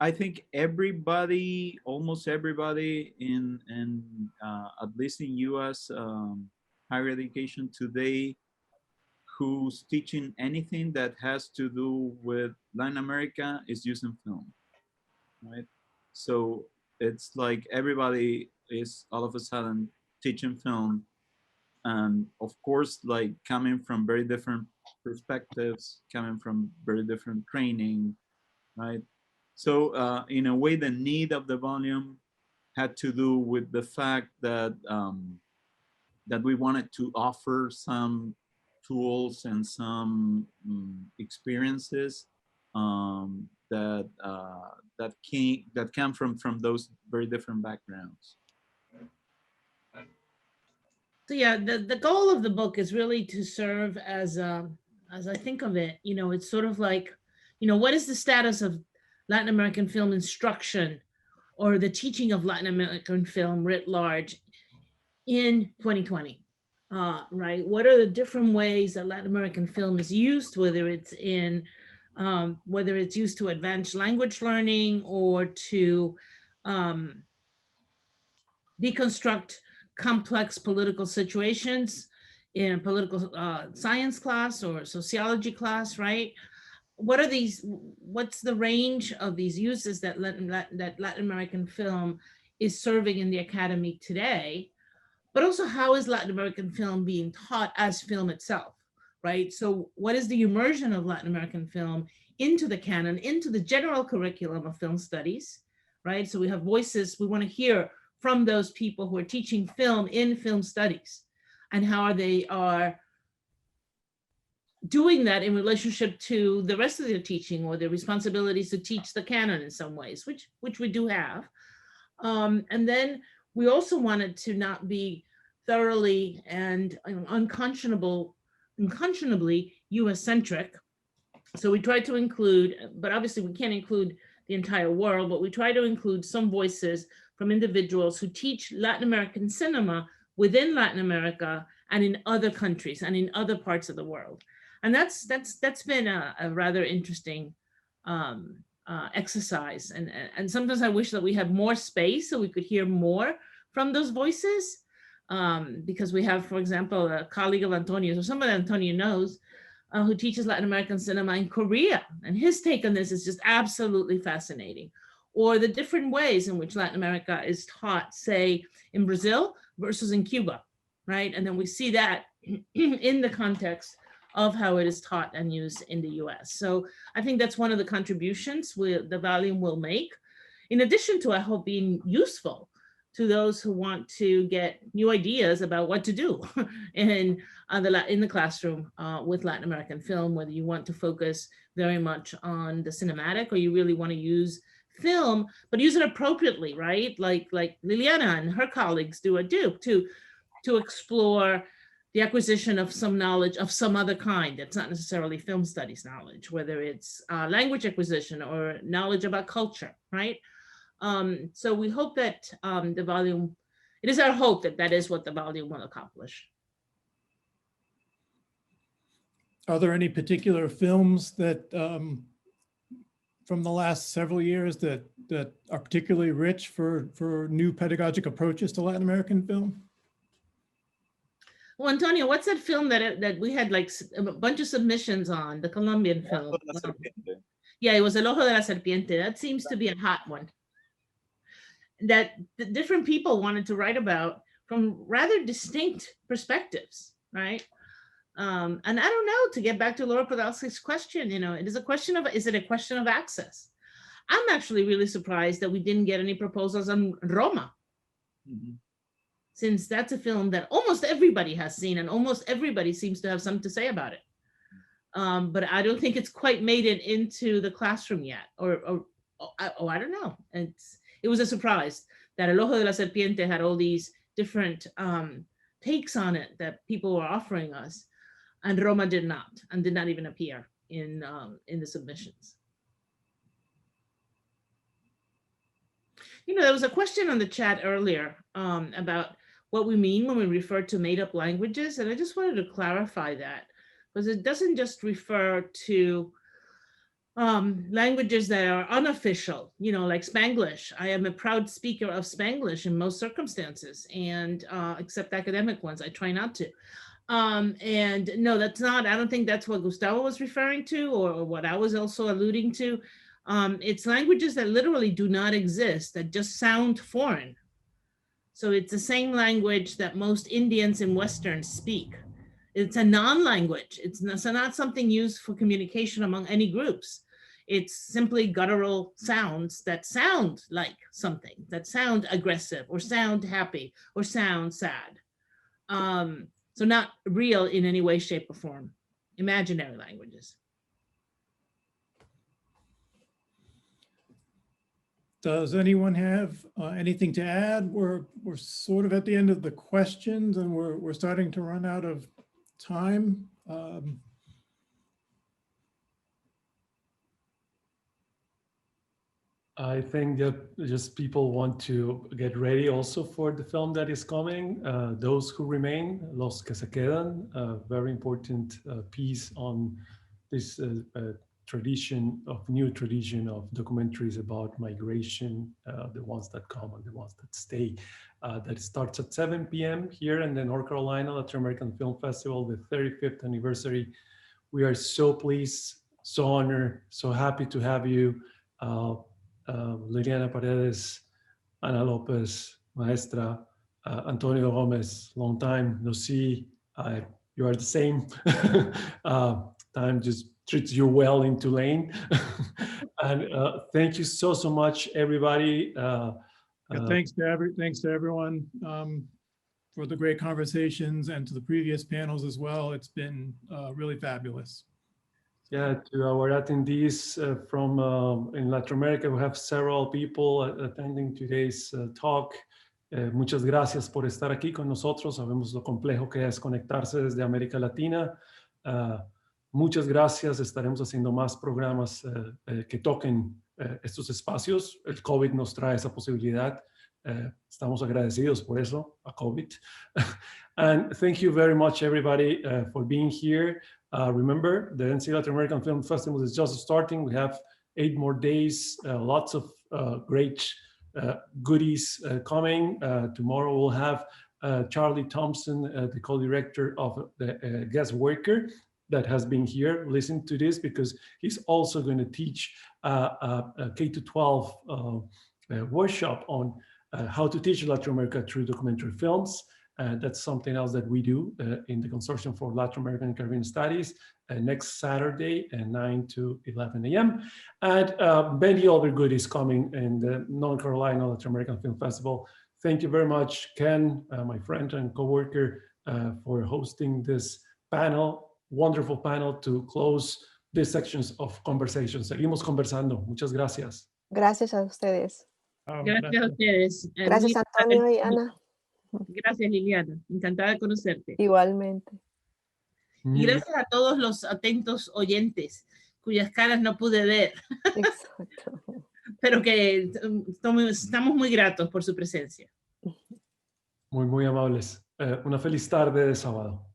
I think everybody, almost everybody at least in U.S. Higher education today, who's teaching anything that has to do with Latin America is using film, right? So it's like everybody is all of a sudden teaching film, and of course, like coming from very different perspectives, coming from very different training, right? So in a way, the need of the volume had to do with the fact that that we wanted to offer some tools and some experiences that that come from those very different backgrounds. So yeah, the goal of the book is really to serve as I think of it, you know, it's sort of like, you know, what is the status of Latin American film instruction or the teaching of Latin American film writ large in 2020, right? What are the different ways that Latin American film is used, whether it's used to advance language learning or to deconstruct complex political situations in a political science class or sociology class, right? What's the range of these uses that Latin American film is serving in the academy today? But also, how is Latin American film being taught as film itself, right? So what is the immersion of Latin American film into the canon, into the general curriculum of film studies, right? So we have voices, we want to hear from those people who are teaching film in film studies and how they are doing that in relationship to the rest of their teaching or their responsibilities to teach the canon in some ways, which we do have. And then we also wanted to not be thoroughly and unconscionably US-centric. So we tried to include, but obviously we can't include the entire world, but we try to include some voices from individuals who teach Latin American cinema within Latin America and in other countries and in other parts of the world. And that's been a rather interesting exercise. And sometimes I wish that we had more space so we could hear more from those voices. Because we have, for example, a colleague of Antonio's or somebody Antonio knows who teaches Latin American cinema in Korea. And his take on this is just absolutely fascinating. Or the different ways in which Latin America is taught, say, in Brazil versus in Cuba, right? And then we see that in the context of how it is taught and used in the US. So I think that's one of the contributions the volume will make, in addition to, I hope, being useful to those who want to get new ideas about what to do in the classroom with Latin American film, whether you want to focus very much on the cinematic or you really want to use film, but use it appropriately, right? Like Liliana and her colleagues do at Duke to explore the acquisition of some knowledge of some other kind that's not necessarily film studies knowledge, whether it's language acquisition or knowledge about culture, right? So we hope that the volume, it is our hope that that is what the volume will accomplish. Are there any particular films that from the last several years that are particularly rich for new pedagogic approaches to Latin American film? Well, Antonio, what's that film that we had like a bunch of submissions on, the Colombian film? Yeah, it was El Ojo de la Serpiente. That seems to be a hot one that the different people wanted to write about from rather distinct perspectives, right? And I don't know, to get back to Laura Podolsky's question, is it a question of access? I'm actually really surprised that we didn't get any proposals on Roma. Mm-hmm. Since that's a film that almost everybody has seen and almost everybody seems to have something to say about it. But I don't think it's quite made it into the classroom yet, or I don't know. It was a surprise that El Ojo de la Serpiente had all these different takes on it that people were offering us, and Roma did not, and did not even appear in the submissions. There was a question on the chat earlier about what we mean when we refer to made-up languages, and I just wanted to clarify that, because it doesn't just refer to languages that are unofficial, you know, like Spanglish. I am a proud speaker of Spanglish in most circumstances, and except academic ones, I try not to. And no, that's not, I don't think that's what Gustavo was referring to, or what I was also alluding to. It's languages that literally do not exist, that just sound foreign. So it's the same language that most Indians and Westerns speak. It's a non-language. It's not something used for communication among any groups. It's simply guttural sounds that sound like something, that sound aggressive or sound happy or sound sad. So not real in any way, shape, or form. Imaginary languages. Does anyone have anything to add? We're sort of at the end of the questions, and we're starting to run out of time. I think that just people want to get ready also for the film that is coming. Those who remain, Los que se quedan, a very important piece on this new tradition of documentaries about migration, the ones that come and the ones that stay. That starts at 7 p.m. here in the North Carolina Latin American Film Festival, the 35th anniversary. We are so pleased, so honored, so happy to have you. Liliana Paredes, Ana López, Maestra, Antonio Gomez, long time no see. You are the same. Time just treats you well in Tulane. And thank you so much, everybody. Thanks to everyone for the great conversations, and to the previous panels as well. It's been really fabulous. Yeah, to our attendees from in Latin America, we have several people attending today's talk. Muchas gracias por estar aquí con nosotros. Sabemos lo complejo que es conectarse desde América Latina. Muchas gracias. Estaremos haciendo más programas que toquen estos espacios. El COVID nos trae esa posibilidad. Estamos agradecidos por eso, a COVID. And thank you very much, everybody, for being here. Remember, the NCLAFF Latin American Film Festival is just starting. We have 8 more days, lots of great goodies coming. Tomorrow we'll have Charlie Thompson, the co-director of the Guest Worker, that has been here. Listen to this, because he's also going to teach a K-12 workshop on how to teach Latin America through documentary films. That's something else that we do in the Consortium for Latin American and Caribbean Studies next Saturday at 9 to 11 a.m. And many other goodies coming in the North Carolina Latin American Film Festival. Thank you very much, Ken, my friend and co-worker, for hosting this panel, wonderful panel to close these sections of conversation. Seguimos conversando. Muchas gracias. Gracias a ustedes. Gracias a ustedes. Gracias, Antonio y Ana. Gracias, Liliana. Encantada de conocerte. Igualmente. Y gracias a todos los atentos oyentes, cuyas caras no pude ver. Exacto. Pero que estamos muy gratos por su presencia. Muy, muy amables. Una feliz tarde de sábado.